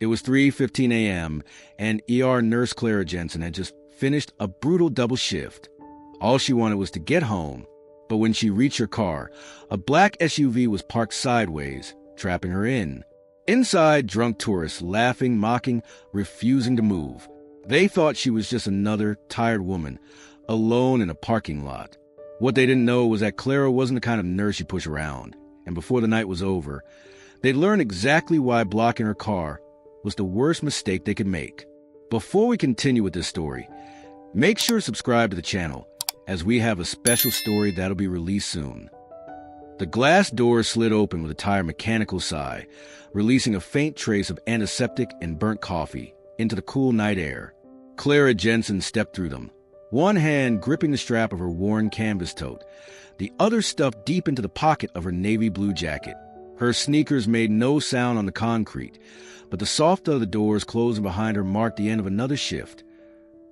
It was 3:15 a.m., and ER nurse Clara Jensen had just finished a brutal double shift. All she wanted was to get home, but when she reached her car, a black SUV was parked sideways, trapping her in. Inside, drunk tourists, laughing, mocking, refusing to move. They thought she was just another tired woman, alone in a parking lot. What they didn't know was that Clara wasn't the kind of nurse you push around, and before the night was over, they'd learn exactly why blocking her car was the worst mistake they could make. Before we continue with this story, make sure to subscribe to the channel, as we have a special story that'll be released soon. The glass door slid open with a tired mechanical sigh, releasing a faint trace of antiseptic and burnt coffee into the cool night air. Clara Jensen stepped through them, one hand gripping the strap of her worn canvas tote, the other stuffed deep into the pocket of her navy blue jacket. Her sneakers made no sound on the concrete, but the soft of the doors closing behind her marked the end of another shift.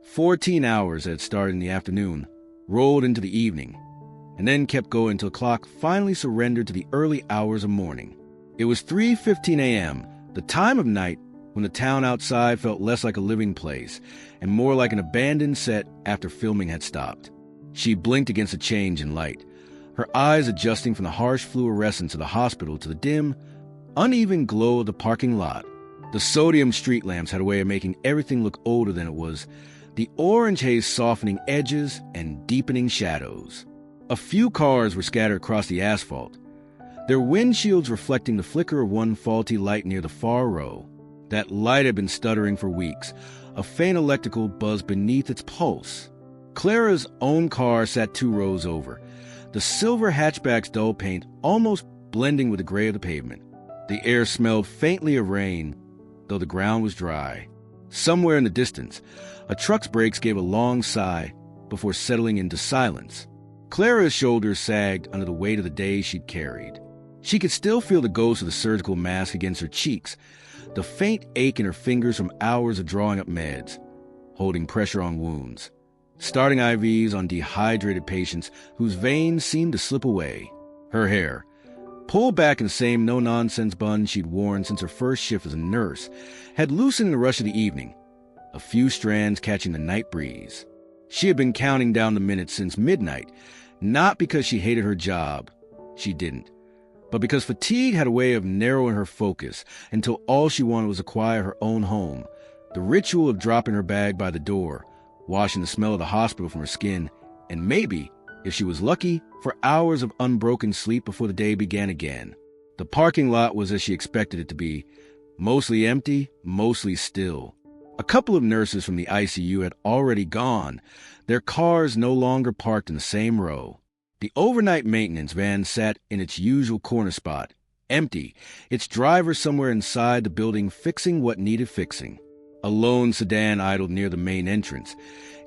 14 hours that had started in the afternoon rolled into the evening, and then kept going until the clock finally surrendered to the early hours of morning. It was 3:15 a.m., the time of night when the town outside felt less like a living place and more like an abandoned set after filming had stopped. She blinked against the change in light, her eyes adjusting from the harsh fluorescence of the hospital to the dim, uneven glow of the parking lot. The sodium street lamps had a way of making everything look older than it was, the orange haze softening edges and deepening shadows. A few cars were scattered across the asphalt, their windshields reflecting the flicker of one faulty light near the far row. That light had been stuttering for weeks, a faint electrical buzz beneath its pulse. Clara's own car sat 2 rows over, the silver hatchback's dull paint almost blending with the gray of the pavement. The air smelled faintly of rain, though the ground was dry. Somewhere in the distance, a truck's brakes gave a long sigh before settling into silence. Clara's shoulders sagged under the weight of the day she'd carried. She could still feel the ghost of the surgical mask against her cheeks, the faint ache in her fingers from hours of drawing up meds, holding pressure on wounds, starting IVs on dehydrated patients whose veins seemed to slip away. Her hair, pulled back in the same no-nonsense bun she'd worn since her first shift as a nurse, had loosened in the rush of the evening, a few strands catching the night breeze. She had been counting down the minutes since midnight, not because she hated her job. She didn't. But because fatigue had a way of narrowing her focus until all she wanted was to quiet her own home, the ritual of dropping her bag by the door, washing the smell of the hospital from her skin, and maybe, if she was lucky, for hours of unbroken sleep before the day began again. The parking lot was as she expected it to be, mostly empty, mostly still. A couple of nurses from the ICU had already gone, their cars no longer parked in the same row. The overnight maintenance van sat in its usual corner spot, empty, its driver somewhere inside the building fixing what needed fixing. A lone sedan idled near the main entrance,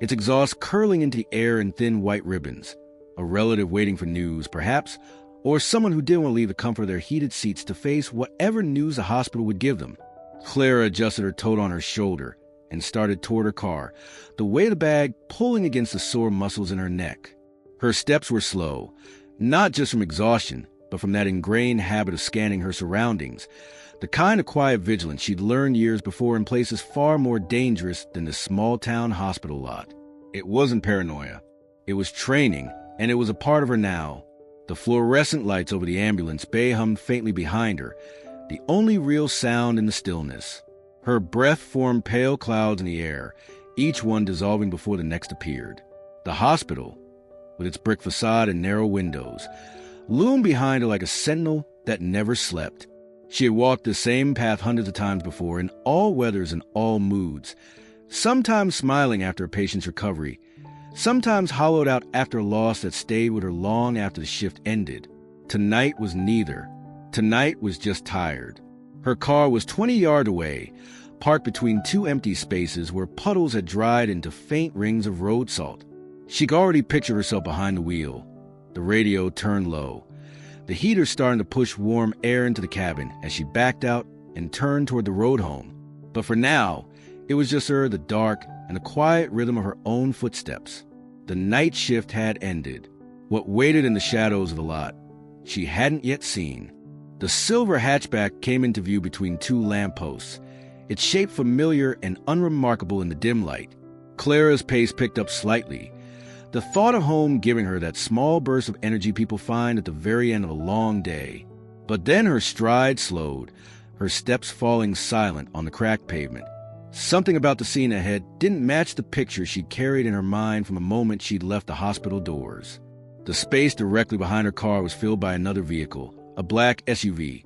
its exhaust curling into the air in thin white ribbons. A relative waiting for news, perhaps, or someone who didn't want to leave the comfort of their heated seats to face whatever news the hospital would give them. Clara adjusted her tote on her shoulder and started toward her car, the weight of the bag pulling against the sore muscles in her neck. Her steps were slow, not just from exhaustion, but from that ingrained habit of scanning her surroundings, the kind of quiet vigilance she'd learned years before in places far more dangerous than the small-town hospital lot. It wasn't paranoia. It was training, and it was a part of her now. The fluorescent lights over the ambulance bay hummed faintly behind her, the only real sound in the stillness. Her breath formed pale clouds in the air, each one dissolving before the next appeared. The hospital, with its brick facade and narrow windows, loomed behind her like a sentinel that never slept. She had walked the same path hundreds of times before, in all weathers and all moods, sometimes smiling after a patient's recovery, sometimes hollowed out after a loss that stayed with her long after the shift ended. Tonight was neither. Tonight was just tired. Her car was 20 yards away, parked between 2 empty spaces where puddles had dried into faint rings of road salt. She could already picture herself behind the wheel, the radio turned low, the heater starting to push warm air into the cabin as she backed out and turned toward the road home. But for now, it was just her, the dark, and the quiet rhythm of her own footsteps. The night shift had ended. What waited in the shadows of the lot, she hadn't yet seen. The silver hatchback came into view between 2 lampposts, its shape familiar and unremarkable in the dim light. Clara's pace picked up slightly, the thought of home giving her that small burst of energy people find at the very end of a long day. But then her stride slowed, her steps falling silent on the cracked pavement. Something about the scene ahead didn't match the picture she'd carried in her mind from the moment she'd left the hospital doors. The space directly behind her car was filled by another vehicle, a black SUV,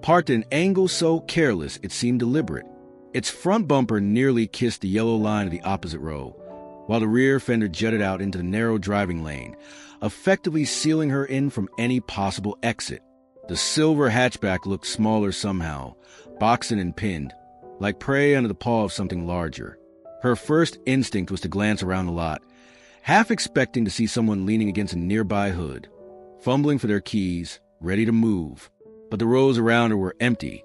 parked at an angle so careless it seemed deliberate. Its front bumper nearly kissed the yellow line of the opposite row, while the rear fender jutted out into the narrow driving lane, effectively sealing her in from any possible exit. The silver hatchback looked smaller somehow, boxing and pinned, like prey under the paw of something larger. Her first instinct was to glance around the lot, half expecting to see someone leaning against a nearby hood, fumbling for their keys, ready to move. But the rows around her were empty,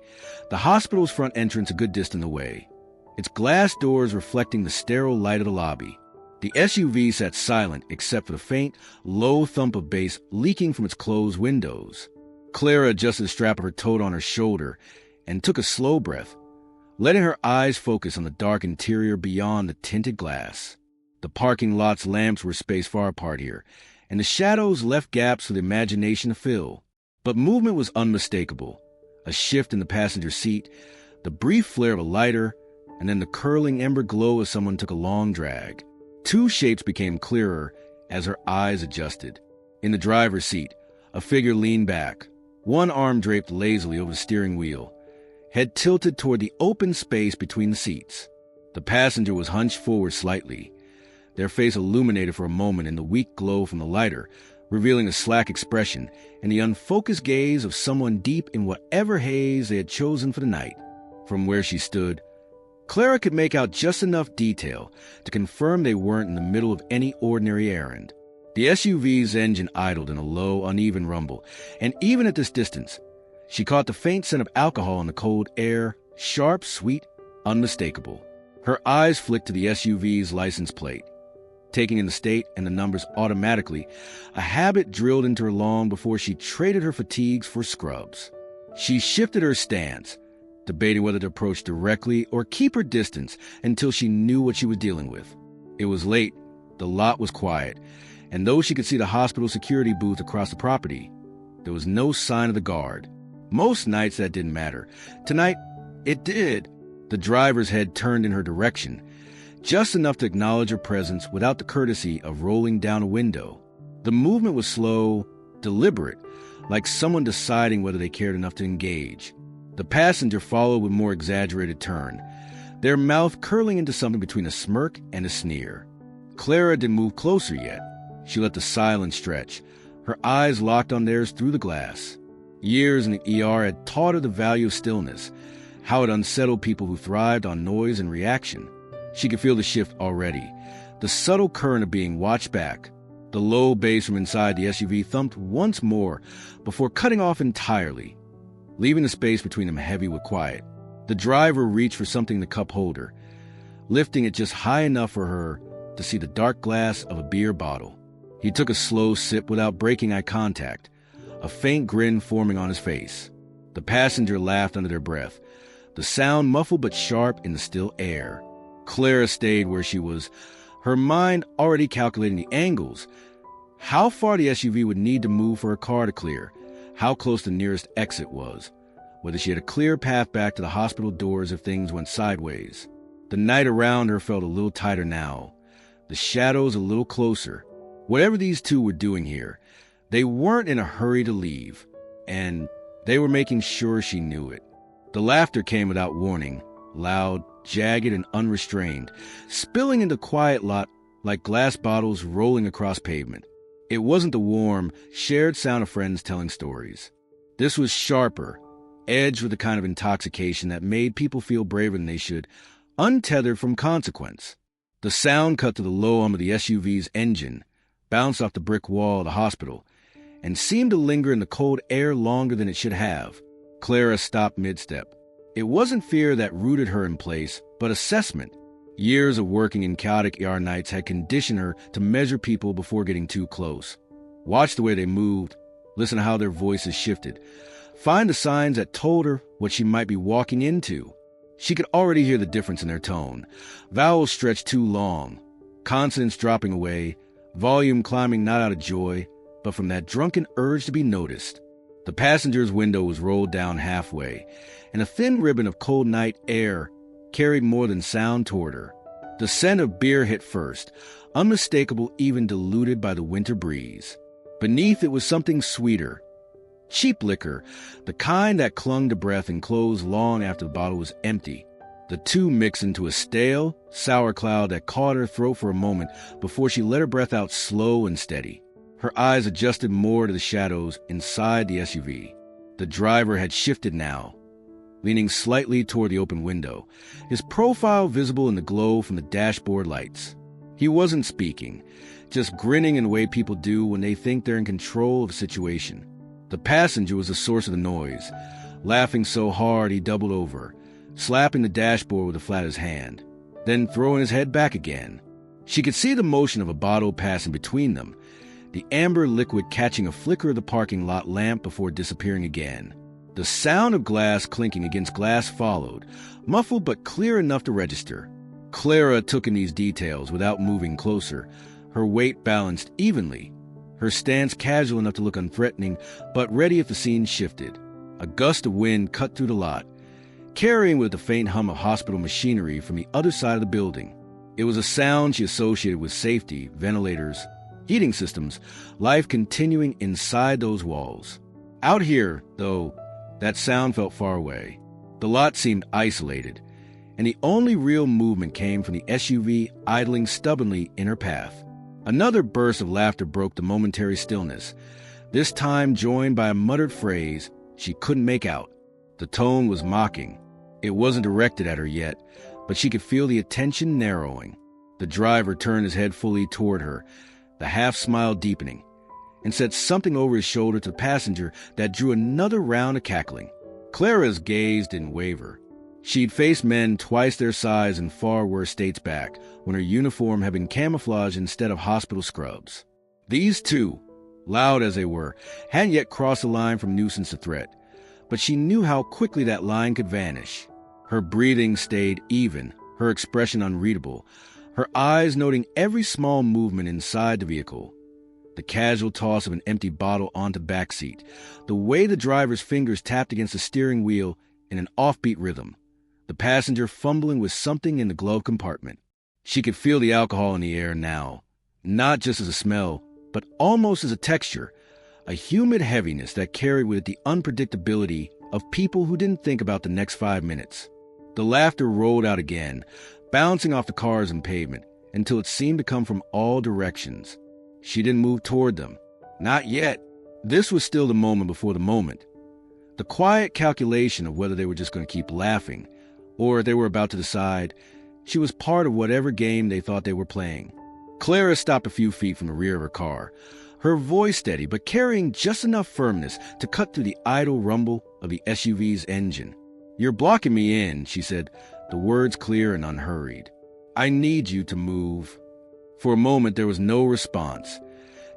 the hospital's front entrance a good distance away, its glass doors reflecting the sterile light of the lobby. The SUV sat silent except for the faint, low thump of bass leaking from its closed windows. Clara adjusted the strap of her tote on her shoulder and took a slow breath, letting her eyes focus on the dark interior beyond the tinted glass. The parking lot's lamps were spaced far apart here, and the shadows left gaps for the imagination to fill. But movement was unmistakable. A shift in the passenger seat, the brief flare of a lighter, and then the curling ember glow as someone took a long drag. Two shapes became clearer as her eyes adjusted. In the driver's seat, a figure leaned back, one arm draped lazily over the steering wheel, head tilted toward the open space between the seats. The passenger was hunched forward slightly, their face illuminated for a moment in the weak glow from the lighter, revealing a slack expression and the unfocused gaze of someone deep in whatever haze they had chosen for the night. From where she stood, Clara could make out just enough detail to confirm they weren't in the middle of any ordinary errand. The SUV's engine idled in a low, uneven rumble, and even at this distance, she caught the faint scent of alcohol in the cold air, sharp, sweet, unmistakable. Her eyes flicked to the SUV's license plate, taking in the state and the numbers automatically, a habit drilled into her long before she traded her fatigues for scrubs. She shifted her stance, debating whether to approach directly or keep her distance until she knew what she was dealing with. It was late, the lot was quiet, and though she could see the hospital security booth across the property, there was no sign of the guard. Most nights that didn't matter. Tonight, it did. The driver's head turned in her direction, just enough to acknowledge her presence without the courtesy of rolling down a window. The movement was slow, deliberate, like someone deciding whether they cared enough to engage. The passenger followed with more exaggerated turn, their mouth curling into something between a smirk and a sneer. Clara didn't move closer yet. She let the silence stretch, her eyes locked on theirs through the glass. Years in the ER had taught her the value of stillness, how it unsettled people who thrived on noise and reaction. She could feel the shift already, the subtle current of being watched back. The low bass from inside the SUV thumped once more before cutting off entirely, leaving the space between them heavy with quiet. The driver reached for something in the cup holder, lifting it just high enough for her to see the dark glass of a beer bottle. He took a slow sip without breaking eye contact, a faint grin forming on his face. The passenger laughed under their breath, the sound muffled but sharp in the still air. Clara stayed where she was, her mind already calculating the angles, how far the SUV would need to move for her car to clear, how close the nearest exit was, whether she had a clear path back to the hospital doors if things went sideways. The night around her felt a little tighter now, the shadows a little closer. Whatever these two were doing here, they weren't in a hurry to leave, and they were making sure she knew it. The laughter came without warning, loud, jagged, and unrestrained, spilling into the quiet lot like glass bottles rolling across pavement. It wasn't the warm, shared sound of friends telling stories. This was sharper, edged with the kind of intoxication that made people feel braver than they should, untethered from consequence. The sound cut to the low hum of the SUV's engine, bounced off the brick wall of the hospital, and seemed to linger in the cold air longer than it should have. Clara stopped mid-step. It wasn't fear that rooted her in place, but assessment. Years of working in chaotic ER nights had conditioned her to measure people before getting too close. Watch the way they moved, listen to how their voices shifted, find the signs that told her what she might be walking into. She could already hear the difference in their tone. Vowels stretched too long, consonants dropping away, volume climbing not out of joy, but from that drunken urge to be noticed. The passenger's window was rolled down halfway, and a thin ribbon of cold night air carried more than sound toward her. The scent of beer hit first, unmistakable even diluted by the winter breeze. Beneath it was something sweeter. Cheap liquor, the kind that clung to breath and closed long after the bottle was empty. The two mixed into a stale, sour cloud that caught her throat for a moment before she let her breath out slow and steady. Her eyes adjusted more to the shadows inside the SUV. The driver had shifted now, leaning slightly toward the open window, his profile visible in the glow from the dashboard lights. He wasn't speaking, just grinning in the way people do when they think they're in control of a situation. The passenger was the source of the noise, laughing so hard he doubled over, slapping the dashboard with the flat of his hand, then throwing his head back again. She could see the motion of a bottle passing between them, the amber liquid catching a flicker of the parking lot lamp before disappearing again. The sound of glass clinking against glass followed, muffled but clear enough to register. Clara took in these details without moving closer, her weight balanced evenly, her stance casual enough to look unthreatening, but ready if the scene shifted. A gust of wind cut through the lot, carrying with the faint hum of hospital machinery from the other side of the building. It was a sound she associated with safety, ventilators, heating systems, life continuing inside those walls. Out here, though, that sound felt far away. The lot seemed isolated, and the only real movement came from the SUV idling stubbornly in her path. Another burst of laughter broke the momentary stillness, this time joined by a muttered phrase she couldn't make out. The tone was mocking. It wasn't directed at her yet, but she could feel the attention narrowing. The driver turned his head fully toward her, the half-smile deepening, and said something over his shoulder to the passenger that drew another round of cackling. Clara's gaze didn't waver. She'd faced men twice their size in far worse states back, when her uniform had been camouflage instead of hospital scrubs. These two, loud as they were, hadn't yet crossed the line from nuisance to threat, but she knew how quickly that line could vanish. Her breathing stayed even, her expression unreadable, her eyes noting every small movement inside the vehicle. The casual toss of an empty bottle onto the back seat, the way the driver's fingers tapped against the steering wheel in an offbeat rhythm, the passenger fumbling with something in the glove compartment. She could feel the alcohol in the air now, not just as a smell, but almost as a texture, a humid heaviness that carried with it the unpredictability of people who didn't think about the next 5 minutes. The laughter rolled out again, bouncing off the cars and pavement, until it seemed to come from all directions. She didn't move toward them. Not yet. This was still the moment before the moment. The quiet calculation of whether they were just going to keep laughing, or if they were about to decide she was part of whatever game they thought they were playing. Clara stopped a few feet from the rear of her car, her voice steady but carrying just enough firmness to cut through the idle rumble of the SUV's engine. "You're blocking me in," she said, the words clear and unhurried. "I need you to move." For a moment there was no response,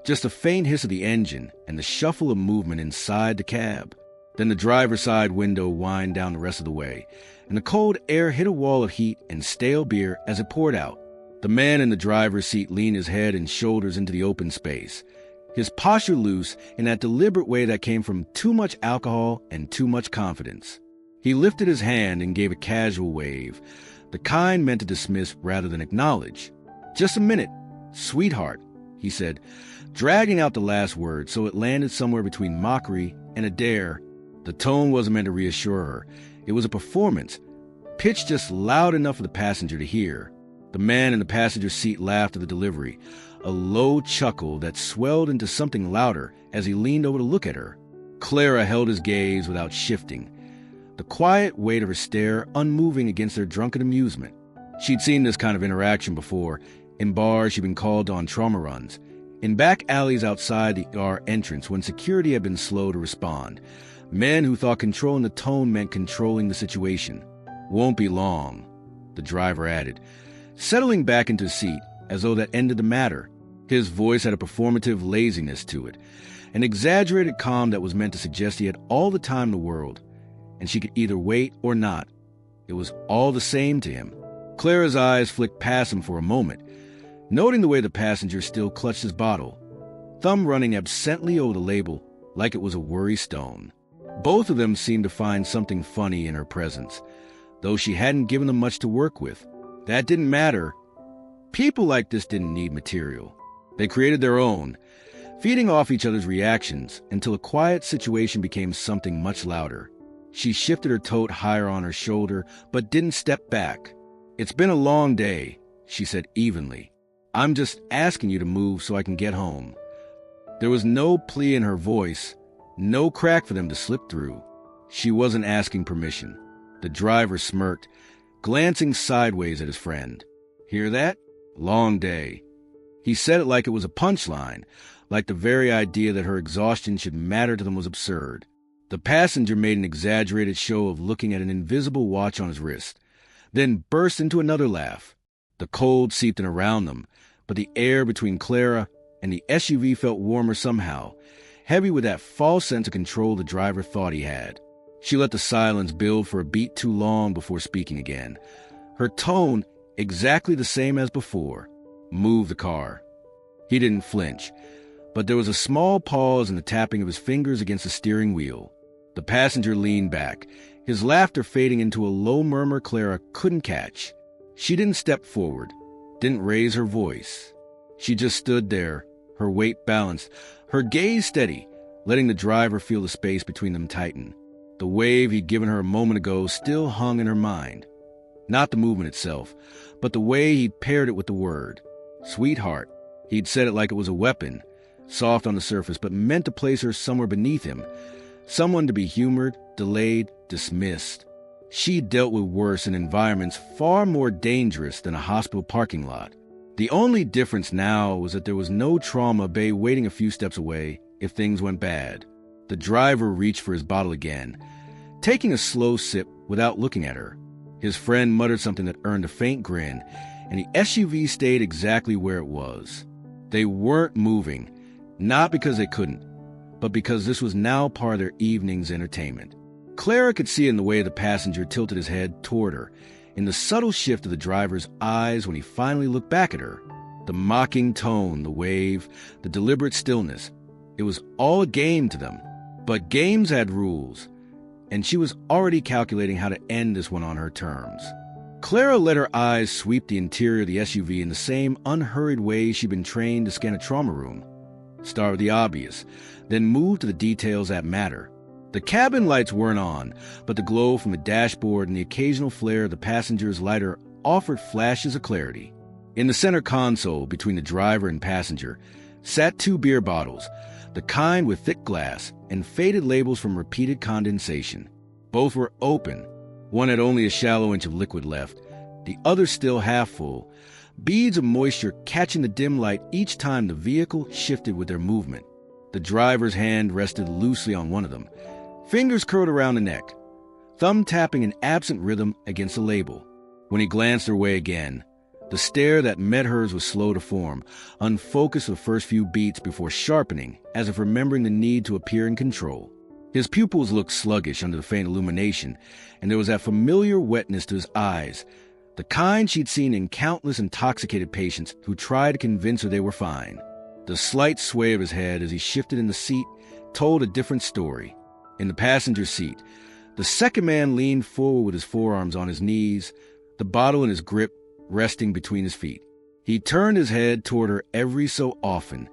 just a faint hiss of the engine and the shuffle of movement inside the cab. Then the driver's side window whined down the rest of the way, and the cold air hit a wall of heat and stale beer as it poured out. The man in the driver's seat leaned his head and shoulders into the open space, his posture loose in that deliberate way that came from too much alcohol and too much confidence. He lifted his hand and gave a casual wave, the kind meant to dismiss rather than acknowledge. "Just a minute, sweetheart," he said, dragging out the last word so it landed somewhere between mockery and a dare. The tone wasn't meant to reassure her. It was a performance, pitched just loud enough for the passenger to hear. The man in the passenger seat laughed at the delivery, a low chuckle that swelled into something louder as he leaned over to look at her. Clara held his gaze without shifting, the quiet weight of her stare unmoving against their drunken amusement. She'd seen this kind of interaction before, in bars she'd been called on trauma runs, in back alleys outside the ER entrance when security had been slow to respond. Men who thought controlling the tone meant controlling the situation. "Won't be long," the driver added, settling back into his seat as though that ended the matter. His voice had a performative laziness to it, an exaggerated calm that was meant to suggest he had all the time in the world, and she could either wait or not. It was all the same to him. Clara's eyes flicked past him for a moment, noting the way the passenger still clutched his bottle, thumb running absently over the label like it was a worry stone. Both of them seemed to find something funny in her presence, though she hadn't given them much to work with. That didn't matter. People like this didn't need material. They created their own, feeding off each other's reactions until a quiet situation became something much louder. She shifted her tote higher on her shoulder, but didn't step back. "It's been a long day," she said evenly. "I'm just asking you to move so I can get home." There was no plea in her voice, no crack for them to slip through. She wasn't asking permission. The driver smirked, glancing sideways at his friend. "Hear that? Long day." He said it like it was a punchline, like the very idea that her exhaustion should matter to them was absurd. The passenger made an exaggerated show of looking at an invisible watch on his wrist, then burst into another laugh. The cold seeped in around them, but the air between Clara and the SUV felt warmer somehow, heavy with that false sense of control the driver thought he had. She let the silence build for a beat too long before speaking again. Her tone exactly the same as before. "Move the car." He didn't flinch, but there was a small pause in the tapping of his fingers against the steering wheel. The passenger leaned back, his laughter fading into a low murmur Clara couldn't catch. She didn't step forward, didn't raise her voice. She just stood there, her weight balanced, her gaze steady, letting the driver feel the space between them tighten. The wave he'd given her a moment ago still hung in her mind. Not the movement itself, but the way he'd paired it with the word. Sweetheart. He'd said it like it was a weapon, soft on the surface, but meant to place her somewhere beneath him. Someone to be humored, delayed, dismissed. She dealt with worse in environments far more dangerous than a hospital parking lot. The only difference now was that there was no trauma bay waiting a few steps away if things went bad. The driver reached for his bottle again, taking a slow sip without looking at her. His friend muttered something that earned a faint grin, and the SUV stayed exactly where it was. They weren't moving, not because they couldn't, but because this was now part of their evening's entertainment. Clara could see in the way the passenger tilted his head toward her, in the subtle shift of the driver's eyes when he finally looked back at her. The mocking tone, the wave, the deliberate stillness. It was all a game to them. But games had rules, and she was already calculating how to end this one on her terms. Clara let her eyes sweep the interior of the SUV in the same unhurried way she'd been trained to scan a trauma room. Start with the obvious, then move to the details that matter. The cabin lights weren't on, but the glow from the dashboard and the occasional flare of the passenger's lighter offered flashes of clarity. In the center console, between the driver and passenger, sat 2 beer bottles, the kind with thick glass and faded labels from repeated condensation. Both were open. One had only a shallow inch of liquid left, the other still half full, beads of moisture catching the dim light each time the vehicle shifted with their movement. The driver's hand rested loosely on one of them, fingers curled around the neck, thumb tapping an absent rhythm against the label. When he glanced her way again, the stare that met hers was slow to form, unfocused for the first few beats before sharpening, as if remembering the need to appear in control. His pupils looked sluggish under the faint illumination, and there was that familiar wetness to his eyes, the kind she'd seen in countless intoxicated patients who tried to convince her they were fine. The slight sway of his head as he shifted in the seat told a different story. In the passenger seat, the second man leaned forward with his forearms on his knees, the bottle in his grip resting between his feet. He turned his head toward her every so often,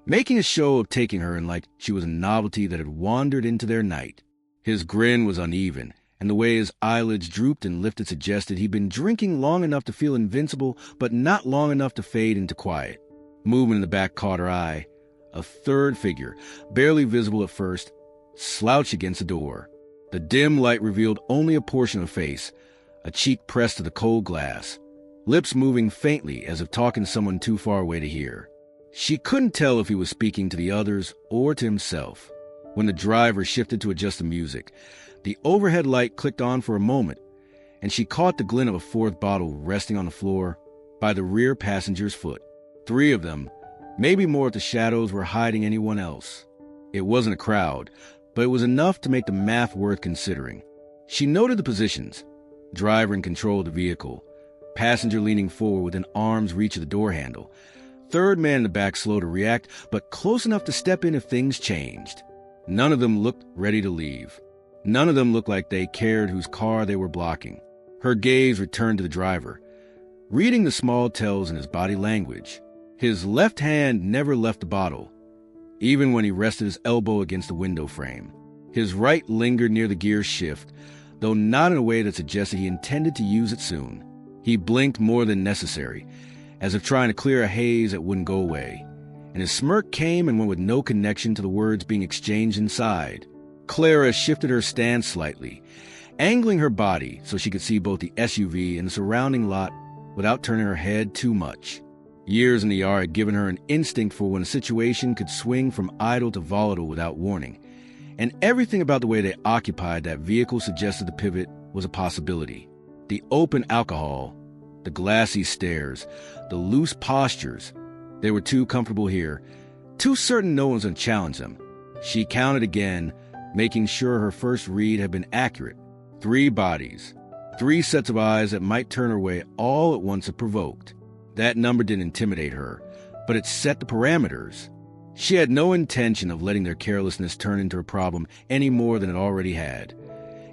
making a show of taking her in like she was a novelty that had wandered into their night. His grin was uneven, and the way his eyelids drooped and lifted suggested he'd been drinking long enough to feel invincible, but not long enough to fade into quiet. Movement in the back caught her eye. A third figure, barely visible at first, slouched against the door. The dim light revealed only a portion of face, a cheek pressed to the cold glass, lips moving faintly as if talking to someone too far away to hear. She couldn't tell if he was speaking to the others or to himself. When the driver shifted to adjust the music, the overhead light clicked on for a moment, and she caught the glint of a 4th bottle resting on the floor by the rear passenger's foot. 3 of them, maybe more if the shadows were hiding anyone else. It wasn't a crowd, but it was enough to make the math worth considering. She noted the positions. driver in control of the vehicle, passenger leaning forward within arm's reach of the door handle, third man in the back slow to react, but close enough to step in if things changed. None of them looked ready to leave. None of them looked like they cared whose car they were blocking. Her gaze returned to the driver, reading the small tells in his body language. His left hand never left the bottle, even when he rested his elbow against the window frame. His right lingered near the gear shift, though not in a way that suggested he intended to use it soon. He blinked more than necessary, as if trying to clear a haze that wouldn't go away, and his smirk came and went with no connection to the words being exchanged inside. Clara shifted her stance slightly, angling her body so she could see both the SUV and the surrounding lot without turning her head too much. Years in the ER had given her an instinct for when a situation could swing from idle to volatile without warning, and everything about the way they occupied that vehicle suggested the pivot was a possibility. The open alcohol, the glassy stares, the loose postures. They were too comfortable here, too certain no one's going to challenge them. She counted again, making sure her first read had been accurate. 3 bodies, 3 sets of eyes that might turn her way all at once if provoked. That number didn't intimidate her, but it set the parameters. She had no intention of letting their carelessness turn into a problem any more than it already had.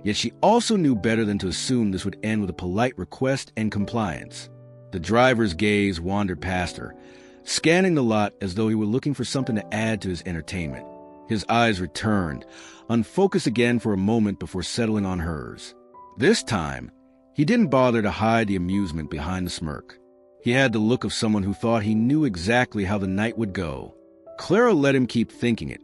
Yet she also knew better than to assume this would end with a polite request and compliance. The driver's gaze wandered past her, scanning the lot as though he were looking for something to add to his entertainment. His eyes returned, unfocused again for a moment before settling on hers. This time, he didn't bother to hide the amusement behind the smirk. He had the look of someone who thought he knew exactly how the night would go. Clara let him keep thinking it,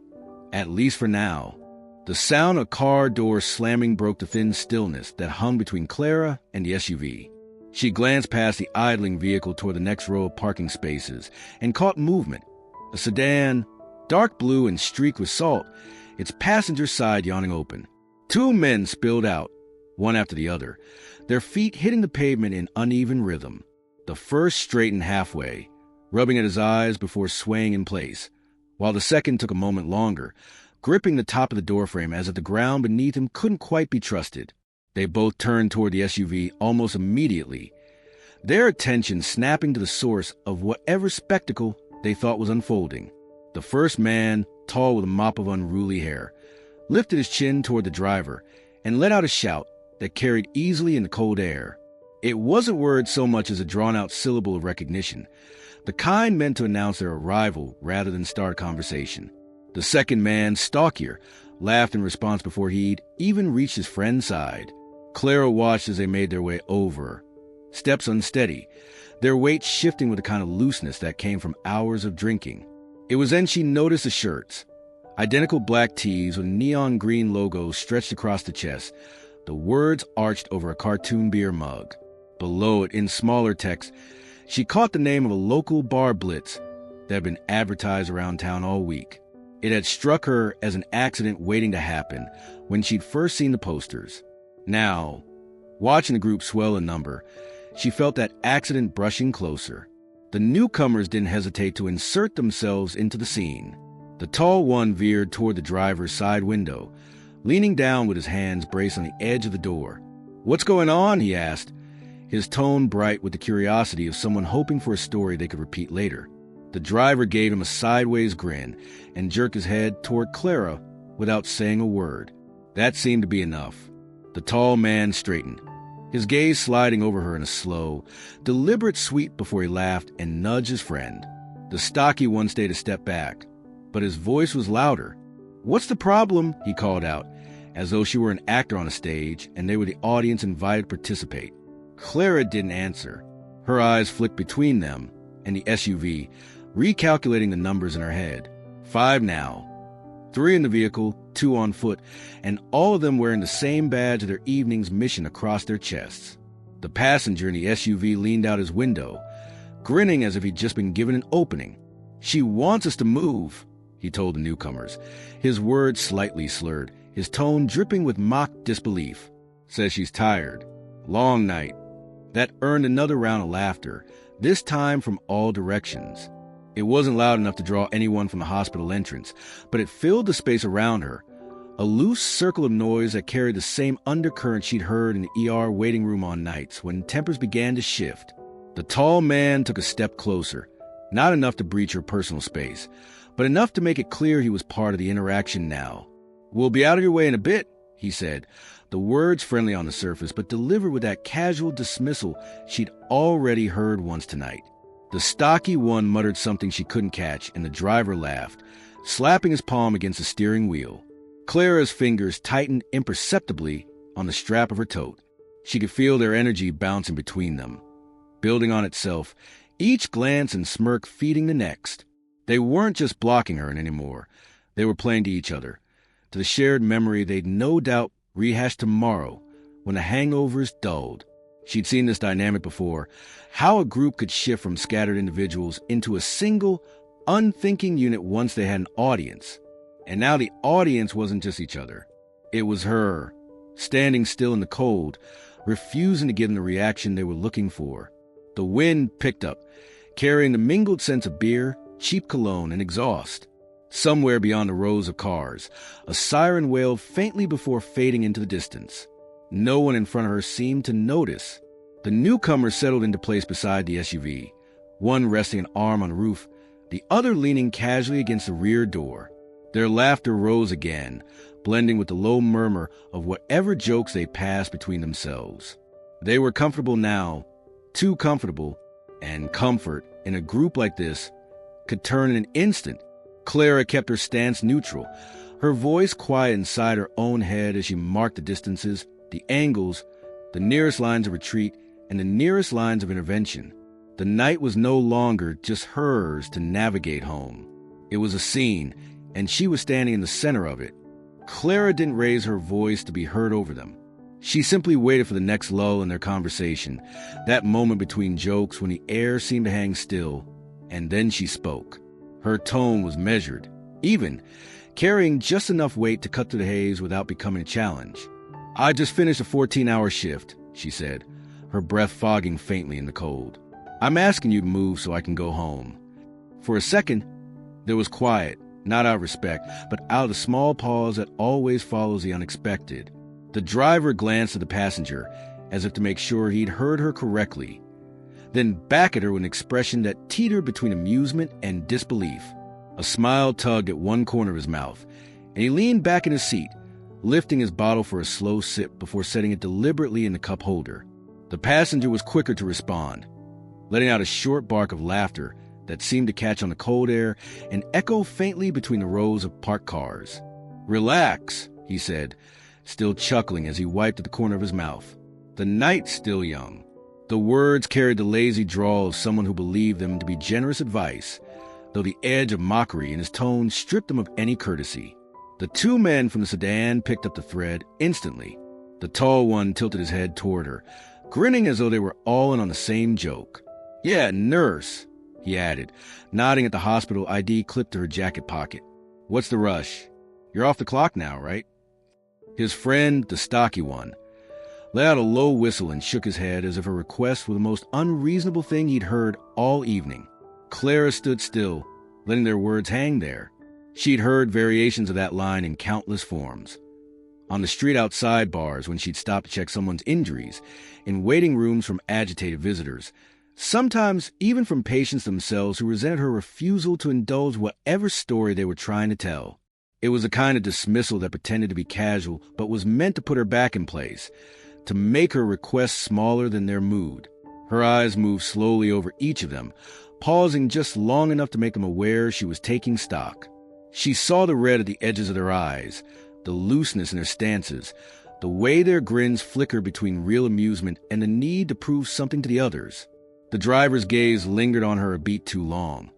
at least for now. The sound of car doors slamming broke the thin stillness that hung between Clara and the SUV. She glanced past the idling vehicle toward the next row of parking spaces and caught movement. A sedan, dark blue and streaked with salt, its passenger side yawning open. 2 men spilled out, one after the other, their feet hitting the pavement in uneven rhythm. The first straightened halfway, rubbing at his eyes before swaying in place, while the second took a moment longer, gripping the top of the doorframe as if the ground beneath him couldn't quite be trusted. They both turned toward the SUV almost immediately, their attention snapping to the source of whatever spectacle they thought was unfolding. The first man, tall with a mop of unruly hair, lifted his chin toward the driver and let out a shout that carried easily in the cold air. It wasn't words so much as a drawn-out syllable of recognition, the kind meant to announce their arrival rather than start a conversation. The second man, stockier, laughed in response before he'd even reached his friend's side. Clara watched as they made their way over, steps unsteady, their weight shifting with a kind of looseness that came from hours of drinking. It was then she noticed the shirts, identical black tees with neon green logos stretched across the chest, the words arched over a cartoon beer mug. Below it, in smaller text, she caught the name of a local bar blitz that had been advertised around town all week. It had struck her as an accident waiting to happen when she'd first seen the posters. Now, watching the group swell in number, she felt that accident brushing closer. The newcomers didn't hesitate to insert themselves into the scene. The tall one veered toward the driver's side window, leaning down with his hands braced on the edge of the door. "What's going on?" he asked, his tone bright with the curiosity of someone hoping for a story they could repeat later. The driver gave him a sideways grin and jerked his head toward Clara without saying a word. That seemed to be enough. The tall man straightened, his gaze sliding over her in a slow, deliberate sweep before he laughed and nudged his friend. The stocky one stayed a step back, but his voice was louder. "What's the problem?" he called out, as though she were an actor on a stage and they were the audience invited to participate. Clara didn't answer. Her eyes flicked between them and the SUV, recalculating the numbers in her head. 5 now. 3 in the vehicle, 2 on foot, and all of them wearing the same badge of their evening's mission across their chests. The passenger in the SUV leaned out his window, grinning as if he'd just been given an opening. "She wants us to move," he told the newcomers, his words slightly slurred, his tone dripping with mock disbelief. "Says she's tired. Long night." That earned another round of laughter, this time from all directions. It wasn't loud enough to draw anyone from the hospital entrance, but it filled the space around her, a loose circle of noise that carried the same undercurrent she'd heard in the ER waiting room on nights when tempers began to shift. The tall man took a step closer, not enough to breach her personal space, but enough to make it clear he was part of the interaction now. "We'll be out of your way in a bit," he said, the words friendly on the surface, but delivered with that casual dismissal she'd already heard once tonight. The stocky one muttered something she couldn't catch, and the driver laughed, slapping his palm against the steering wheel. Clara's fingers tightened imperceptibly on the strap of her tote. She could feel their energy bouncing between them, building on itself, each glance and smirk feeding the next. They weren't just blocking her anymore. They were playing to each other, to the shared memory they'd no doubt rehash tomorrow when the hangovers dulled. She'd seen this dynamic before, how a group could shift from scattered individuals into a single, unthinking unit once they had an audience. And now the audience wasn't just each other. It was her, standing still in the cold, refusing to give them the reaction they were looking for. The wind picked up, carrying the mingled scents of beer, cheap cologne, and exhaust. Somewhere beyond the rows of cars, a siren wailed faintly before fading into the distance. No one in front of her seemed to notice. The newcomer settled into place beside the SUV, one resting an arm on the roof, the other leaning casually against the rear door. Their laughter rose again, blending with the low murmur of whatever jokes they passed between themselves. They were comfortable now, too comfortable, and comfort in a group like this could turn in an instant. Clara kept her stance neutral, her voice quiet inside her own head as she marked the distances, the angles, the nearest lines of retreat, and the nearest lines of intervention. The night was no longer just hers to navigate home. It was a scene, and she was standing in the center of it. Clara didn't raise her voice to be heard over them. She simply waited for the next lull in their conversation, that moment between jokes when the air seemed to hang still, and then she spoke. Her tone was measured, even, carrying just enough weight to cut through the haze without becoming a challenge. "I just finished a 14-hour shift," she said, her breath fogging faintly in the cold. "I'm asking you to move so I can go home." For a second, there was quiet, not out of respect, but out of the small pause that always follows the unexpected. The driver glanced at the passenger, as if to make sure he'd heard her correctly, then back at her with an expression that teetered between amusement and disbelief. A smile tugged at one corner of his mouth, and he leaned back in his seat, lifting his bottle for a slow sip before setting it deliberately in the cup holder. The passenger was quicker to respond, letting out a short bark of laughter that seemed to catch on the cold air and echo faintly between the rows of parked cars. "Relax," he said, still chuckling as he wiped at the corner of his mouth. "The night's still young." The words carried the lazy drawl of someone who believed them to be generous advice, though the edge of mockery in his tone stripped them of any courtesy. The two men from the sedan picked up the thread instantly. The tall one tilted his head toward her, grinning as though they were all in on the same joke. "Yeah, nurse," he added, nodding at the hospital ID clipped to her jacket pocket. "What's the rush? You're off the clock now, right?" His friend, the stocky one, let out a low whistle and shook his head as if her request were the most unreasonable thing he'd heard all evening. Clara stood still, letting their words hang there. She'd heard variations of that line in countless forms. On the street outside bars when she'd stopped to check someone's injuries, in waiting rooms from agitated visitors, sometimes even from patients themselves who resented her refusal to indulge whatever story they were trying to tell. It was a kind of dismissal that pretended to be casual but was meant to put her back in place, to make her request smaller than their mood. Her eyes moved slowly over each of them, pausing just long enough to make them aware she was taking stock. She saw the red at the edges of their eyes, the looseness in their stances, the way their grins flickered between real amusement and the need to prove something to the others. The driver's gaze lingered on her a beat too long,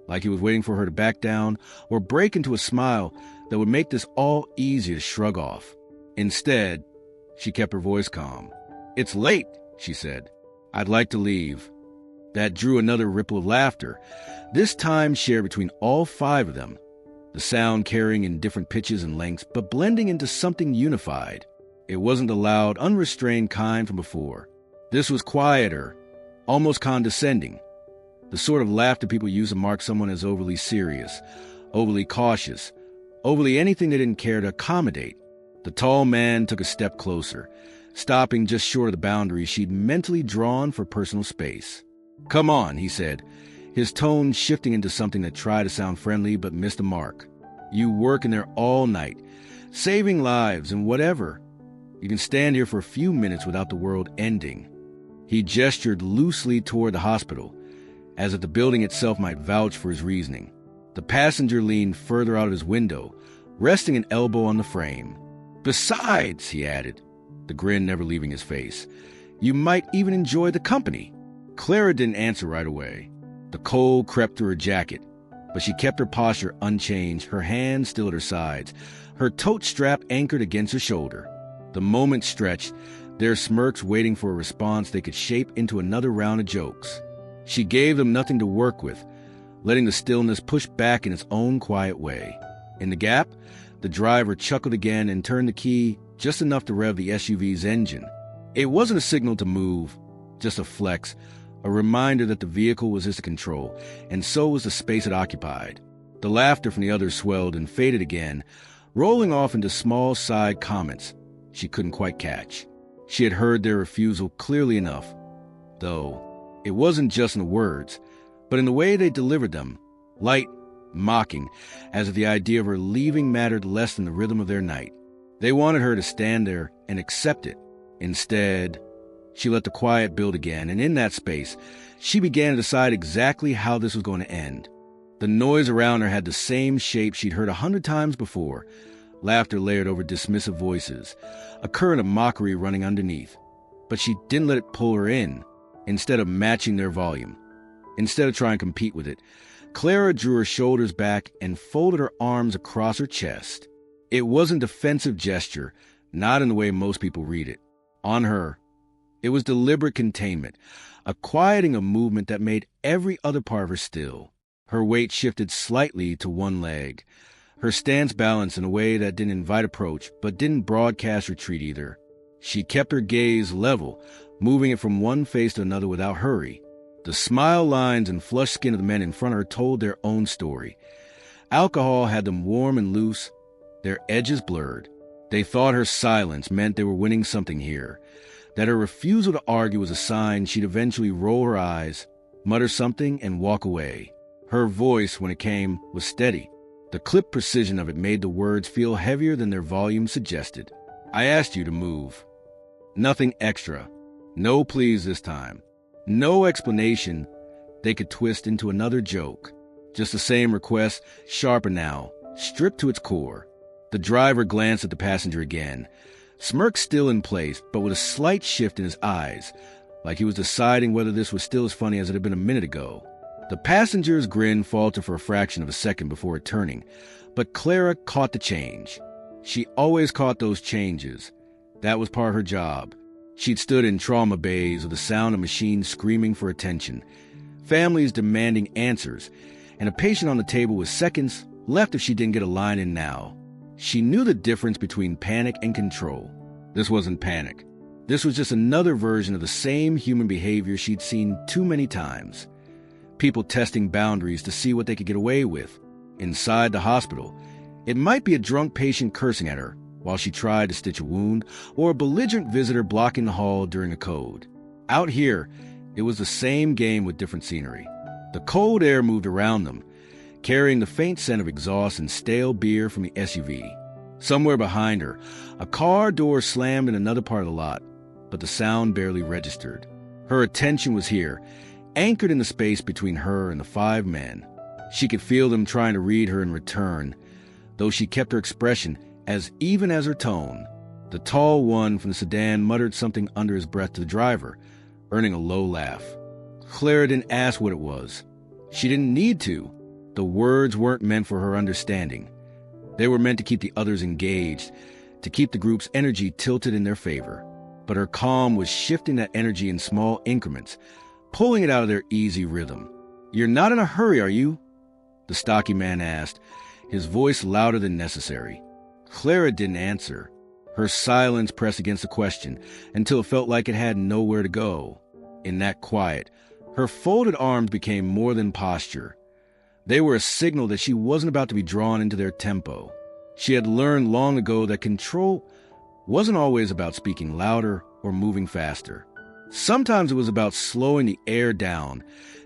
like he was waiting for her to back down or break into a smile that would make this all easier to shrug off. Instead, she kept her voice calm. "It's late," she said. "I'd like to leave." That drew another ripple of laughter, this time shared between all five of them, the sound carrying in different pitches and lengths, but blending into something unified. It wasn't the loud, unrestrained kind from before. This was quieter, almost condescending, the sort of laughter people use to mark someone as overly serious, overly cautious, overly anything they didn't care to accommodate. The tall man took a step closer, stopping just short of the boundary she'd mentally drawn for personal space. "Come on," he said, his tone shifting into something that tried to sound friendly but missed the mark. "You work in there all night, saving lives and whatever. You can stand here for a few minutes without the world ending." He gestured loosely toward the hospital, as if the building itself might vouch for his reasoning. The passenger leaned further out of his window, resting an elbow on the frame. "Besides," he added, the grin never leaving his face, "you might even enjoy the company." Clara didn't answer right away. The cold crept through her jacket, but she kept her posture unchanged, her hands still at her sides, her tote strap anchored against her shoulder. The moment stretched, their smirks waiting for a response they could shape into another round of jokes. She gave them nothing to work with, letting the stillness push back in its own quiet way. In the gap, the driver chuckled again and turned the key just enough to rev the SUV's engine. It wasn't a signal to move, just a flex, a reminder that the vehicle was his to control, and so was the space it occupied. The laughter from the others swelled and faded again, rolling off into small side comments she couldn't quite catch. She had heard their refusal clearly enough, though it wasn't just in the words, but in the way they delivered them, light, mocking, as if the idea of her leaving mattered less than the rhythm of their night. They wanted her to stand there and accept it. Instead, she let the quiet build again, and in that space, she began to decide exactly how this was going to end. The noise around her had the same shape she'd heard 100 times before, laughter layered over dismissive voices, a current of mockery running underneath. But she didn't let it pull her in, instead of matching their volume. Instead of trying to compete with it, Clara drew her shoulders back and folded her arms across her chest. It wasn't a defensive gesture, not in the way most people read it. On her, it was deliberate containment, a quieting of movement that made every other part of her still. Her weight shifted slightly to one leg, her stance balanced in a way that didn't invite approach, but didn't broadcast retreat either. She kept her gaze level, moving it from one face to another without hurry. The smile lines and flushed skin of the men in front of her told their own story. Alcohol had them warm and loose, their edges blurred. They thought her silence meant they were winning something here, that her refusal to argue was a sign she'd eventually roll her eyes, mutter something, and walk away. Her voice, when it came, was steady. The clipped precision of it made the words feel heavier than their volume suggested. "I asked you to move." Nothing extra. No pleas this time. No explanation they could twist into another joke. Just the same request, sharper now, stripped to its core. The driver glanced at the passenger again, smirk still in place, but with a slight shift in his eyes, like he was deciding whether this was still as funny as it had been a minute ago. The passenger's grin faltered for a fraction of a second before returning, but Clara caught the change. She always caught those changes. That was part of her job. She'd stood in trauma bays with the sound of machines screaming for attention, families demanding answers, and a patient on the table with seconds left if she didn't get a line in now. She knew the difference between panic and control. This wasn't panic. This was just another version of the same human behavior she'd seen too many times. People testing boundaries to see what they could get away with. Inside the hospital, it might be a drunk patient cursing at her while she tried to stitch a wound, or a belligerent visitor blocking the hall during a code. Out here, it was the same game with different scenery. The cold air moved around them, carrying the faint scent of exhaust and stale beer from the SUV. Somewhere behind her, a car door slammed in another part of the lot, but the sound barely registered. Her attention was here, anchored in the space between her and the 5 men. She could feel them trying to read her in return, though she kept her expression as even as her tone. The tall one from the sedan muttered something under his breath to the driver, earning a low laugh. Clara didn't ask what it was. She didn't need to. The words weren't meant for her understanding. They were meant to keep the others engaged, to keep the group's energy tilted in their favor. But her calm was shifting that energy in small increments, pulling it out of their easy rhythm. "You're not in a hurry, are you?" the stocky man asked, his voice louder than necessary. Clara didn't answer. Her silence pressed against the question until it felt like it had nowhere to go. In that quiet, her folded arms became more than posture. They were a signal that she wasn't about to be drawn into their tempo. She had learned long ago that control wasn't always about speaking louder or moving faster. Sometimes it was about slowing the air down,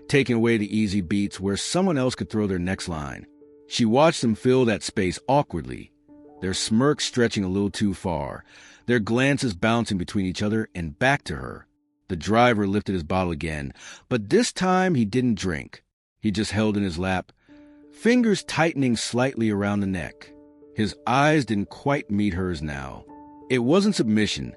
taking away the easy beats where someone else could throw their next line. She watched them fill that space awkwardly, their smirks stretching a little too far, their glances bouncing between each other and back to her. The driver lifted his bottle again, but this time he didn't drink. He just held in his lap, fingers tightening slightly around the neck. His eyes didn't quite meet hers now. It wasn't submission,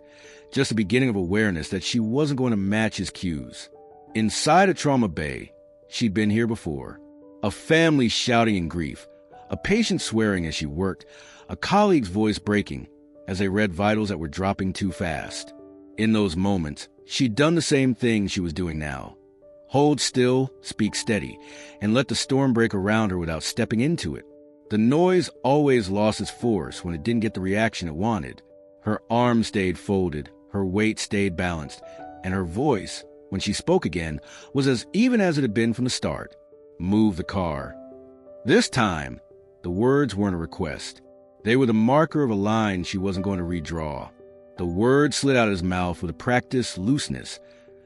just the beginning of awareness that she wasn't going to match his cues. Inside a trauma bay, she'd been here before. A family shouting in grief, a patient swearing as she worked, a colleague's voice breaking as they read vitals that were dropping too fast. In those moments, she'd done the same thing she was doing now. Hold still, speak steady, and let the storm break around her without stepping into it. The noise always lost its force when it didn't get the reaction it wanted. Her arms stayed folded, her weight stayed balanced, and her voice, when she spoke again, was as even as it had been from the start. Move the car. This time, the words weren't a request. They were the marker of a line she wasn't going to redraw. The words slid out of his mouth with a practiced looseness,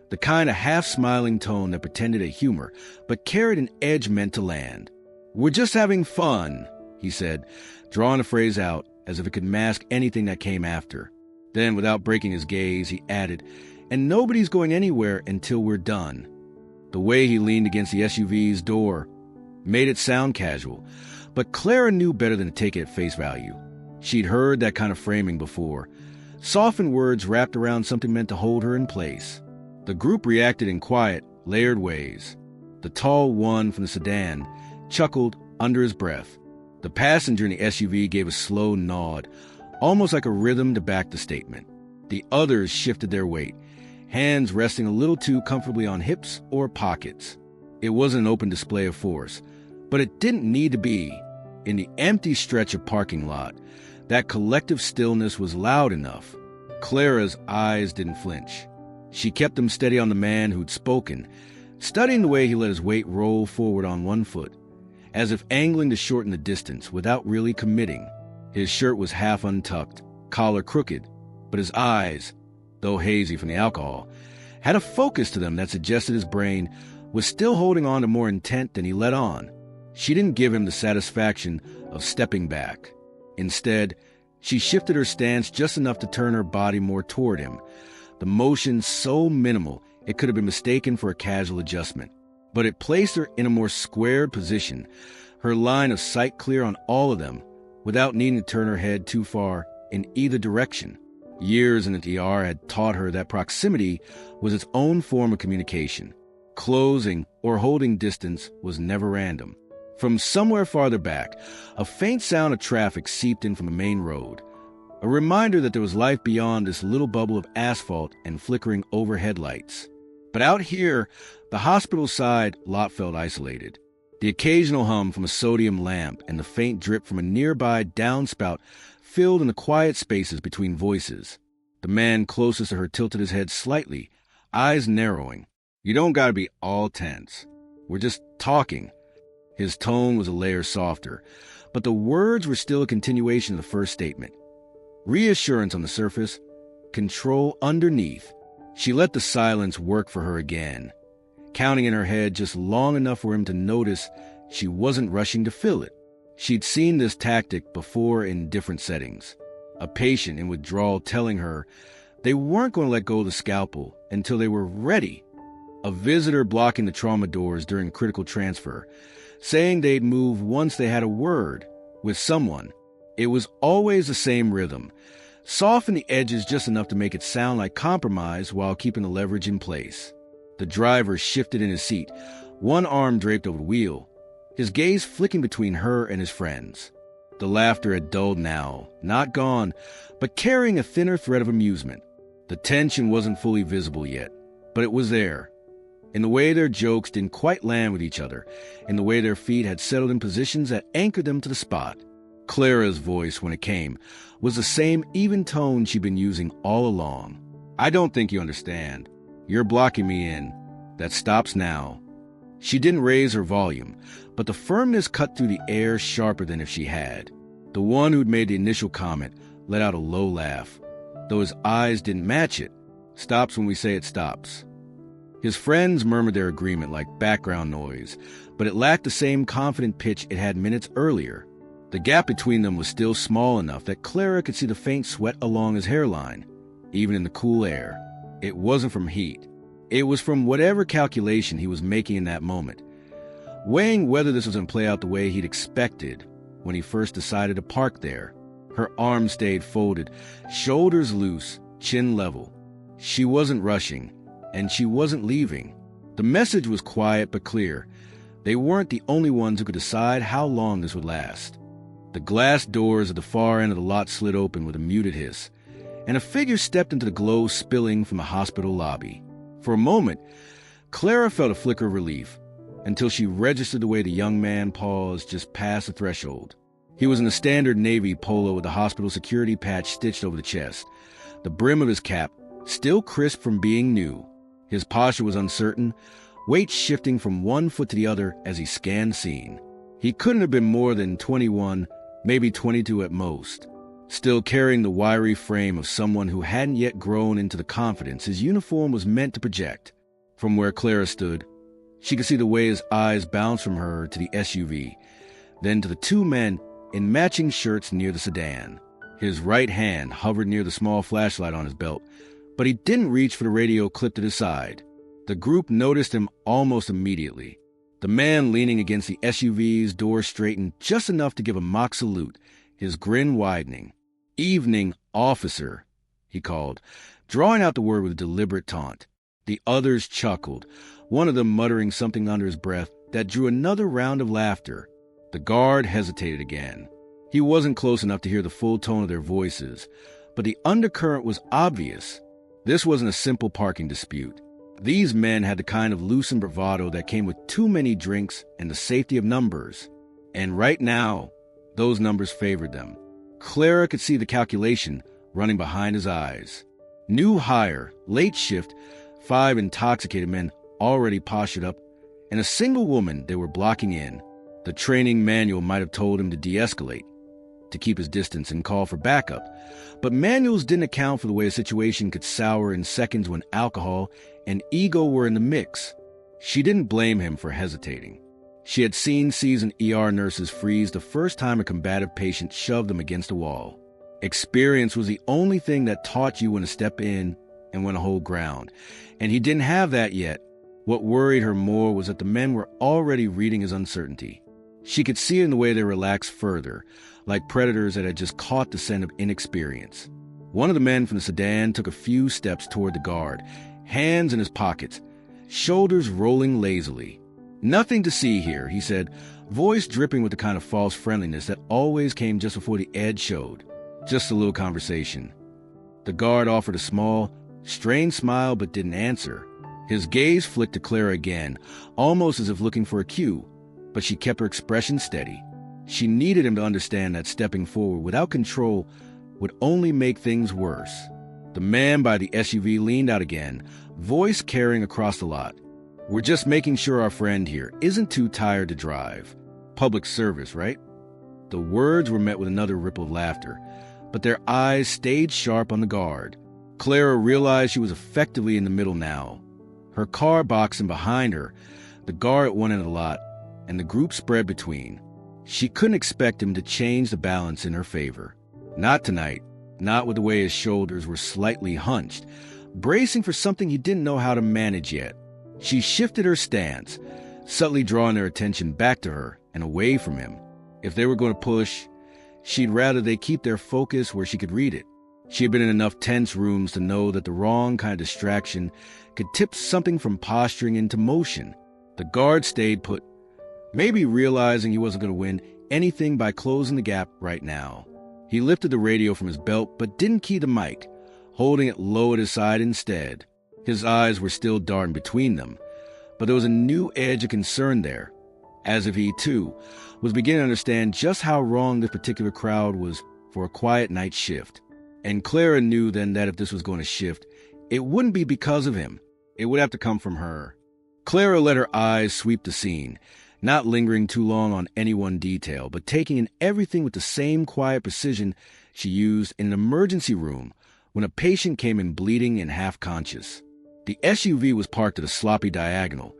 the kind of half-smiling tone that pretended at humor, but carried an edge meant to land. "We're just having fun," he said, drawing the phrase out as if it could mask anything that came after. Then, without breaking his gaze, he added, "And nobody's going anywhere until we're done." The way he leaned against the SUV's door made it sound casual, but Clara knew better than to take it at face value. She'd heard that kind of framing before, softened words wrapped around something meant to hold her in place. The group reacted in quiet, layered ways. The tall one from the sedan chuckled under his breath. The passenger in the SUV gave a slow nod, almost like a rhythm to back the statement. The others shifted their weight, hands resting a little too comfortably on hips or pockets. It wasn't an open display of force, but it didn't need to be. In the empty stretch of parking lot, that collective stillness was loud enough. Clara's eyes didn't flinch. She kept them steady on the man who'd spoken, studying the way he let his weight roll forward on one foot, as if angling to shorten the distance without really committing. His shirt was half untucked, collar crooked, but his eyes, though hazy from the alcohol, had a focus to them that suggested his brain was still holding on to more intent than he let on. She didn't give him the satisfaction of stepping back. Instead, she shifted her stance just enough to turn her body more toward him, the motion so minimal it could have been mistaken for a casual adjustment. But it placed her in a more squared position, her line of sight clear on all of them, without needing to turn her head too far in either direction. Years in the ER had taught her that proximity was its own form of communication. Closing or holding distance was never random. From somewhere farther back, a faint sound of traffic seeped in from a main road, a reminder that there was life beyond this little bubble of asphalt and flickering overhead lights. But out here, the hospital side lot felt isolated. The occasional hum from a sodium lamp and the faint drip from a nearby downspout filled in the quiet spaces between voices. The man closest to her tilted his head slightly, eyes narrowing. "You don't gotta be all tense. We're just talking." His tone was a layer softer, but the words were still a continuation of the first statement. Reassurance on the surface, control underneath. She let the silence work for her again, counting in her head just long enough for him to notice she wasn't rushing to fill it. She'd seen this tactic before in different settings. A patient in withdrawal telling her they weren't going to let go of the scalpel until they were ready. A visitor blocking the trauma doors during critical transfer, saying they'd move once they had a word with someone. It was always the same rhythm. Soften the edges just enough to make it sound like compromise while keeping the leverage in place. The driver shifted in his seat, one arm draped over the wheel, his gaze flicking between her and his friends. The laughter had dulled now, not gone, but carrying a thinner thread of amusement. The tension wasn't fully visible yet, but it was there. In the way their jokes didn't quite land with each other, in the way their feet had settled in positions that anchored them to the spot. Clara's voice, when it came, was the same even tone she'd been using all along. "I don't think you understand. You're blocking me in. That stops now." She didn't raise her volume, but the firmness cut through the air sharper than if she had. The one who'd made the initial comment let out a low laugh, though his eyes didn't match it. Stops when we say it stops. His friends murmured their agreement like background noise, but it lacked the same confident pitch it had minutes earlier. The gap between them was still small enough that Clara could see the faint sweat along his hairline, even in the cool air. It wasn't from heat. It was from whatever calculation he was making in that moment, weighing whether this was going to play out the way he'd expected when he first decided to park there. Her arms stayed folded, shoulders loose, chin level. She wasn't rushing, and she wasn't leaving. The message was quiet but clear. They weren't the only ones who could decide how long this would last. The glass doors at the far end of the lot slid open with a muted hiss, and a figure stepped into the glow spilling from the hospital lobby. For a moment, Clara felt a flicker of relief, until she registered the way the young man paused just past the threshold. He was in a standard Navy polo with the hospital security patch stitched over the chest, the brim of his cap still crisp from being new. His posture was uncertain, weight shifting from one foot to the other as he scanned the scene. He couldn't have been more than 21, maybe 22 at most, still carrying the wiry frame of someone who hadn't yet grown into the confidence his uniform was meant to project. From where Clara stood, she could see the way his eyes bounced from her to the SUV, then to the two men in matching shirts near the sedan. His right hand hovered near the small flashlight on his belt, but he didn't reach for the radio clipped at his side. The group noticed him almost immediately. The man leaning against the SUV's door straightened just enough to give a mock salute, his grin widening. "Evening, officer," he called, drawing out the word with a deliberate taunt. The others chuckled, one of them muttering something under his breath that drew another round of laughter. The guard hesitated again. He wasn't close enough to hear the full tone of their voices, but the undercurrent was obvious. This wasn't a simple parking dispute. These men had the kind of loosened bravado that came with too many drinks and the safety of numbers. And right now, those numbers favored them. Clara could see the calculation running behind his eyes. New hire, late shift, 5 intoxicated men already postured up, and a single woman they were blocking in. The training manual might have told him to de-escalate, to keep his distance and call for backup, but manuals didn't account for the way a situation could sour in seconds when alcohol and ego were in the mix. She didn't blame him for hesitating. She had seen seasoned ER nurses freeze the first time a combative patient shoved them against a wall. Experience was the only thing that taught you when to step in and when to hold ground, and he didn't have that yet. What worried her more was that the men were already reading his uncertainty. She could see it in the way they relaxed further, like predators that had just caught the scent of inexperience. One of the men from the sedan took a few steps toward the guard, hands in his pockets, shoulders rolling lazily. "Nothing to see here," he said, voice dripping with the kind of false friendliness that always came just before the edge showed. "Just a little conversation." The guard offered a small, strained smile but didn't answer. His gaze flicked to Clara again, almost as if looking for a cue, but she kept her expression steady. She needed him to understand that stepping forward without control would only make things worse. The man by the SUV leaned out again, voice carrying across the lot. "We're just making sure our friend here isn't too tired to drive. Public service, right?" The words were met with another ripple of laughter, but their eyes stayed sharp on the guard. Clara realized she was effectively in the middle now. Her car boxing behind her, the guard at one end of the lot, and the group spread between. She couldn't expect him to change the balance in her favor. Not tonight, not with the way his shoulders were slightly hunched, bracing for something he didn't know how to manage yet. She shifted her stance, subtly drawing their attention back to her and away from him. If they were going to push, she'd rather they keep their focus where she could read it. She had been in enough tense rooms to know that the wrong kind of distraction could tip something from posturing into motion. The guard stayed put, maybe realizing he wasn't going to win anything by closing the gap right now. He lifted the radio from his belt but didn't key the mic, holding it low at his side instead. His eyes were still darting between them, but there was a new edge of concern there, as if he, too, was beginning to understand just how wrong this particular crowd was for a quiet night shift. And Clara knew then that if this was going to shift, it wouldn't be because of him. It would have to come from her. Clara let her eyes sweep the scene, not lingering too long on any one detail, but taking in everything with the same quiet precision she used in an emergency room when a patient came in bleeding and half-conscious. The SUV was parked at a sloppy diagonal,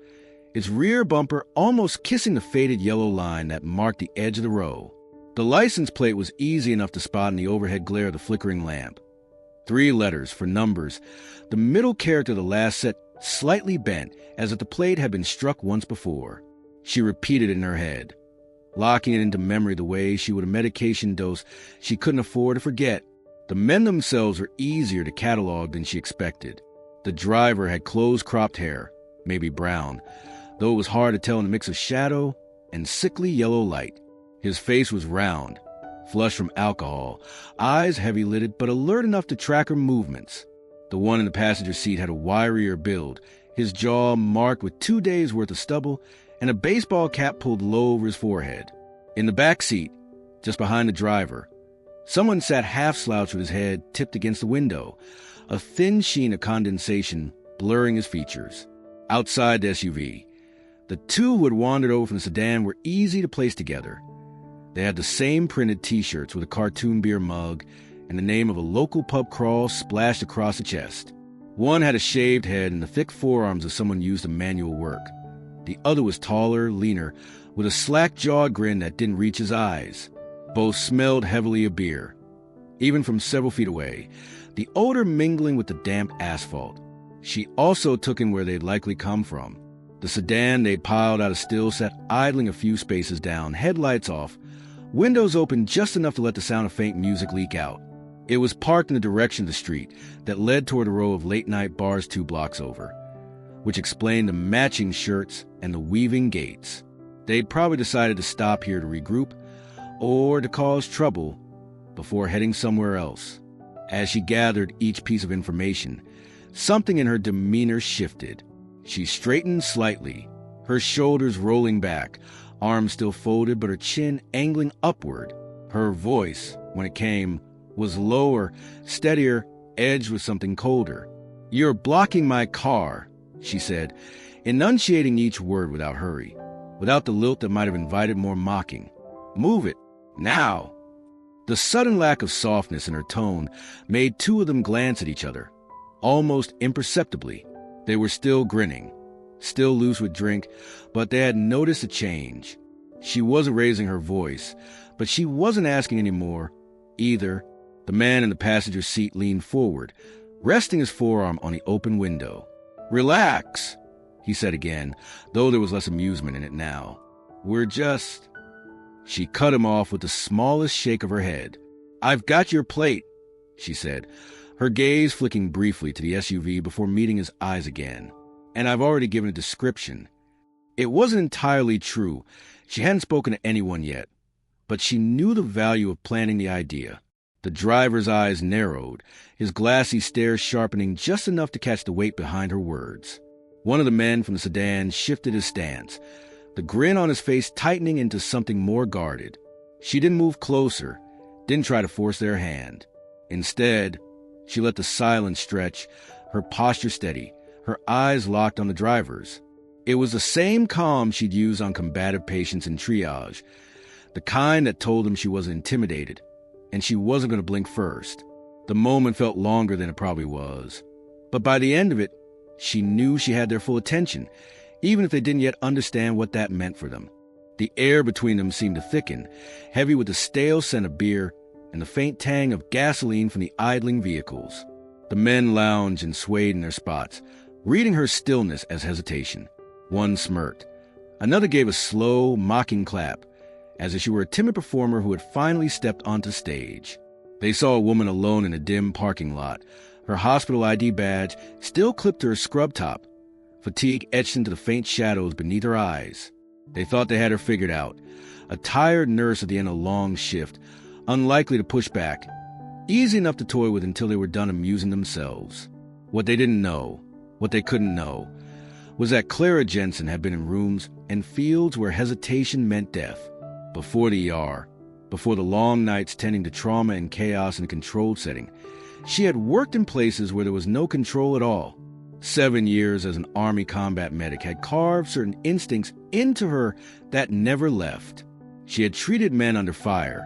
its rear bumper almost kissing the faded yellow line that marked the edge of the row. The license plate was easy enough to spot in the overhead glare of the flickering lamp. 3 letters for numbers, the middle character of the last set slightly bent, as if the plate had been struck once before. She repeated it in her head, locking it into memory the way she would a medication dose she couldn't afford to forget. The men themselves were easier to catalog than she expected. The driver had close-cropped hair, maybe brown, though it was hard to tell in the mix of shadow and sickly yellow light. His face was round, flushed from alcohol, eyes heavy-lidded but alert enough to track her movements. The one in the passenger seat had a wirier build, his jaw marked with 2 days' worth of stubble and a baseball cap pulled low over his forehead. In the back seat, just behind the driver, someone sat half-slouched with his head tipped against the window, a thin sheen of condensation blurring his features. Outside the SUV, the two who had wandered over from the sedan were easy to place together. They had the same printed T-shirts with a cartoon beer mug and the name of a local pub crawl splashed across the chest. One had a shaved head and the thick forearms of someone used to manual work. The other was taller, leaner, with a slack-jawed grin that didn't reach his eyes. Both smelled heavily of beer, even from several feet away, the odor mingling with the damp asphalt. She also took in where they'd likely come from. The sedan they'd piled out of still sat idling a few spaces down, headlights off, windows open just enough to let the sound of faint music leak out. It was parked in the direction of the street that led toward a row of late-night bars 2 blocks over, which explained the matching shirts and the weaving gaits. They'd probably decided to stop here to regroup or to cause trouble before heading somewhere else. As she gathered each piece of information, something in her demeanor shifted. She straightened slightly, her shoulders rolling back, arms still folded but her chin angling upward. Her voice, when it came, was lower, steadier, edged with something colder. "You're blocking my car," she said, enunciating each word without hurry, without the lilt that might have invited more mocking. "Move it, now." The sudden lack of softness in her tone made 2 of them glance at each other, almost imperceptibly. They were still grinning, still loose with drink, but they had noticed a change. She wasn't raising her voice, but she wasn't asking any more either. The man in the passenger seat leaned forward, resting his forearm on the open window. "Relax," he said again, though there was less amusement in it now. "We're just—" She cut him off with the smallest shake of her head. "I've got your plate," she said, her gaze flicking briefly to the SUV before meeting his eyes again. "And I've already given a description." It wasn't entirely true. She hadn't spoken to anyone yet, but she knew the value of planting the idea. The driver's eyes narrowed, his glassy stare sharpening just enough to catch the weight behind her words. One of the men from the sedan shifted his stance, the grin on his face tightening into something more guarded. She didn't move closer, didn't try to force their hand. Instead, she let the silence stretch, her posture steady, her eyes locked on the driver's. It was the same calm she'd used on combative patients in triage, the kind that told them she wasn't intimidated, and she wasn't going to blink first. The moment felt longer than it probably was. But by the end of it, she knew she had their full attention, even if they didn't yet understand what that meant for them. The air between them seemed to thicken, heavy with the stale scent of beer and the faint tang of gasoline from the idling vehicles. The men lounged and swayed in their spots, reading her stillness as hesitation. One smirked. Another gave a slow, mocking clap, as if she were a timid performer who had finally stepped onto stage. They saw a woman alone in a dim parking lot, her hospital ID badge still clipped to her scrub top, fatigue etched into the faint shadows beneath her eyes. They thought they had her figured out, a tired nurse at the end of a long shift, unlikely to push back, easy enough to toy with until they were done amusing themselves. What they didn't know, what they couldn't know, was that Clara Jensen had been in rooms and fields where hesitation meant death. Before the ER, before the long nights tending to trauma and chaos in a controlled setting, she had worked in places where there was no control at all. 7 years as an Army combat medic had carved certain instincts into her that never left. She had treated men under fire,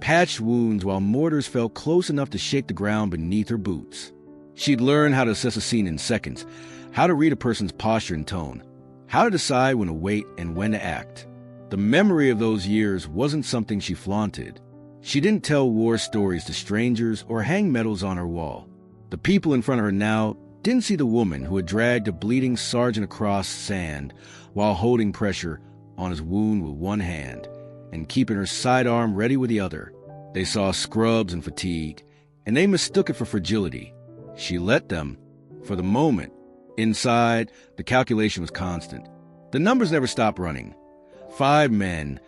patched wounds while mortars fell close enough to shake the ground beneath her boots. She'd learned how to assess a scene in seconds, how to read a person's posture and tone, how to decide when to wait and when to act. The memory of those years wasn't something she flaunted. She didn't tell war stories to strangers or hang medals on her wall. The people in front of her now didn't see the woman who had dragged a bleeding sergeant across sand while holding pressure on his wound with one hand and keeping her sidearm ready with the other. They saw scrubs and fatigue, and they mistook it for fragility. She let them, for the moment. Inside, the calculation was constant. The numbers never stopped running. 5 men,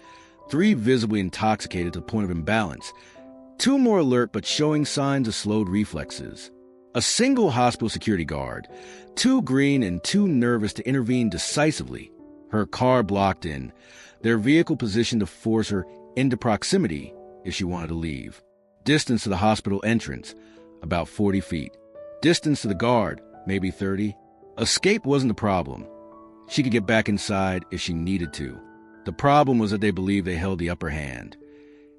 3 visibly intoxicated to the point of imbalance, 2 more alert but showing signs of slowed reflexes. A single hospital security guard, 2 green and 2 nervous to intervene decisively. Her car blocked in, their vehicle positioned to force her into proximity if she wanted to leave. Distance to the hospital entrance, about 40 feet. Distance to the guard, maybe 30. Escape wasn't the problem. She could get back inside if she needed to. The problem was that they believed they held the upper hand.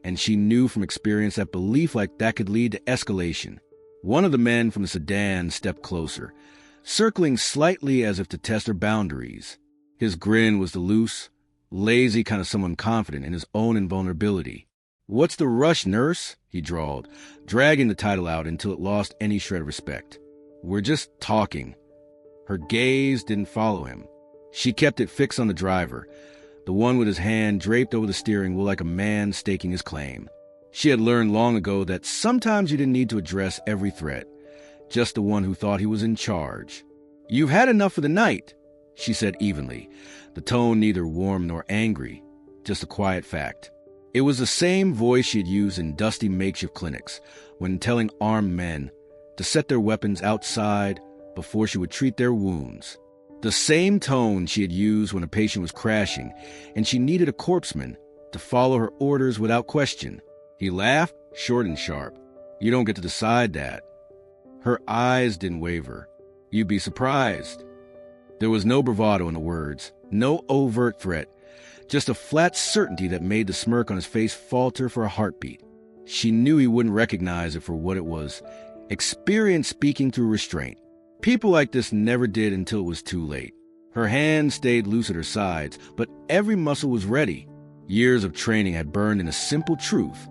And she knew from experience that belief like that could lead to escalation. One of the men from the sedan stepped closer, circling slightly as if to test her boundaries. His grin was the loose, lazy kind of someone confident in his own invulnerability. "What's the rush, nurse?" he drawled, dragging the title out until it lost any shred of respect. "We're just talking." Her gaze didn't follow him. She kept it fixed on the driver, the one with his hand draped over the steering wheel like a man staking his claim. She had learned long ago that sometimes you didn't need to address every threat, just the one who thought he was in charge. "You've had enough for the night," she said evenly, the tone neither warm nor angry, just a quiet fact. It was the same voice she had used in dusty makeshift clinics when telling armed men to set their weapons outside before she would treat their wounds. The same tone she had used when a patient was crashing and she needed a corpseman to follow her orders without question. He laughed, short and sharp. "You don't get to decide that." Her eyes didn't waver. "You'd be surprised." There was no bravado in the words, no overt threat, just a flat certainty that made the smirk on his face falter for a heartbeat. She knew he wouldn't recognize it for what it was, experience speaking through restraint. People like this never did until it was too late. Her hands stayed loose at her sides, but every muscle was ready. Years of training had burned in a simple truth.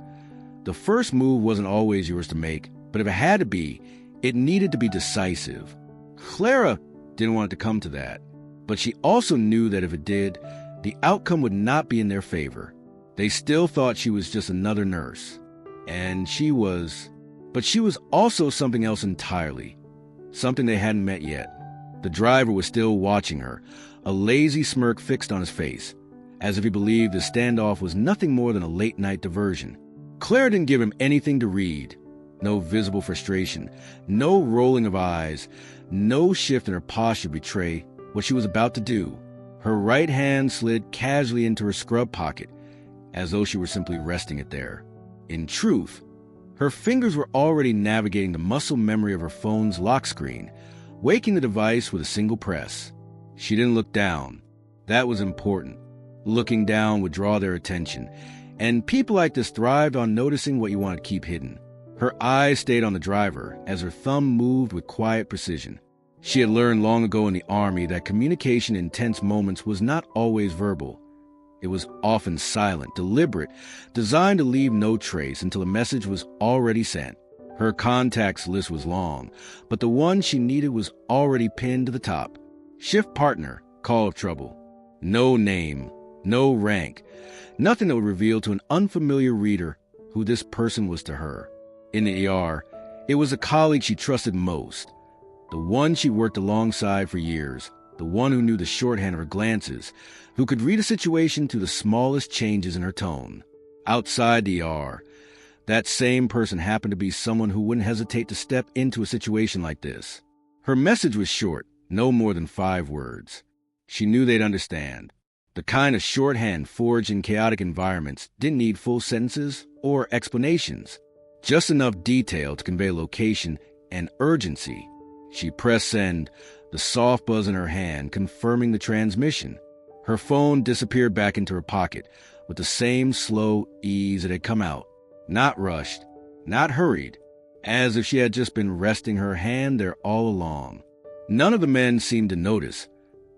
The first move wasn't always yours to make, but if it had to be, it needed to be decisive. Clara didn't want it to come to that, but she also knew that if it did, the outcome would not be in their favor. They still thought she was just another nurse. And she was. But she was also something else entirely. Something they hadn't met yet. The driver was still watching her, a lazy smirk fixed on his face, as if he believed the standoff was nothing more than a late-night diversion. Clara didn't give him anything to read. No visible frustration, no rolling of eyes, no shift in her posture betray what she was about to do. Her right hand slid casually into her scrub pocket, as though she were simply resting it there. In truth, her fingers were already navigating the muscle memory of her phone's lock screen, waking the device with a single press. She didn't look down. That was important. Looking down would draw their attention, and people like this thrived on noticing what you wanted to keep hidden. Her eyes stayed on the driver as her thumb moved with quiet precision. She had learned long ago in the Army that communication in tense moments was not always verbal. It was often silent, deliberate, designed to leave no trace until a message was already sent. Her contacts list was long, but the one she needed was already pinned to the top. Shift partner, call of trouble. No name, no rank, nothing that would reveal to an unfamiliar reader who this person was to her. In the ER, it was a colleague she trusted most, the one she worked alongside for years, the one who knew the shorthand of her glances, who could read a situation through the smallest changes in her tone. Outside the ER, that same person happened to be someone who wouldn't hesitate to step into a situation like this. Her message was short, no more than 5 words. She knew they'd understand. The kind of shorthand forged in chaotic environments didn't need full sentences or explanations, just enough detail to convey location and urgency. She pressed send, the soft buzz in her hand confirming the transmission. Her phone disappeared back into her pocket with the same slow ease it had come out. Not rushed, not hurried, as if she had just been resting her hand there all along. None of the men seemed to notice,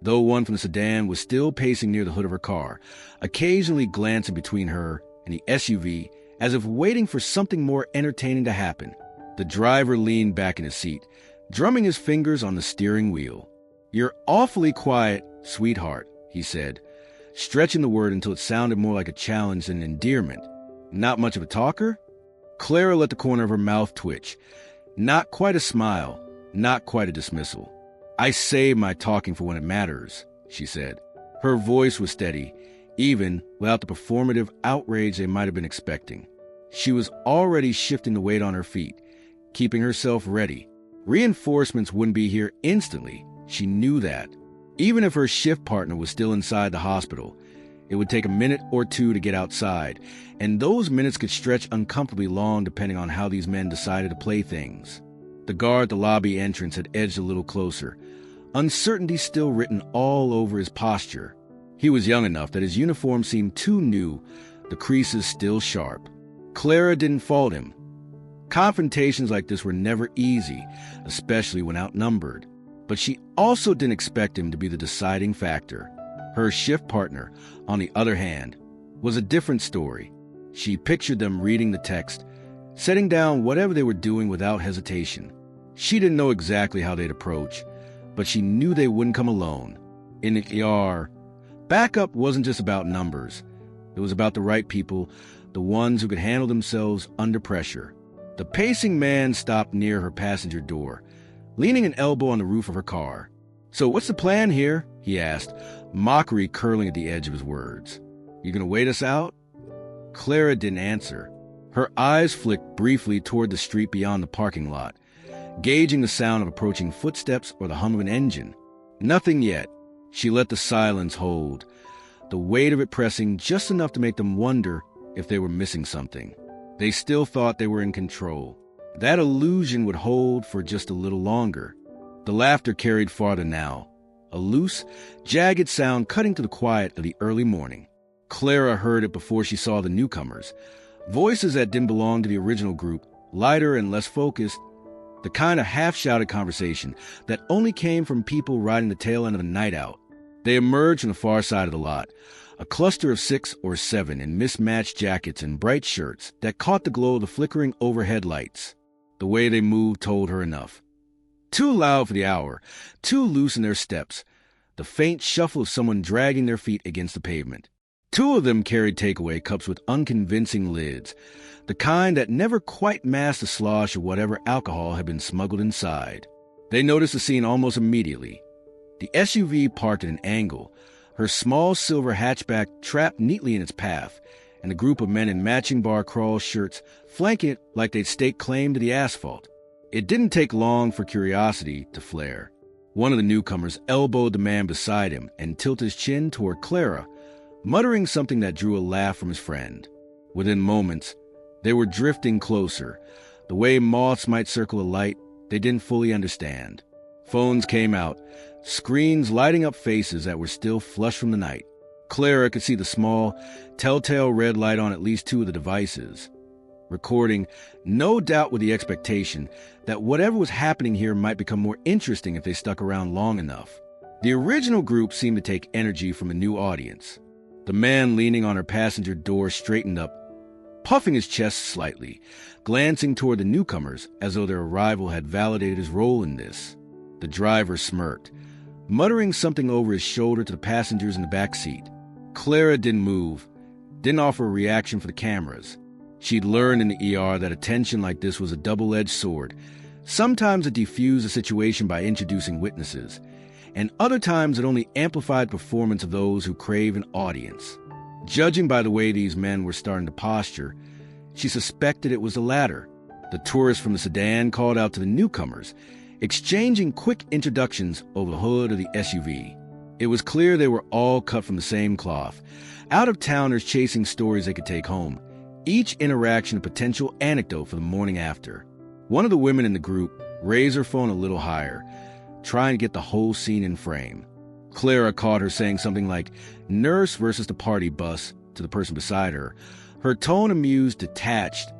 though one from the sedan was still pacing near the hood of her car, occasionally glancing between her and the SUV as if waiting for something more entertaining to happen. The driver leaned back in his seat, drumming his fingers on the steering wheel. "You're awfully quiet, sweetheart," he said, stretching the word until it sounded more like a challenge than endearment. "Not much of a talker?" Clara let the corner of her mouth twitch. Not quite a smile, not quite a dismissal. "I save my talking for when it matters," she said. Her voice was steady, even without the performative outrage they might have been expecting. She was already shifting the weight on her feet, keeping herself ready. Reinforcements wouldn't be here instantly. She knew that. Even if her shift partner was still inside the hospital, it would take a minute or two to get outside, and those minutes could stretch uncomfortably long depending on how these men decided to play things. The guard at the lobby entrance had edged a little closer, uncertainty still written all over his posture. He was young enough that his uniform seemed too new, the creases still sharp. Clara didn't fault him. Confrontations like this were never easy, especially when outnumbered. But she also didn't expect him to be the deciding factor. Her shift partner, on the other hand, was a different story. She pictured them reading the text, setting down whatever they were doing without hesitation. She didn't know exactly how they'd approach, but she knew they wouldn't come alone. In the ER, backup wasn't just about numbers. It was about the right people, the ones who could handle themselves under pressure. The pacing man stopped near her passenger door, leaning an elbow on the roof of her car. "So what's the plan here?" he asked, mockery curling at the edge of his words. "You gonna wait us out?" Clara didn't answer. Her eyes flicked briefly toward the street beyond the parking lot, gauging the sound of approaching footsteps or the hum of an engine. Nothing yet. She let the silence hold, the weight of it pressing just enough to make them wonder if they were missing something. They still thought they were in control. That illusion would hold for just a little longer. The laughter carried farther now, a loose, jagged sound cutting through the quiet of the early morning. Clara heard it before she saw the newcomers, voices that didn't belong to the original group, lighter and less focused, the kind of half-shouted conversation that only came from people riding the tail end of the night out. They emerged from the far side of the lot, a cluster of 6 or 7 in mismatched jackets and bright shirts that caught the glow of the flickering overhead lights. The way they moved told her enough. Too loud for the hour, too loose in their steps, the faint shuffle of someone dragging their feet against the pavement. 2 of them carried takeaway cups with unconvincing lids, the kind that never quite masked the slosh of whatever alcohol had been smuggled inside. They noticed the scene almost immediately. The SUV parked at an angle, her small silver hatchback trapped neatly in its path, and a group of men in matching bar crawl shirts flanking it like they'd stake claim to the asphalt. It didn't take long for curiosity to flare. One of the newcomers elbowed the man beside him and tilted his chin toward Clara, muttering something that drew a laugh from his friend. Within moments, they were drifting closer, the way moths might circle a light they didn't fully understand. Phones came out, screens lighting up faces that were still flush from the night. Clara could see the small, telltale red light on at least 2 of the devices, recording, no doubt with the expectation that whatever was happening here might become more interesting if they stuck around long enough. The original group seemed to take energy from a new audience. The man leaning on her passenger door straightened up, puffing his chest slightly, glancing toward the newcomers as though their arrival had validated his role in this. The driver smirked, muttering something over his shoulder to the passengers in the back seat. Clara didn't move, didn't offer a reaction for the cameras. She'd learned in the ER that attention like this was a double-edged sword. Sometimes it diffused a situation by introducing witnesses, and other times it only amplified performance of those who crave an audience. Judging by the way these men were starting to posture, she suspected it was the latter. The tourists from the sedan called out to the newcomers, exchanging quick introductions over the hood of the SUV. It was clear they were all cut from the same cloth, out-of-towners chasing stories they could take home, each interaction a potential anecdote for the morning after. One of the women in the group raised her phone a little higher, trying to get the whole scene in frame. Clara caught her saying something like nurse versus the party bus to the person beside her, her tone amused, detached,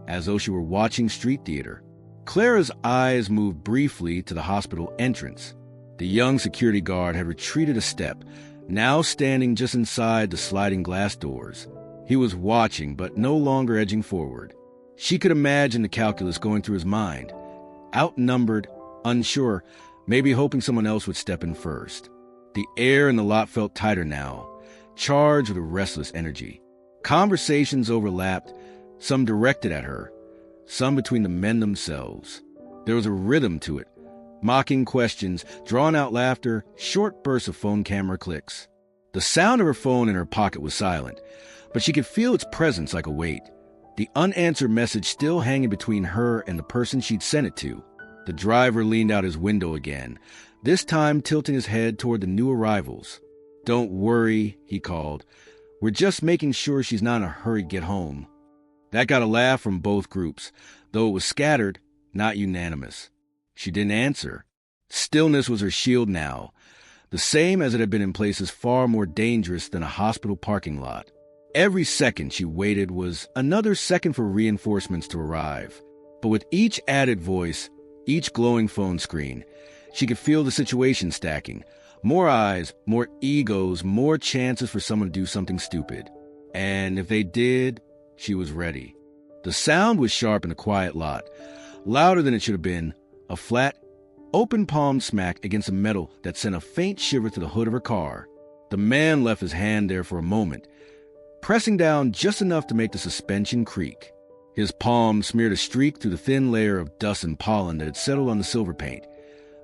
as though she were watching street theater. Clara's eyes moved briefly to the hospital entrance. The young security guard had retreated a step, now standing just inside the sliding glass doors. He was watching, but no longer edging forward. She could imagine the calculus going through his mind. Outnumbered, unsure, maybe hoping someone else would step in first. The air in the lot felt tighter now, charged with a restless energy. Conversations overlapped, some directed at her, some between the men themselves. There was a rhythm to it. Mocking questions, drawn-out laughter, short bursts of phone camera clicks. The sound of her phone in her pocket was silent, but she could feel its presence like a weight. The unanswered message still hanging between her and the person she'd sent it to. The driver leaned out his window again, this time tilting his head toward the new arrivals. "Don't worry," he called. "We're just making sure she's not in a hurry to get home." That got a laugh from both groups, though it was scattered, not unanimous. She didn't answer. Stillness was her shield now, the same as it had been in places far more dangerous than a hospital parking lot. Every second she waited was another second for reinforcements to arrive. But with each added voice, each glowing phone screen, she could feel the situation stacking. More eyes, more egos, more chances for someone to do something stupid. And if they did, she was ready. The sound was sharp in the quiet lot, louder than it should have been, a flat, open palm smack against the metal that sent a faint shiver to the hood of her car. The man left his hand there for a moment, pressing down just enough to make the suspension creak. His palm smeared a streak through the thin layer of dust and pollen that had settled on the silver paint,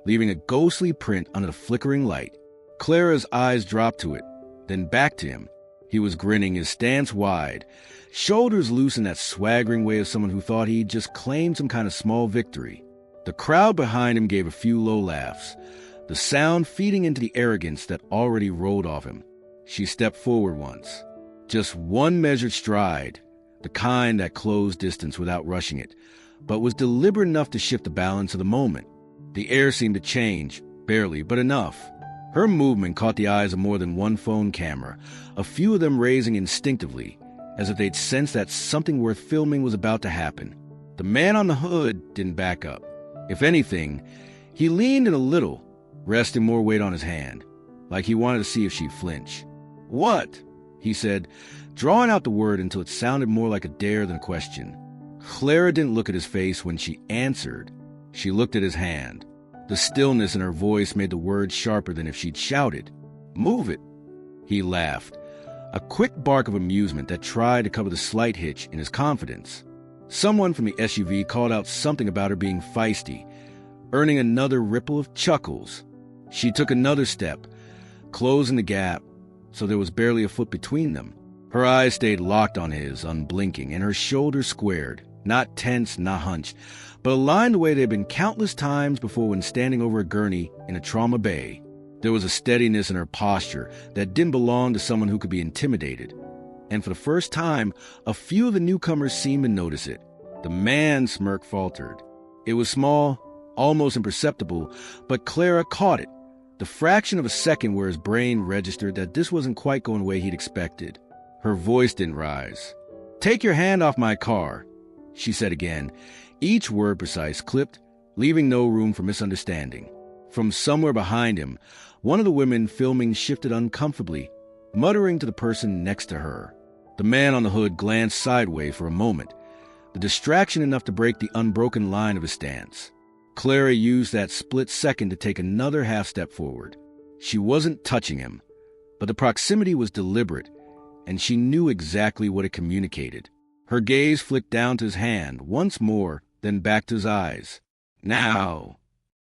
leaving a ghostly print under the flickering light. Clara's eyes dropped to it, then back to him. He was grinning, his stance wide, shoulders loose in that swaggering way of someone who thought he'd just claimed some kind of small victory. The crowd behind him gave a few low laughs, the sound feeding into the arrogance that already rolled off him. She stepped forward once. Just one measured stride, the kind that closed distance without rushing it, but was deliberate enough to shift the balance of the moment. The air seemed to change, barely, but enough. Her movement caught the eyes of more than one phone camera, a few of them raising instinctively, as if they'd sensed that something worth filming was about to happen. The man on the hood didn't back up. If anything, he leaned in a little, resting more weight on his hand, like he wanted to see if she'd flinch. "What?" he said, drawing out the word until it sounded more like a dare than a question. Clara didn't look at his face when she answered. She looked at his hand. The stillness in her voice made the words sharper than if she'd shouted. "Move it." He laughed, a quick bark of amusement that tried to cover the slight hitch in his confidence. Someone from the SUV called out something about her being feisty, earning another ripple of chuckles. She took another step, closing the gap so there was barely a foot between them. Her eyes stayed locked on his, unblinking, and her shoulders squared, not tense, not hunched, but aligned the way they had been countless times before when standing over a gurney in a trauma bay. There was a steadiness in her posture that didn't belong to someone who could be intimidated. And for the first time, a few of the newcomers seemed to notice it. The man's smirk faltered. It was small, almost imperceptible, but Clara caught it, the fraction of a second where his brain registered that this wasn't quite going the way he'd expected. Her voice didn't rise. "Take your hand off my car," she said again, each word precise, clipped, leaving no room for misunderstanding. From somewhere behind him, one of the women filming shifted uncomfortably, muttering to the person next to her. The man on the hood glanced sideways for a moment, the distraction enough to break the unbroken line of his stance. Clara used that split second to take another half step forward. She wasn't touching him, but the proximity was deliberate, and she knew exactly what it communicated. Her gaze flicked down to his hand once more, then back to his eyes. "Now."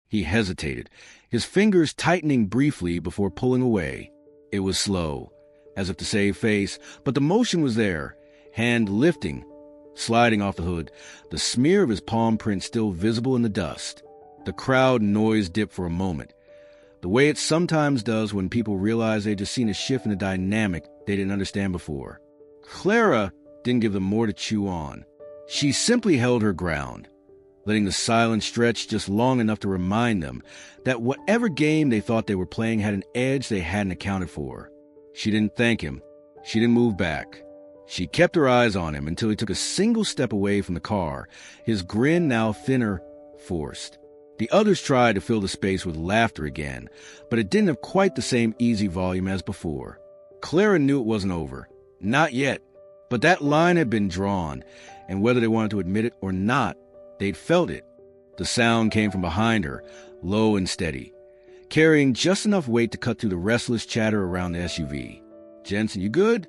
He hesitated, his fingers tightening briefly before pulling away. It was slow, as if to save face, but the motion was there, hand lifting, sliding off the hood, the smear of his palm print still visible in the dust. The crowd noise dipped for a moment, the way it sometimes does when people realize they'd just seen a shift in a dynamic they didn't understand before. Clara didn't give them more to chew on. She simply held her ground, letting the silence stretch just long enough to remind them that whatever game they thought they were playing had an edge they hadn't accounted for. She didn't thank him. She didn't move back. She kept her eyes on him until he took a single step away from the car, his grin now thinner, forced. The others tried to fill the space with laughter again, but it didn't have quite the same easy volume as before. Clara knew it wasn't over. Not yet. But that line had been drawn, and whether they wanted to admit it or not, they'd felt it. The sound came from behind her, low and steady, carrying just enough weight to cut through the restless chatter around the SUV. "Jensen, you good?"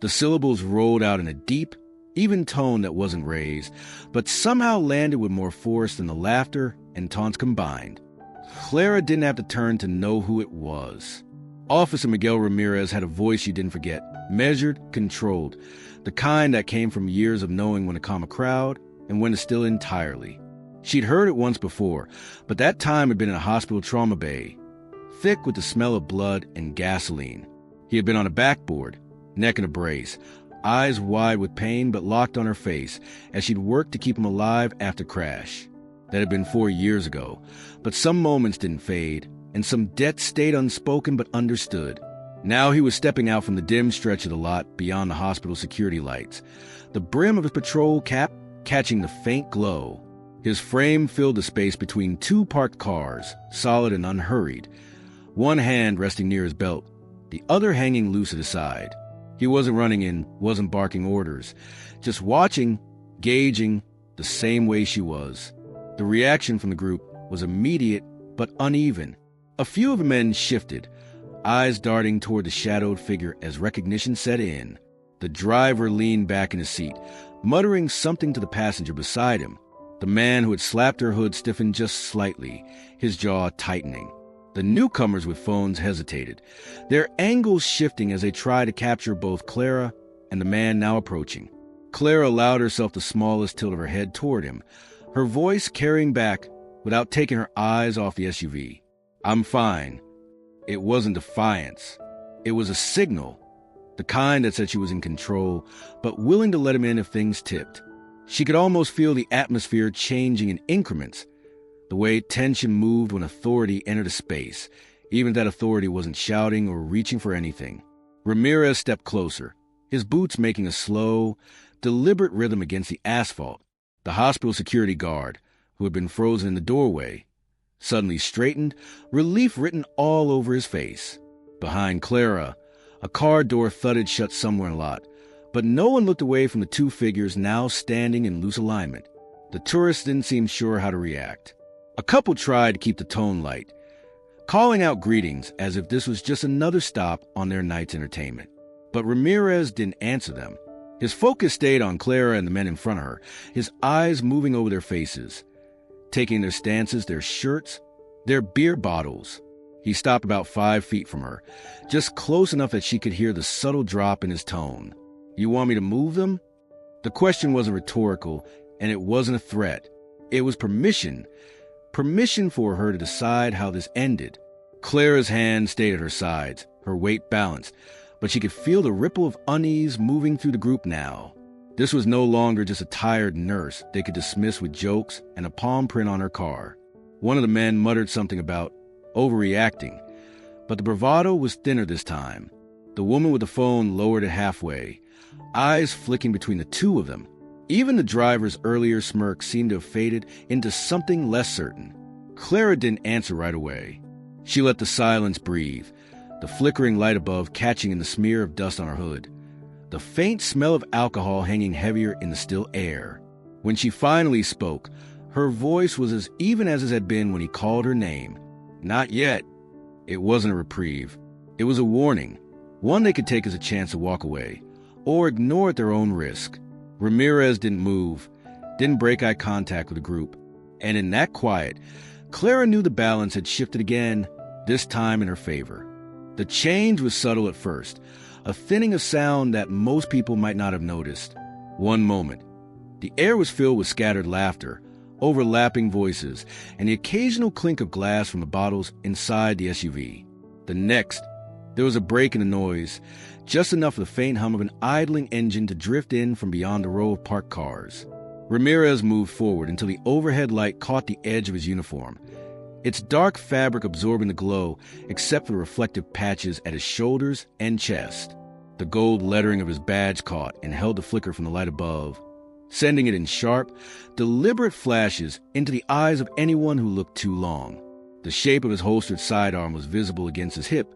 The syllables rolled out in a deep, even tone that wasn't raised, but somehow landed with more force than the laughter and taunts combined. Clara didn't have to turn to know who it was. Officer Miguel Ramirez had a voice you didn't forget, measured, controlled, the kind that came from years of knowing when to calm a crowd and when to still entirely. She'd heard it once before, but that time had been in a hospital trauma bay, thick with the smell of blood and gasoline. He had been on a backboard, neck in a brace, eyes wide with pain but locked on her face as she'd worked to keep him alive after crash. That had been 4 years ago, but some moments didn't fade, and some debts stayed unspoken but understood. Now he was stepping out from the dim stretch of the lot beyond the hospital security lights, the brim of his patrol cap catching the faint glow. His frame filled the space between two parked cars, solid and unhurried, one hand resting near his belt, the other hanging loose at his side. He wasn't running in, wasn't barking orders, just watching, gauging, the same way she was. The reaction from the group was immediate but uneven. A few of the men shifted, eyes darting toward the shadowed figure as recognition set in. The driver leaned back in his seat, muttering something to the passenger beside him. The man who had slapped her hood stiffened just slightly, his jaw tightening. The newcomers with phones hesitated, their angles shifting as they tried to capture both Clara and the man now approaching. Clara allowed herself the smallest tilt of her head toward him, her voice carrying back without taking her eyes off the SUV. "I'm fine." It wasn't defiance. It was a signal, the kind that said she was in control, but willing to let him in if things tipped. She could almost feel the atmosphere changing in increments, the way tension moved when authority entered a space, even if that authority wasn't shouting or reaching for anything. Ramirez stepped closer, his boots making a slow, deliberate rhythm against the asphalt. The hospital security guard, who had been frozen in the doorway, suddenly straightened, relief written all over his face. Behind Clara, a car door thudded shut somewhere in the lot, but no one looked away from the two figures now standing in loose alignment. The tourists didn't seem sure how to react. A couple tried to keep the tone light, calling out greetings as if this was just another stop on their night's entertainment. But Ramirez didn't answer them. His focus stayed on Clara and the men in front of her, his eyes moving over their faces, taking their stances, their shirts, their beer bottles. He stopped about 5 feet from her, just close enough that she could hear the subtle drop in his tone. "You want me to move them?" The question wasn't rhetorical, and it wasn't a threat. It was permission for her to decide how this ended. Clara's hand stayed at her sides, her weight balanced, but she could feel the ripple of unease moving through the group now. This was no longer just a tired nurse they could dismiss with jokes and a palm print on her car. One of the men muttered something about overreacting, but the bravado was thinner this time. The woman with the phone lowered it halfway, eyes flicking between the two of them. Even the driver's earlier smirk seemed to have faded into something less certain. Clara didn't answer right away. She let the silence breathe, the flickering light above catching in the smear of dust on her hood, the faint smell of alcohol hanging heavier in the still air. When she finally spoke, her voice was as even as it had been when he called her name. Not yet. It wasn't a reprieve. It was a warning, one they could take as a chance to walk away, or ignore at their own risk. Ramirez didn't move, didn't break eye contact with the group, and in that quiet, Clara knew the balance had shifted again, this time in her favor. The change was subtle at first, a thinning of sound that most people might not have noticed. One moment, the air was filled with scattered laughter, overlapping voices, and the occasional clink of glass from the bottles inside the SUV. The next, there was a break in the noise, just enough for the faint hum of an idling engine to drift in from beyond the row of parked cars. Ramirez moved forward until the overhead light caught the edge of his uniform, its dark fabric absorbing the glow except for the reflective patches at his shoulders and chest. The gold lettering of his badge caught and held the flicker from the light above, sending it in sharp, deliberate flashes into the eyes of anyone who looked too long. The shape of his holstered sidearm was visible against his hip,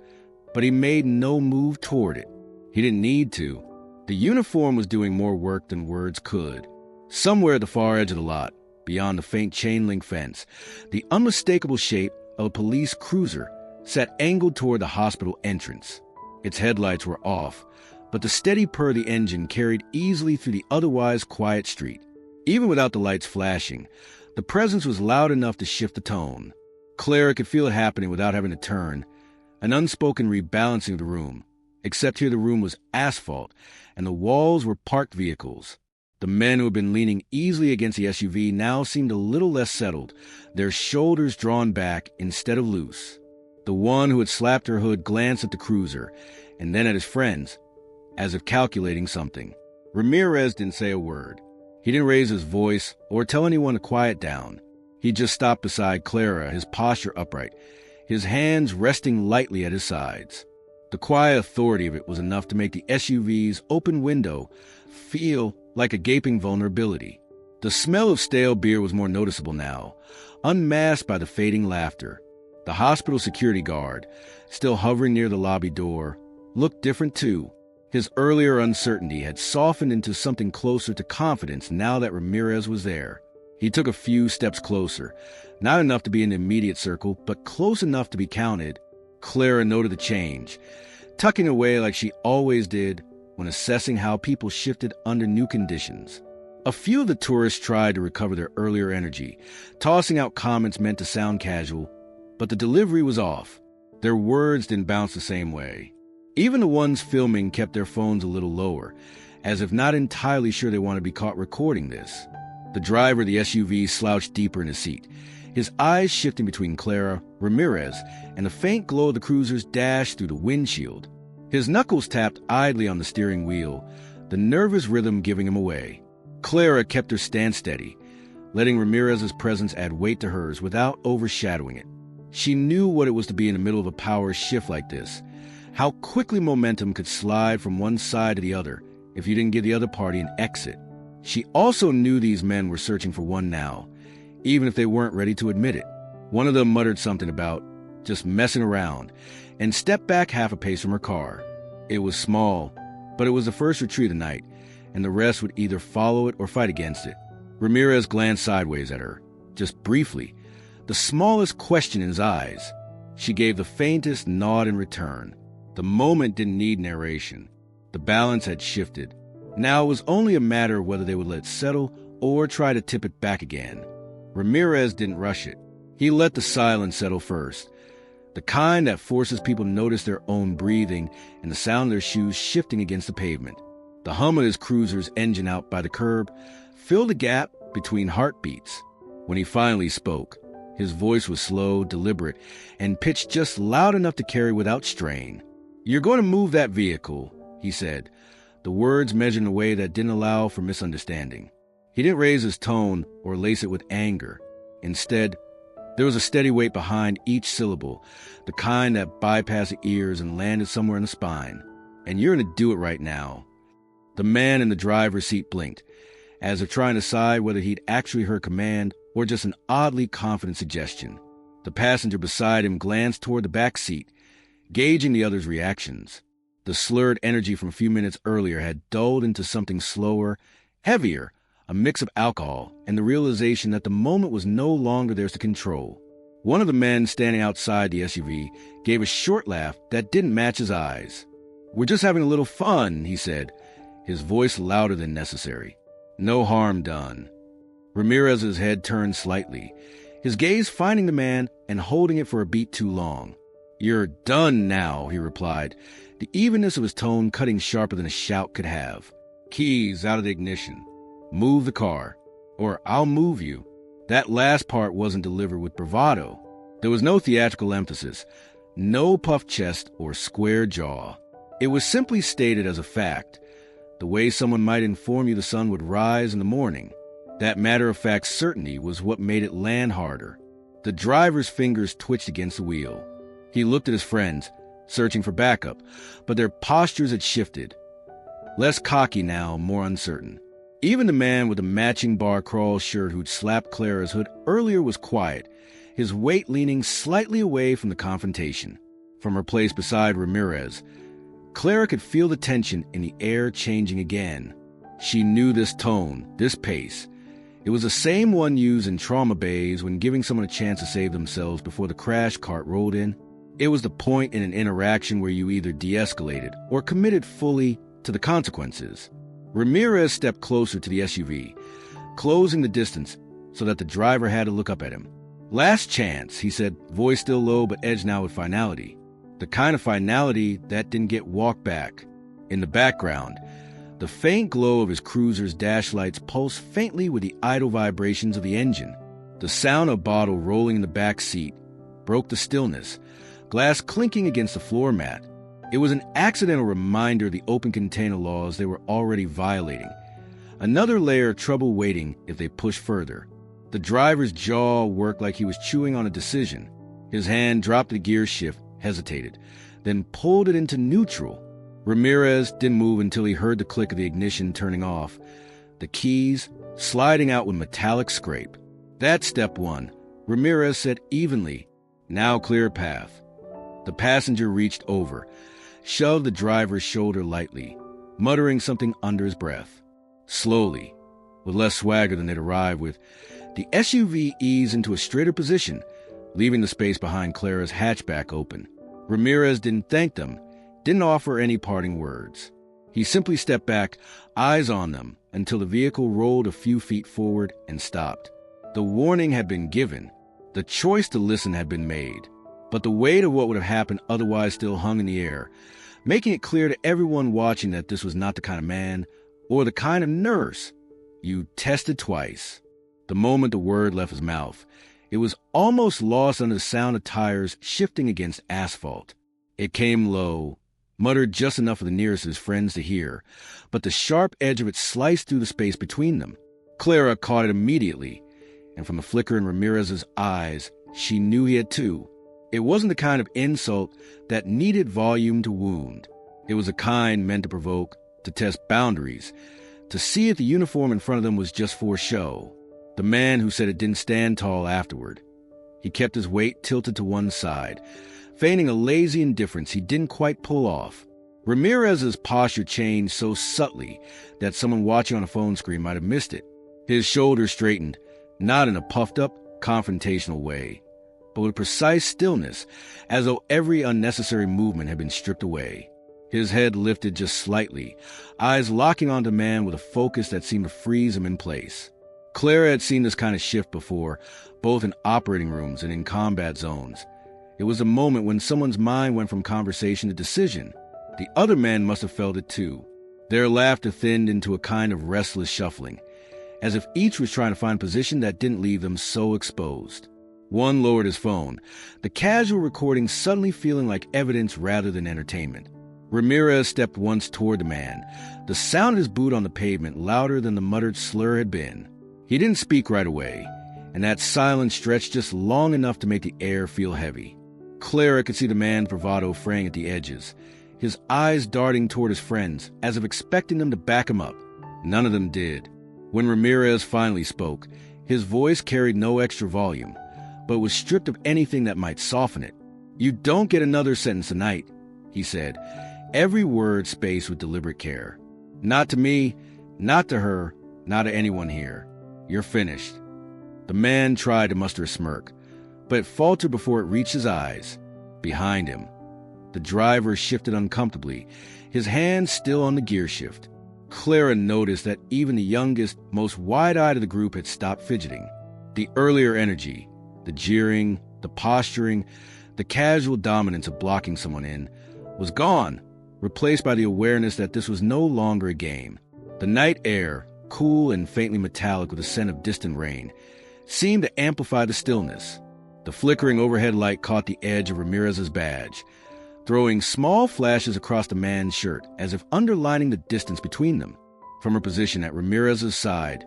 but he made no move toward it. He didn't need to. The uniform was doing more work than words could. Somewhere at the far edge of the lot, beyond the faint chain-link fence, the unmistakable shape of a police cruiser sat angled toward the hospital entrance. Its headlights were off, but the steady purr of the engine carried easily through the otherwise quiet street. Even without the lights flashing, the presence was loud enough to shift the tone. Clara could feel it happening without having to turn, an unspoken rebalancing of the room, except here the room was asphalt, and the walls were parked vehicles. The men who had been leaning easily against the SUV now seemed a little less settled, their shoulders drawn back instead of loose. The one who had slapped her hood glanced at the cruiser, and then at his friends, as if calculating something. Ramirez didn't say a word. He didn't raise his voice or tell anyone to quiet down. He just stopped beside Clara, his posture upright, his hands resting lightly at his sides. The quiet authority of it was enough to make the SUV's open window feel like a gaping vulnerability. The smell of stale beer was more noticeable now, unmasked by the fading laughter. The hospital security guard, still hovering near the lobby door, looked different too. His earlier uncertainty had softened into something closer to confidence now that Ramirez was there. He took a few steps closer, not enough to be in the immediate circle, but close enough to be counted. Clara noted the change, tucking away like she always did when assessing how people shifted under new conditions. A few of the tourists tried to recover their earlier energy, tossing out comments meant to sound casual, but the delivery was off. Their words didn't bounce the same way. Even the ones filming kept their phones a little lower, as if not entirely sure they wanted to be caught recording this. The driver of the SUV slouched deeper in his seat, his eyes shifting between Clara, Ramirez, and the faint glow of the cruiser's dash through the windshield. His knuckles tapped idly on the steering wheel, the nervous rhythm giving him away. Clara kept her stance steady, letting Ramirez's presence add weight to hers without overshadowing it. She knew what it was to be in the middle of a power shift like this, how quickly momentum could slide from one side to the other if you didn't give the other party an exit. She also knew these men were searching for one now, even if they weren't ready to admit it. One of them muttered something about just messing around and stepped back half a pace from her car. It was small, but it was the first retreat of the night, and the rest would either follow it or fight against it. Ramirez glanced sideways at her, just briefly, the smallest question in his eyes. She gave the faintest nod in return. The moment didn't need narration. The balance had shifted. Now it was only a matter of whether they would let it settle or try to tip it back again. Ramirez didn't rush it. He let the silence settle first, the kind that forces people to notice their own breathing and the sound of their shoes shifting against the pavement. The hum of his cruiser's engine out by the curb filled a gap between heartbeats. When he finally spoke, his voice was slow, deliberate, and pitched just loud enough to carry without strain. "You're going to move that vehicle," he said, the words measured in a way that didn't allow for misunderstanding. He didn't raise his tone or lace it with anger. Instead, there was a steady weight behind each syllable, the kind that bypassed the ears and landed somewhere in the spine. "And you're going to do it right now." The man in the driver's seat blinked, as if trying to decide whether he'd actually heard command or just an oddly confident suggestion. The passenger beside him glanced toward the back seat, gauging the other's reactions. The slurred energy from a few minutes earlier had dulled into something slower, heavier, a mix of alcohol, and the realization that the moment was no longer theirs to control. One of the men standing outside the SUV gave a short laugh that didn't match his eyes. "We're just having a little fun," he said, his voice louder than necessary. "No harm done." Ramirez's head turned slightly, his gaze finding the man and holding it for a beat too long. "You're done now," he replied, the evenness of his tone cutting sharper than a shout could have. "Keys out of the ignition. Move the car, or I'll move you." That last part wasn't delivered with bravado. There was no theatrical emphasis, no puffed chest or square jaw. It was simply stated as a fact, the way someone might inform you the sun would rise in the morning. That matter-of-fact certainty was what made it land harder. The driver's fingers twitched against the wheel. He looked at his friends, searching for backup, but their postures had shifted. Less cocky now, more uncertain. Even the man with the matching bar crawl shirt who'd slapped Clara's hood earlier was quiet, his weight leaning slightly away from the confrontation. From her place beside Ramirez, Clara could feel the tension in the air changing again. She knew this tone, this pace. It was the same one used in trauma bays when giving someone a chance to save themselves before the crash cart rolled in. It was the point in an interaction where you either de-escalated or committed fully to the consequences. Ramirez stepped closer to the SUV, closing the distance so that the driver had to look up at him. "Last chance," he said, voice still low but edged now with finality. The kind of finality that didn't get walked back. In the background, the faint glow of his cruiser's dash lights pulsed faintly with the idle vibrations of the engine. The sound of a bottle rolling in the back seat broke the stillness, glass clinking against the floor mat. It was an accidental reminder of the open container laws they were already violating. Another layer of trouble waiting if they pushed further. The driver's jaw worked like he was chewing on a decision. His hand dropped the gear shift, hesitated, then pulled it into neutral. Ramirez didn't move until he heard the click of the ignition turning off, the keys sliding out with metallic scrape. "That's step one," Ramirez said evenly. "Now clear path." The passenger reached over, shoved the driver's shoulder lightly, muttering something under his breath. Slowly, with less swagger than they'd arrived with, the SUV eased into a straighter position, leaving the space behind Clara's hatchback open. Ramirez didn't thank them, didn't offer any parting words. He simply stepped back, eyes on them, until the vehicle rolled a few feet forward and stopped. The warning had been given. The choice to listen had been made. But the weight of what would have happened otherwise still hung in the air, making it clear to everyone watching that this was not the kind of man or the kind of nurse you tested twice. The moment the word left his mouth, it was almost lost under the sound of tires shifting against asphalt. It came low, muttered just enough for the nearest of his friends to hear, but the sharp edge of it sliced through the space between them. Clara caught it immediately, and from a flicker in Ramirez's eyes, she knew he had too. It wasn't the kind of insult that needed volume to wound. It was a kind meant to provoke, to test boundaries, to see if the uniform in front of them was just for show. The man who said it didn't stand tall afterward. He kept his weight tilted to one side, feigning a lazy indifference he didn't quite pull off. Ramirez's posture changed so subtly that someone watching on a phone screen might have missed it. His shoulders straightened, not in a puffed-up, confrontational way, but with precise stillness, as though every unnecessary movement had been stripped away. His head lifted just slightly, eyes locking onto the man with a focus that seemed to freeze him in place. Clara had seen this kind of shift before, both in operating rooms and in combat zones. It was a moment when someone's mind went from conversation to decision. The other man must have felt it too. Their laughter thinned into a kind of restless shuffling, as if each was trying to find a position that didn't leave them so exposed. One lowered his phone, the casual recording suddenly feeling like evidence rather than entertainment. Ramirez stepped once toward the man, the sound of his boot on the pavement louder than the muttered slur had been. He didn't speak right away, and that silence stretched just long enough to make the air feel heavy. Clara could see the man's bravado fraying at the edges, his eyes darting toward his friends, as if expecting them to back him up. None of them did. When Ramirez finally spoke, his voice carried no extra volume, but was stripped of anything that might soften it. "You don't get another sentence tonight," he said, every word spaced with deliberate care. "Not to me, not to her, not to anyone here. You're finished." The man tried to muster a smirk, but it faltered before it reached his eyes. Behind him, the driver shifted uncomfortably, his hand still on the gear shift. Clara noticed that even the youngest, most wide-eyed of the group had stopped fidgeting. The earlier energy, the jeering, the posturing, the casual dominance of blocking someone in, was gone, replaced by the awareness that this was no longer a game. The night air, cool and faintly metallic with a scent of distant rain, seemed to amplify the stillness. The flickering overhead light caught the edge of Ramirez's badge, throwing small flashes across the man's shirt as if underlining the distance between them. From her position at Ramirez's side,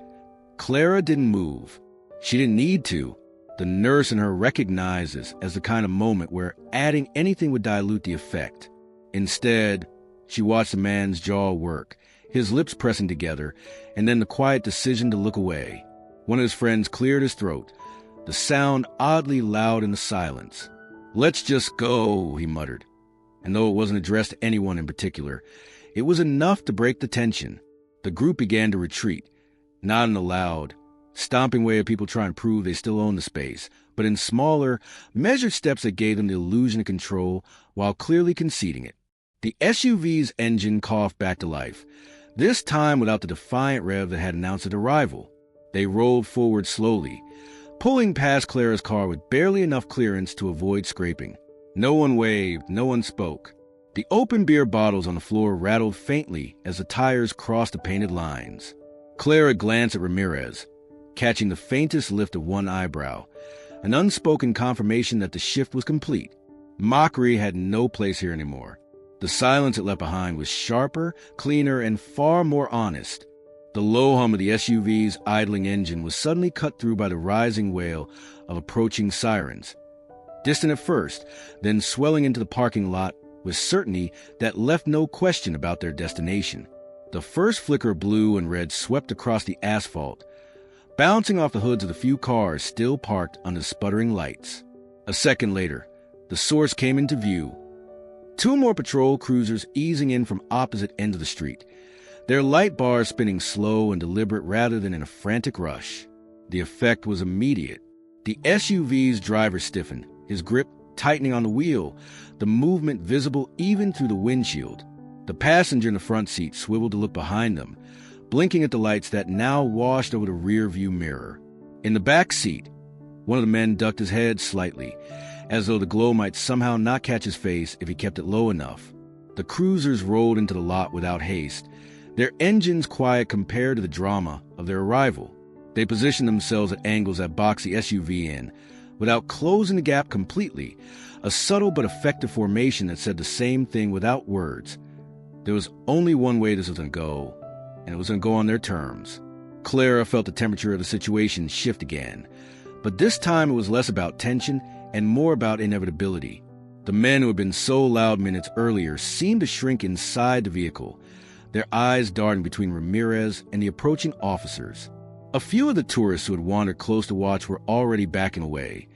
Clara didn't move. She didn't need to. The nurse in her recognized this as the kind of moment where adding anything would dilute the effect. Instead, she watched the man's jaw work, his lips pressing together, and then the quiet decision to look away. One of his friends cleared his throat, the sound oddly loud in the silence. "Let's just go," he muttered. And though it wasn't addressed to anyone in particular, it was enough to break the tension. The group began to retreat, not in a loud, stomping way of people trying to prove they still own the space, but in smaller, measured steps that gave them the illusion of control while clearly conceding it. The SUV's engine coughed back to life, this time without the defiant rev that had announced its arrival. They rolled forward slowly, pulling past Clara's car with barely enough clearance to avoid scraping. No one waved, no one spoke. The open beer bottles on the floor rattled faintly as the tires crossed the painted lines. Clara glanced at Ramirez, catching the faintest lift of one eyebrow, an unspoken confirmation that the shift was complete. Mockery had no place here anymore. The silence it left behind was sharper, cleaner, and far more honest. The low hum of the SUV's idling engine was suddenly cut through by the rising wail of approaching sirens. Distant at first, then swelling into the parking lot with certainty that left no question about their destination. The first flicker of blue and red swept across the asphalt, bouncing off the hoods of the few cars still parked under the sputtering lights. A second later, the source came into view. Two more patrol cruisers easing in from opposite ends of the street, their light bars spinning slow and deliberate rather than in a frantic rush. The effect was immediate. The SUV's driver stiffened, his grip tightening on the wheel, the movement visible even through the windshield. The passenger in the front seat swiveled to look behind them, blinking at the lights that now washed over the rear-view mirror. In the back seat, one of the men ducked his head slightly, as though the glow might somehow not catch his face if he kept it low enough. The cruisers rolled into the lot without haste, their engines quiet compared to the drama of their arrival. They positioned themselves at angles that boxed the SUV in, without closing the gap completely, a subtle but effective formation that said the same thing without words. There was only one way this was going to go, and it was going to go on their terms. Clara felt the temperature of the situation shift again, but this time it was less about tension and more about inevitability. The men who had been so loud minutes earlier seemed to shrink inside the vehicle, their eyes darting between Ramirez and the approaching officers. A few of the tourists who had wandered close to watch were already backing away,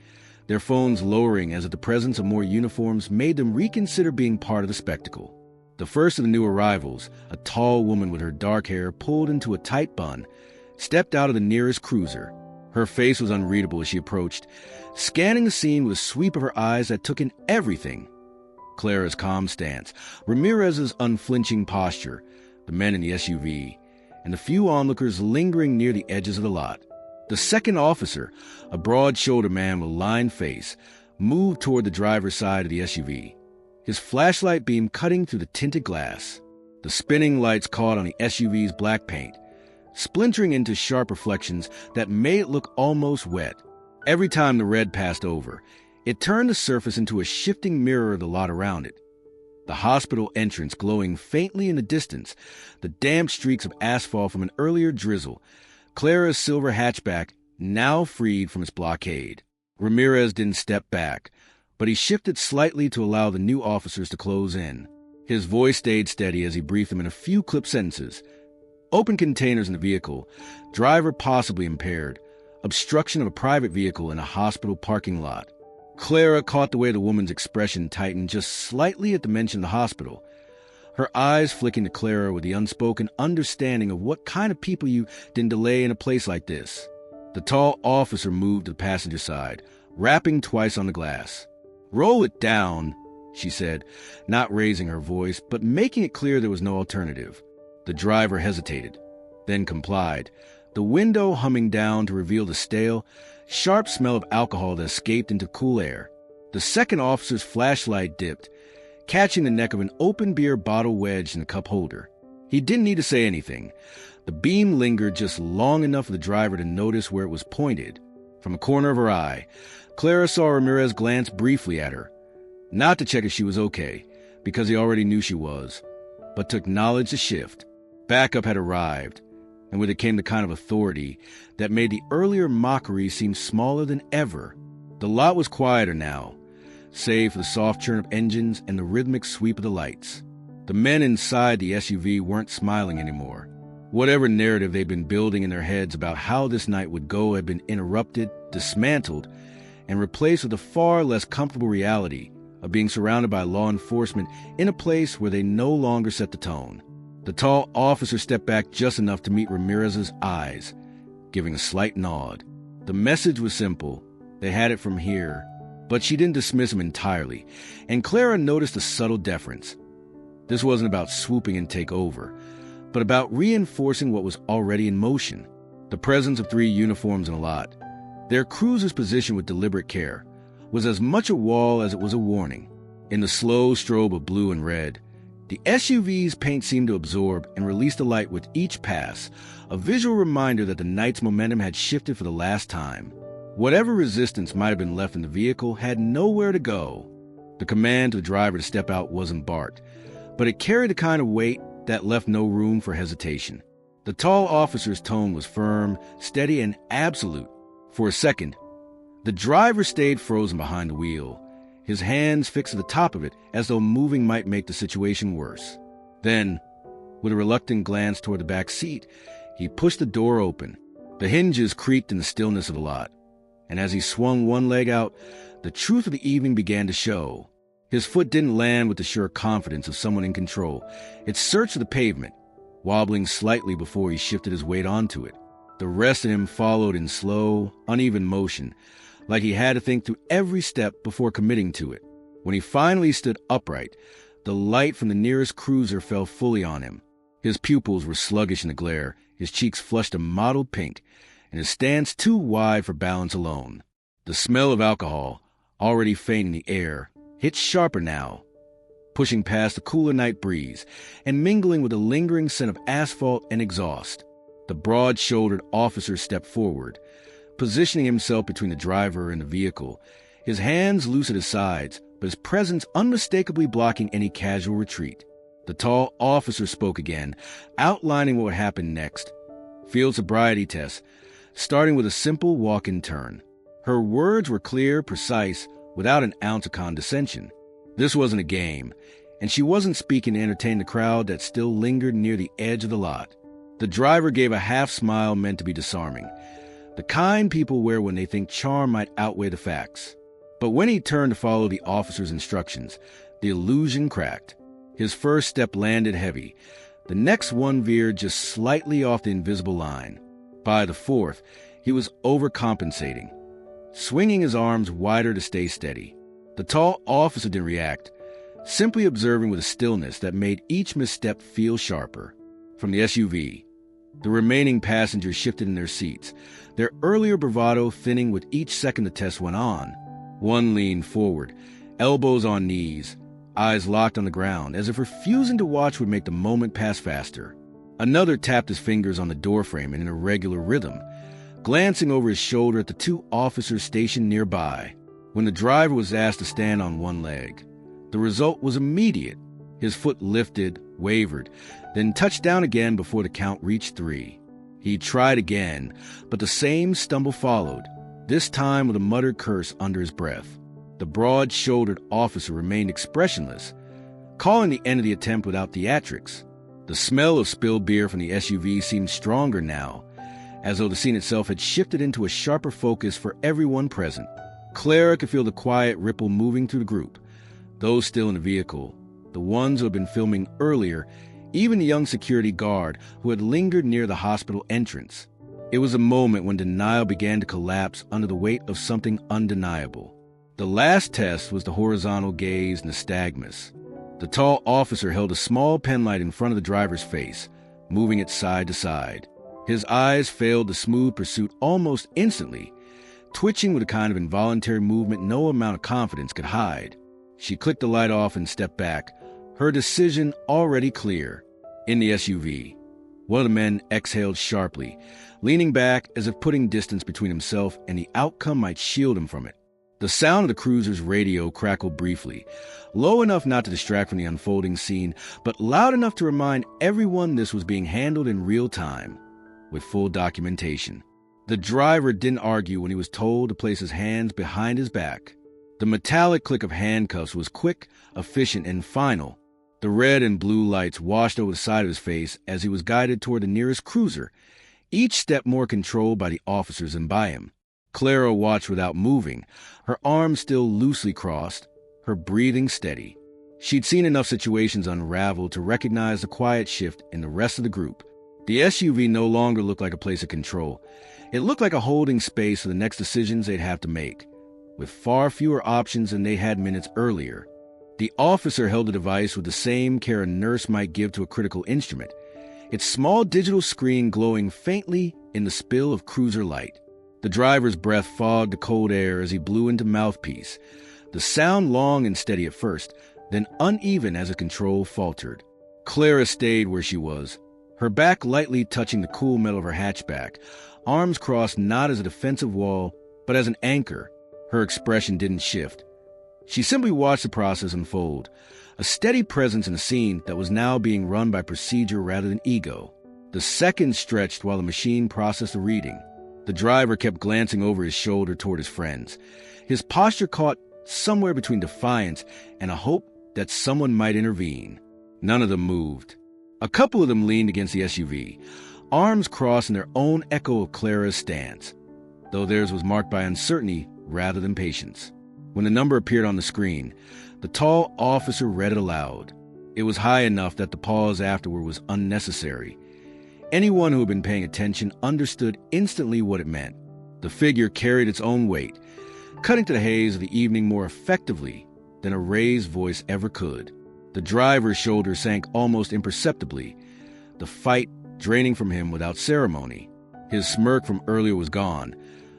their phones lowering as if the presence of more uniforms made them reconsider being part of the spectacle. The first of the new arrivals, a tall woman with her dark hair pulled into a tight bun, stepped out of the nearest cruiser. Her face was unreadable as she approached, scanning the scene with a sweep of her eyes that took in everything. Clara's calm stance, Ramirez's unflinching posture, the men in the SUV, and the few onlookers lingering near the edges of the lot. The second officer, a broad-shouldered man with a lined face, moved toward the driver's side of the SUV, his flashlight beam cutting through the tinted glass. The spinning lights caught on the SUV's black paint, splintering into sharp reflections that made it look almost wet. Every time the red passed over, it turned the surface into a shifting mirror of the lot around it. The hospital entrance glowing faintly in the distance, the damp streaks of asphalt from an earlier drizzle, Clara's silver hatchback now freed from its blockade. Ramirez didn't step back, but he shifted slightly to allow the new officers to close in. His voice stayed steady as he briefed them in a few clipped sentences. Open containers in the vehicle, driver possibly impaired, obstruction of a private vehicle in a hospital parking lot. Clara caught the way the woman's expression tightened just slightly at the mention of the hospital, her eyes flicking to Clara with the unspoken understanding of what kind of people you didn't delay in a place like this. The tall officer moved to the passenger side, rapping twice on the glass. "Roll it down," she said, not raising her voice, but making it clear there was no alternative. The driver hesitated, then complied, the window humming down to reveal the stale, sharp smell of alcohol that escaped into cool air. The second officer's flashlight dipped, catching the neck of an open beer bottle wedged in the cup holder. He didn't need to say anything. The beam lingered just long enough for the driver to notice where it was pointed. From the corner of her eye, Clara saw Ramirez glance briefly at her, not to check if she was okay, because he already knew she was, but to acknowledge the shift. Backup had arrived. and with it came the kind of authority that made the earlier mockery seem smaller than ever. The lot was quieter now, save for the soft churn of engines and the rhythmic sweep of the lights. The men inside the SUV weren't smiling anymore. Whatever narrative they'd been building in their heads about how this night would go had been interrupted, dismantled, and replaced with a far less comfortable reality of being surrounded by law enforcement in a place where they no longer set the tone. The tall officer stepped back just enough to meet Ramirez's eyes, giving a slight nod. The message was simple. They had it from here. But she didn't dismiss him entirely, and Clara noticed a subtle deference. This wasn't about swooping and take over, but about reinforcing what was already in motion. The presence of 3 uniforms in a lot, their cruiser's position with deliberate care, was as much a wall as it was a warning. In the slow strobe of blue and red, the SUV's paint seemed to absorb and release the light with each pass, a visual reminder that the night's momentum had shifted for the last time. Whatever resistance might have been left in the vehicle had nowhere to go. The command to the driver to step out wasn't barked, but it carried the kind of weight that left no room for hesitation. The tall officer's tone was firm, steady, and absolute. For a second, the driver stayed frozen behind the wheel, his hands fixed at the top of it as though moving might make the situation worse. Then, with a reluctant glance toward the back seat, he pushed the door open. The hinges creaked in the stillness of the lot, and as he swung one leg out, the truth of the evening began to show. His foot didn't land with the sure confidence of someone in control. It searched the pavement, wobbling slightly before he shifted his weight onto it. The rest of him followed in slow, uneven motion, like he had to think through every step before committing to it. When he finally stood upright, the light from the nearest cruiser fell fully on him. His pupils were sluggish in the glare, his cheeks flushed a mottled pink, and his stance too wide for balance alone. The smell of alcohol, already faint in the air, hit sharper now, pushing past the cooler night breeze and mingling with a lingering scent of asphalt and exhaust. The broad-shouldered officer stepped forward, positioning himself between the driver and the vehicle, his hands loose at his sides, but his presence unmistakably blocking any casual retreat. The tall officer spoke again, outlining what would happen next. Field sobriety test, starting with a simple walk-in turn. Her words were clear, precise, without an ounce of condescension. This wasn't a game, and she wasn't speaking to entertain the crowd that still lingered near the edge of the lot. The driver gave a half-smile meant to be disarming, the kind people wear when they think charm might outweigh the facts. But when he turned to follow the officer's instructions, the illusion cracked. His first step landed heavy. The next one veered just slightly off the invisible line. By the fourth, he was overcompensating, swinging his arms wider to stay steady. The tall officer didn't react, simply observing with a stillness that made each misstep feel sharper. From the SUV, the remaining passengers shifted in their seats, their earlier bravado thinning with each second the test went on. One leaned forward, elbows on knees, eyes locked on the ground, as if refusing to watch would make the moment pass faster. Another tapped his fingers on the doorframe in an irregular rhythm, glancing over his shoulder at the 2 officers stationed nearby. When the driver was asked to stand on one leg, the result was immediate. His foot lifted, wavered, then touched down again before the count reached 3. He tried again, but the same stumble followed, this time with a muttered curse under his breath. The broad-shouldered officer remained expressionless, calling the end of the attempt without theatrics. The smell of spilled beer from the SUV seemed stronger now, as though the scene itself had shifted into a sharper focus for everyone present. Clara could feel the quiet ripple moving through the group, those still in the vehicle, the ones who had been filming earlier, even the young security guard who had lingered near the hospital entrance. It was a moment when denial began to collapse under the weight of something undeniable. The last test was the horizontal gaze nystagmus. The tall officer held a small penlight in front of the driver's face, moving it side to side. His eyes failed the smooth pursuit almost instantly, twitching with a kind of involuntary movement no amount of confidence could hide. She clicked the light off and stepped back, her decision already clear. In the SUV, one of the men exhaled sharply, leaning back as if putting distance between himself and the outcome might shield him from it. The sound of the cruiser's radio crackled briefly, low enough not to distract from the unfolding scene, but loud enough to remind everyone this was being handled in real time. with full documentation. The driver didn't argue when he was told to place his hands behind his back. The metallic click of handcuffs was quick, efficient, and final. The red and blue lights washed over the side of his face as he was guided toward the nearest cruiser, each step more controlled by the officers than by him. Clara watched without moving, her arms still loosely crossed, her breathing steady. She'd seen enough situations unravel to recognize the quiet shift in the rest of the group. The SUV no longer looked like a place of control. It looked like a holding space for the next decisions they'd have to make, with far fewer options than they had minutes earlier. The officer held the device with the same care a nurse might give to a critical instrument, its small digital screen glowing faintly in the spill of cruiser light. The driver's breath fogged the cold air as he blew into mouthpiece, the sound long and steady at first, then uneven as the control faltered. Clara stayed where she was, her back lightly touching the cool metal of her hatchback, arms crossed not as a defensive wall, but as an anchor. Her expression didn't shift. She simply watched the process unfold, a steady presence in a scene that was now being run by procedure rather than ego. The seconds stretched while the machine processed the reading. The driver kept glancing over his shoulder toward his friends, his posture caught somewhere between defiance and a hope that someone might intervene. None of them moved. A couple of them leaned against the SUV, arms crossed in their own echo of Clara's stance, though theirs was marked by uncertainty rather than patience. When the number appeared on the screen, the tall officer read it aloud. It was high enough that the pause afterward was unnecessary. Anyone who had been paying attention understood instantly what it meant. The figure carried its own weight, cutting to the haze of the evening more effectively than a raised voice ever could. The driver's shoulders sank almost imperceptibly, the fight draining from him without ceremony. His smirk from earlier was gone,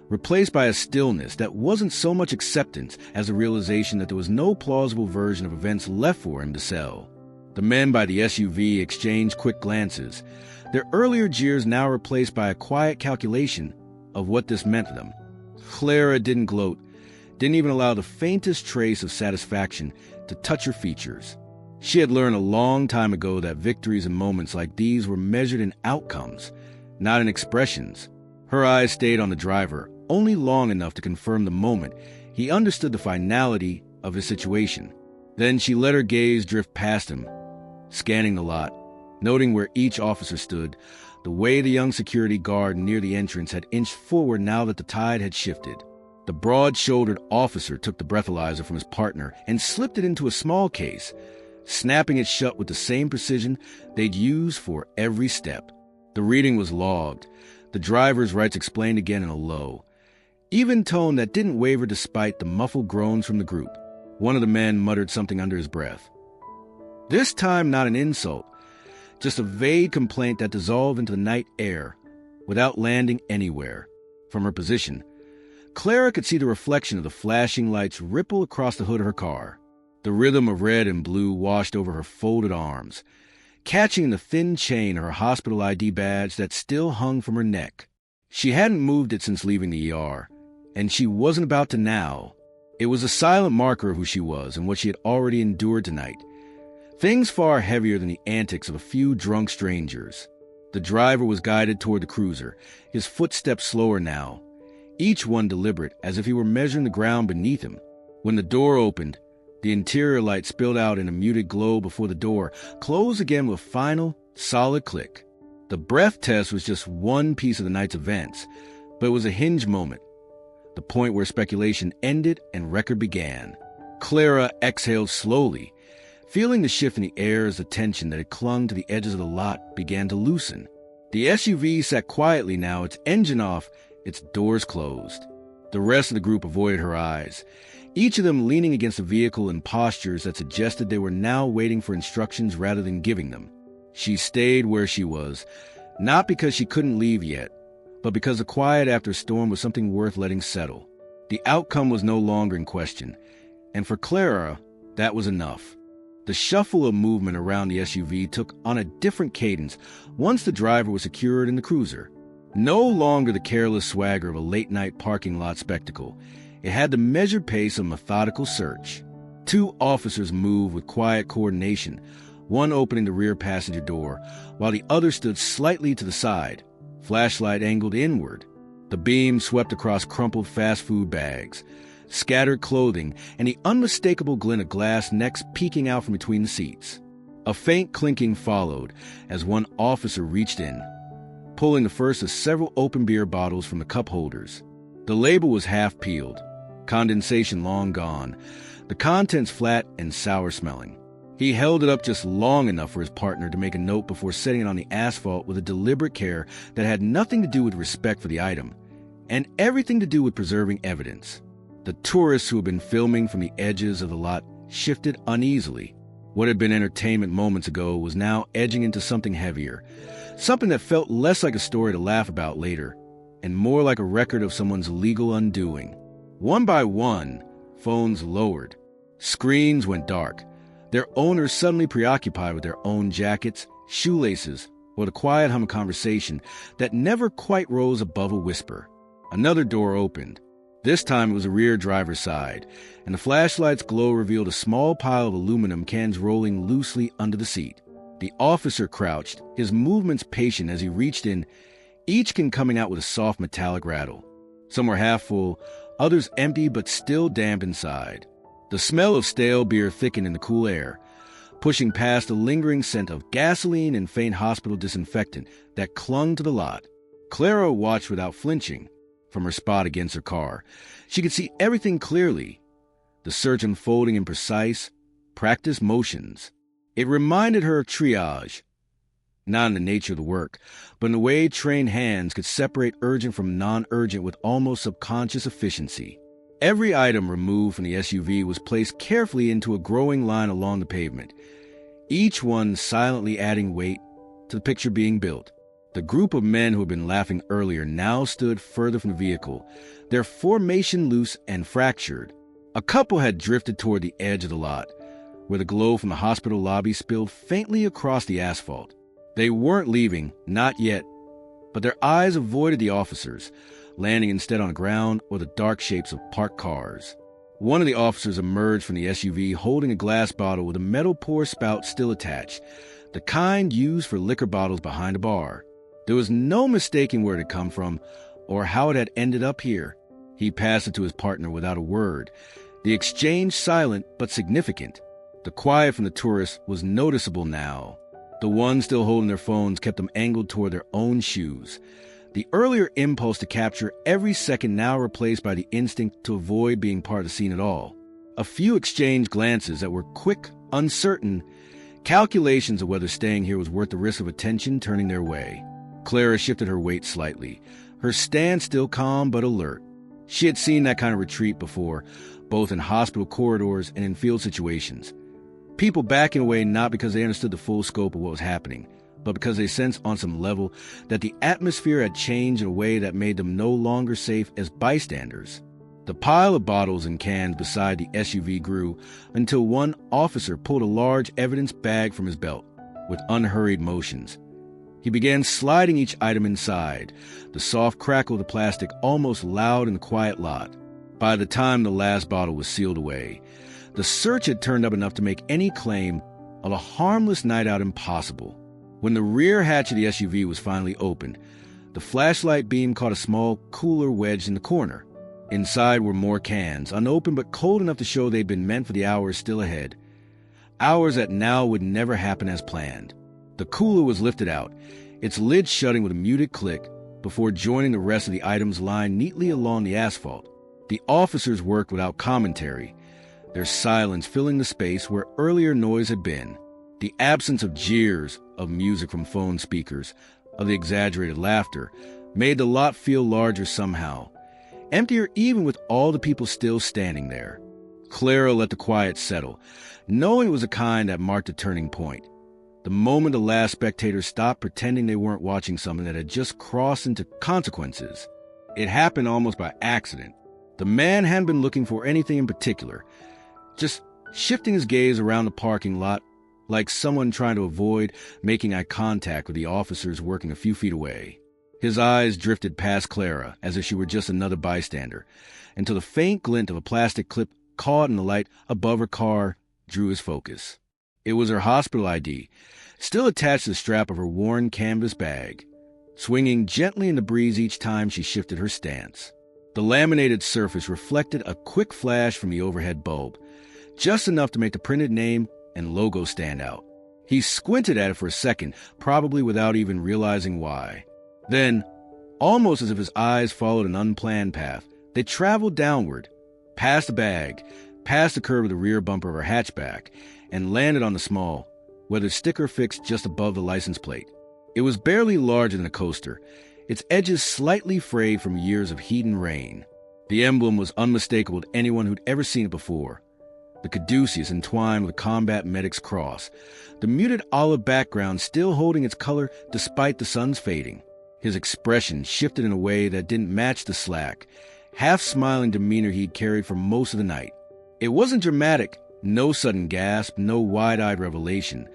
replaced by a stillness that wasn't so much acceptance as a realization that there was no plausible version of events left for him to sell. The men by the SUV exchanged quick glances, their earlier jeers now replaced by a quiet calculation of what this meant to them. Clara didn't gloat, didn't even allow the faintest trace of satisfaction to touch her features. She had learned a long time ago that victories in moments like these were measured in outcomes, not in expressions. Her eyes stayed on the driver, only long enough to confirm the moment he understood the finality of his situation. Then she let her gaze drift past him, scanning the lot, noting where each officer stood, the way the young security guard near the entrance had inched forward now that the tide had shifted. The broad-shouldered officer took the breathalyzer from his partner and slipped it into a small case, snapping it shut with the same precision they'd use for every step. The reading was logged, the driver's rights explained again in a low, even tone that didn't waver despite the muffled groans from the group. One of the men muttered something under his breath. This time not an insult, just a vague complaint that dissolved into the night air without landing anywhere. From her position, Clara could see the reflection of the flashing lights ripple across the hood of her car. The rhythm of red and blue washed over her folded arms, catching in the thin chain of her hospital ID badge that still hung from her neck. She hadn't moved it since leaving the ER, and she wasn't about to now. It was a silent marker of who she was and what she had already endured tonight. Things far heavier than the antics of a few drunk strangers. The driver was guided toward the cruiser, his footsteps slower now, each one deliberate as if he were measuring the ground beneath him. When the door opened, the interior light spilled out in a muted glow before the door closed again with a final, solid click. The breath test was just one piece of the night's events, but it was a hinge moment, the point where speculation ended and record began. Clara exhaled slowly, feeling the shift in the air as the tension that had clung to the edges of the lot began to loosen. The SUV sat quietly now, its engine off, its doors closed. The rest of the group avoided her eyes, each of them leaning against the vehicle in postures that suggested they were now waiting for instructions rather than giving them. She stayed where she was, not because she couldn't leave yet, but because the quiet after a storm was something worth letting settle. The outcome was no longer in question, and for Clara, that was enough. The shuffle of movement around the SUV took on a different cadence once the driver was secured in the cruiser. No longer the careless swagger of a late-night parking lot spectacle. It had the measured pace of methodical search. Two officers moved with quiet coordination, one opening the rear passenger door, while the other stood slightly to the side, flashlight angled inward. The beam swept across crumpled fast food bags, scattered clothing, and the unmistakable glint of glass necks peeking out from between the seats. A faint clinking followed as one officer reached in, pulling the first of several open beer bottles from the cup holders. The label was half peeled, condensation long gone, the contents flat and sour-smelling. He held it up just long enough for his partner to make a note before setting it on the asphalt with a deliberate care that had nothing to do with respect for the item, and everything to do with preserving evidence. The tourists who had been filming from the edges of the lot shifted uneasily. What had been entertainment moments ago was now edging into something heavier, something that felt less like a story to laugh about later, and more like a record of someone's legal undoing. One by one, phones lowered. Screens went dark, their owners suddenly preoccupied with their own jackets, shoelaces, or the quiet hum of conversation that never quite rose above a whisper. Another door opened. This time it was the rear driver's side, and the flashlight's glow revealed a small pile of aluminum cans rolling loosely under the seat. The officer crouched, his movements patient as he reached in, each can coming out with a soft metallic rattle. Some were half full, others empty but still damp inside. The smell of stale beer thickened in the cool air, pushing past the lingering scent of gasoline and faint hospital disinfectant that clung to the lot. Clara watched without flinching. From her spot against her car, she could see everything clearly, the search unfolding in precise, practiced motions. It reminded her of triage, not in the nature of the work, but in the way trained hands could separate urgent from non-urgent with almost subconscious efficiency. Every item removed from the SUV was placed carefully into a growing line along the pavement, each one silently adding weight to the picture being built. The group of men who had been laughing earlier now stood further from the vehicle, their formation loose and fractured. A couple had drifted toward the edge of the lot, where the glow from the hospital lobby spilled faintly across the asphalt. They weren't leaving, not yet, but their eyes avoided the officers, landing instead on the ground or the dark shapes of parked cars. One of the officers emerged from the SUV holding a glass bottle with a metal pour spout still attached, the kind used for liquor bottles behind a bar. There was no mistaking where it had come from or how it had ended up here. He passed it to his partner without a word, the exchange silent but significant. The quiet from the tourists was noticeable now. The ones still holding their phones kept them angled toward their own shoes. The earlier impulse to capture every second now replaced by the instinct to avoid being part of the scene at all. A few exchanged glances that were quick, uncertain, calculations of whether staying here was worth the risk of attention turning their way. Clara shifted her weight slightly, her stance still calm but alert. She had seen that kind of retreat before, both in hospital corridors and in field situations. People backing away not because they understood the full scope of what was happening, but because they sensed on some level that the atmosphere had changed in a way that made them no longer safe as bystanders. The pile of bottles and cans beside the SUV grew until one officer pulled a large evidence bag from his belt with unhurried motions. He began sliding each item inside, the soft crackle of the plastic almost loud in the quiet lot. By the time the last bottle was sealed away, the search had turned up enough to make any claim of a harmless night out impossible. When the rear hatch of the SUV was finally opened, the flashlight beam caught a small cooler wedged in the corner. Inside were more cans, unopened but cold enough to show they'd been meant for the hours still ahead. Hours that now would never happen as planned. The cooler was lifted out, its lid shutting with a muted click before joining the rest of the items lined neatly along the asphalt. The officers worked without commentary, their silence filling the space where earlier noise had been. The absence of jeers, of music from phone speakers, of the exaggerated laughter, made the lot feel larger somehow, emptier even with all the people still standing there. Clara let the quiet settle, knowing it was a kind that marked a turning point. The moment the last spectator stopped pretending they weren't watching something that had just crossed into consequences. It happened almost by accident. The man hadn't been looking for anything in particular, just shifting his gaze around the parking lot like someone trying to avoid making eye contact with the officers working a few feet away. His eyes drifted past Clara as if she were just another bystander, until the faint glint of a plastic clip caught in the light above her car drew his focus. It was her hospital ID, still attached to the strap of her worn canvas bag. swinging gently in the breeze each time she shifted her stance. The laminated surface reflected a quick flash from the overhead bulb, just enough to make the printed name and logo stand out. He squinted at it for a second, probably without even realizing why. Then, almost as if his eyes followed an unplanned path, they traveled downward, past the bag, past the curve of the rear bumper of her hatchback, and landed on the small, weathered sticker fixed just above the license plate. It was barely larger than a coaster, its edges slightly frayed from years of heat and rain. The emblem was unmistakable to anyone who'd ever seen it before. The caduceus entwined with a combat medic's cross, the muted olive background still holding its color despite the sun's fading. His expression shifted in a way that didn't match the slack, half-smiling demeanor he'd carried for most of the night. It wasn't dramatic, no sudden gasp, no wide-eyed revelation,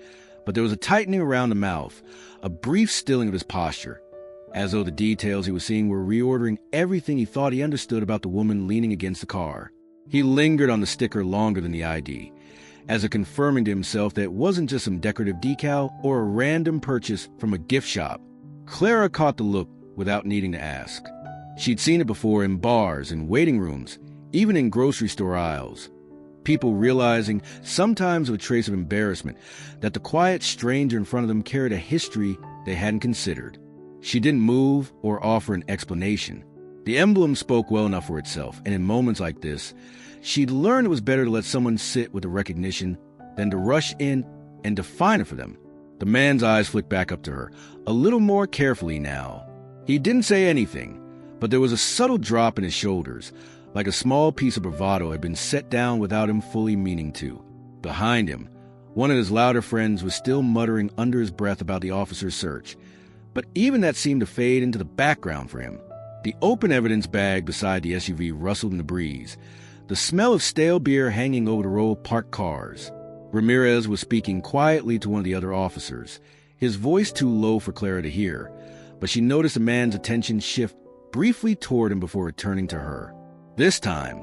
but there was a tightening around the mouth, a brief stilling of his posture, as though the details he was seeing were reordering everything he thought he understood about the woman leaning against the car. He lingered on the sticker longer than the ID, as if confirming to himself that it wasn't just some decorative decal or a random purchase from a gift shop. Clara caught the look without needing to ask. She'd seen it before in bars and waiting rooms, even in grocery store aisles. People realizing, sometimes with a trace of embarrassment, that the quiet stranger in front of them carried a history they hadn't considered. She didn't move or offer an explanation. The emblem spoke well enough for itself, and in moments like this, she'd learned it was better to let someone sit with the recognition than to rush in and define it for them. The man's eyes flicked back up to her, a little more carefully now. He didn't say anything, but there was a subtle drop in his shoulders, like a small piece of bravado had been set down without him fully meaning to. Behind him, one of his louder friends was still muttering under his breath about the officer's search, but even that seemed to fade into the background for him. The open evidence bag beside the SUV rustled in the breeze, the smell of stale beer hanging over the row of parked cars. Ramirez was speaking quietly to one of the other officers, his voice too low for Clara to hear, but she noticed the man's attention shift briefly toward him before returning to her. This time,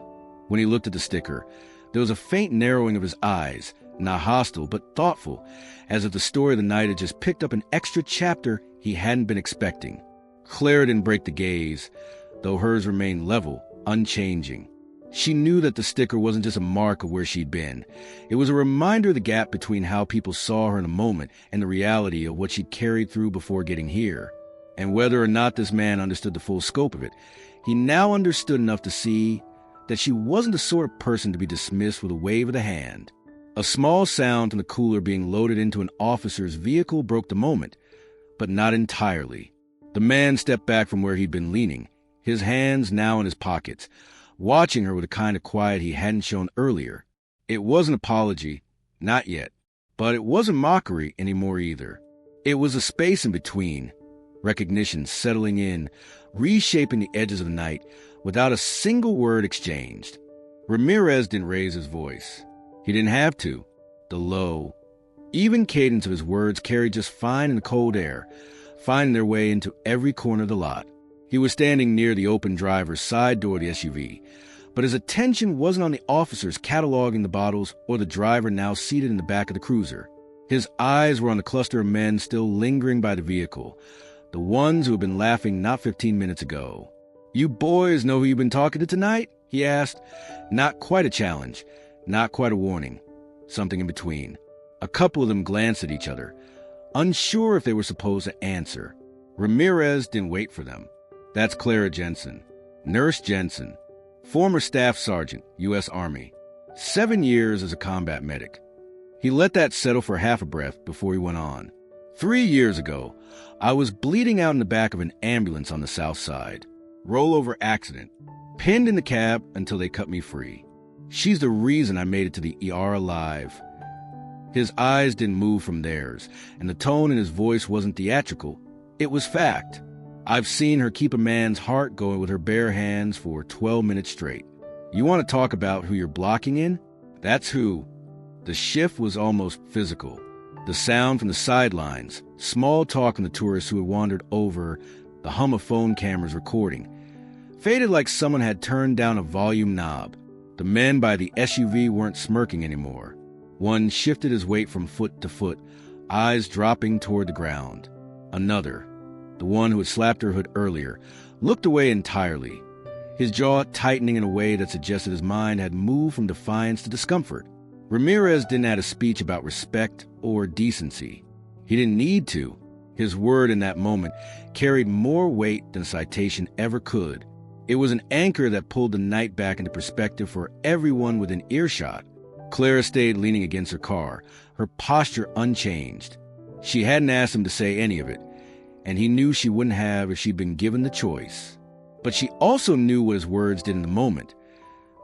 when he looked at the sticker, there was a faint narrowing of his eyes, not hostile but thoughtful, as if the story of the night had just picked up an extra chapter he hadn't been expecting. Clara didn't break the gaze, though hers remained level, unchanging. She knew that the sticker wasn't just a mark of where she'd been. It was a reminder of the gap between how people saw her in a moment and the reality of what she'd carried through before getting here. And whether or not this man understood the full scope of it, he now understood enough to see that she wasn't the sort of person to be dismissed with a wave of the hand. A small sound from the cooler being loaded into an officer's vehicle broke the moment, but not entirely. The man stepped back from where he'd been leaning, his hands now in his pockets, watching her with a kind of quiet he hadn't shown earlier. It wasn't apology, not yet, but it wasn't mockery anymore either. It was a space in between, recognition settling in, reshaping the edges of the night without a single word exchanged. Ramirez didn't raise his voice. He didn't have to. The low, even cadence of his words carried just fine in the cold air, finding their way into every corner of the lot. He was standing near the open driver's side door of the SUV, but his attention wasn't on the officers cataloging the bottles or the driver now seated in the back of the cruiser. His eyes were on the cluster of men still lingering by the vehicle, the ones who had been laughing not 15 minutes ago. "You boys know who you've been talking to tonight?" he asked. Not quite a challenge, not quite a warning, something in between. A couple of them glanced at each other, unsure if they were supposed to answer. Ramirez didn't wait for them. "That's Clara Jensen, Nurse Jensen, former staff sergeant, U.S. Army, 7 years as a combat medic." He let that settle for half a breath before he went on. 3 years ago, I was bleeding out in the back of an ambulance on the south side. Rollover accident. Pinned in the cab until they cut me free. She's the reason I made it to the ER alive." His eyes didn't move from theirs, and the tone in his voice wasn't theatrical. It was fact. "I've seen her keep a man's heart going with her bare hands for 12 minutes straight. You want to talk about who you're blocking in? That's who." The shift was almost physical. The sound from the sidelines, small talk from the tourists who had wandered over, the hum of phone cameras recording, faded like someone had turned down a volume knob. The men by the SUV weren't smirking anymore. One shifted his weight from foot to foot, eyes dropping toward the ground. Another, the one who had slapped her hood earlier, looked away entirely, his jaw tightening in a way that suggested his mind had moved from defiance to discomfort. Ramirez didn't add a speech about respect or decency. He didn't need to. His word in that moment carried more weight than a citation ever could. It was an anchor that pulled the night back into perspective for everyone within earshot. Clara stayed leaning against her car, her posture unchanged. She hadn't asked him to say any of it, and he knew she wouldn't have if she'd been given the choice. But she also knew what his words did in the moment.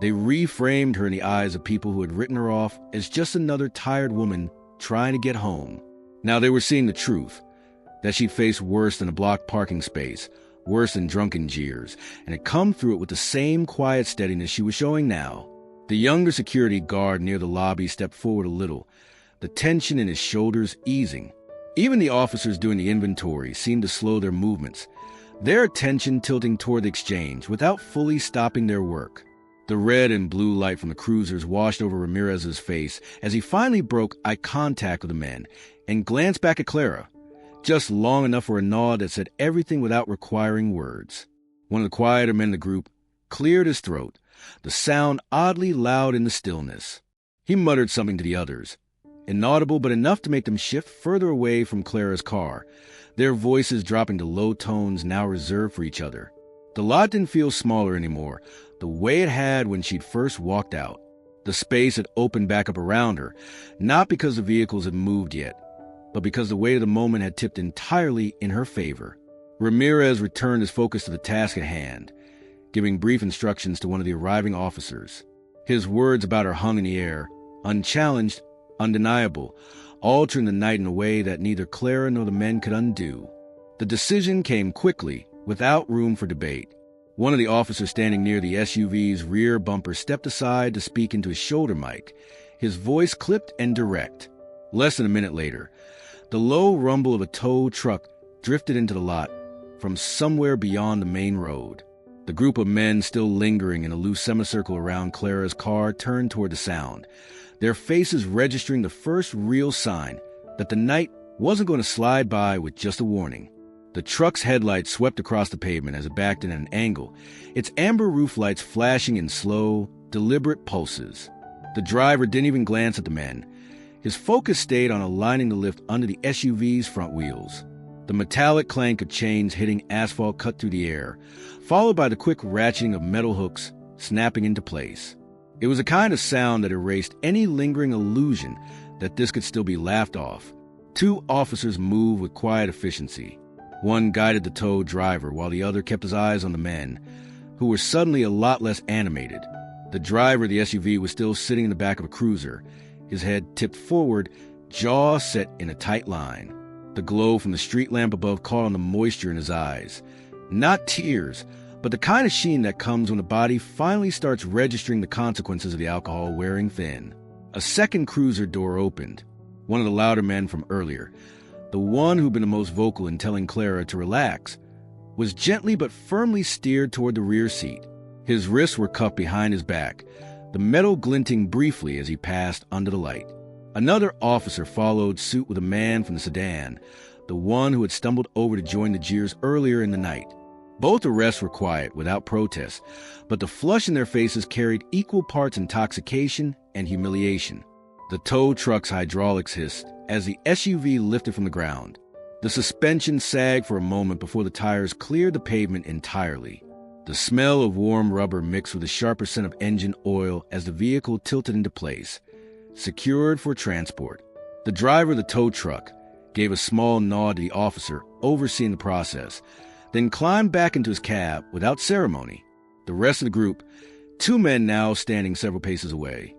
They reframed her in the eyes of people who had written her off as just another tired woman trying to get home. Now they were seeing the truth, that she'd faced worse than a blocked parking space, worse than drunken jeers, and had come through it with the same quiet steadiness she was showing now. The younger security guard near the lobby stepped forward a little, the tension in his shoulders easing. Even the officers doing the inventory seemed to slow their movements, their attention tilting toward the exchange without fully stopping their work. The red and blue light from the cruisers washed over Ramirez's face as he finally broke eye contact with the men and glanced back at Clara, just long enough for a nod that said everything without requiring words. One of the quieter men in the group cleared his throat, the sound oddly loud in the stillness. He muttered something to the others, inaudible but enough to make them shift further away from Clara's car, their voices dropping to low tones now reserved for each other. The lot didn't feel smaller anymore, the way it had when she'd first walked out. The space had opened back up around her, not because the vehicles had moved yet, but because the weight of the moment had tipped entirely in her favor. Ramirez returned his focus to the task at hand, giving brief instructions to one of the arriving officers. His words about her hung in the air, unchallenged, undeniable, altering the night in a way that neither Clara nor the men could undo. The decision came quickly, without room for debate. One of the officers standing near the SUV's rear bumper stepped aside to speak into his shoulder mic, his voice clipped and direct. Less than a minute later, the low rumble of a tow truck drifted into the lot from somewhere beyond the main road. The group of men still lingering in a loose semicircle around Clara's car turned toward the sound, their faces registering the first real sign that the night wasn't going to slide by with just a warning. The truck's headlights swept across the pavement as it backed in at an angle, its amber roof lights flashing in slow, deliberate pulses. The driver didn't even glance at the men. His focus stayed on aligning the lift under the SUV's front wheels. The metallic clank of chains hitting asphalt cut through the air, followed by the quick ratcheting of metal hooks snapping into place. It was a kind of sound that erased any lingering illusion that this could still be laughed off. Two officers moved with quiet efficiency. One guided the tow driver while the other kept his eyes on the men, who were suddenly a lot less animated. The driver of the SUV was still sitting in the back of a cruiser, his head tipped forward, jaw set in a tight line. The glow from the street lamp above caught on the moisture in his eyes. Not tears, but the kind of sheen that comes when the body finally starts registering the consequences of the alcohol wearing thin. A second cruiser door opened. One of the louder men from earlier, the one who'd been the most vocal in telling Clara to relax, was gently but firmly steered toward the rear seat. His wrists were cuffed behind his back, the metal glinting briefly as he passed under the light. Another officer followed suit with a man from the sedan, the one who had stumbled over to join the jeers earlier in the night. Both arrests were quiet, without protest, but the flush in their faces carried equal parts intoxication and humiliation. The tow truck's hydraulics hissed as the SUV lifted from the ground. The suspension sagged for a moment before the tires cleared the pavement entirely. The smell of warm rubber mixed with the sharper scent of engine oil as the vehicle tilted into place, secured for transport. The driver of the tow truck gave a small nod to the officer overseeing the process, then climbed back into his cab without ceremony. The rest of the group, two men now standing several paces away,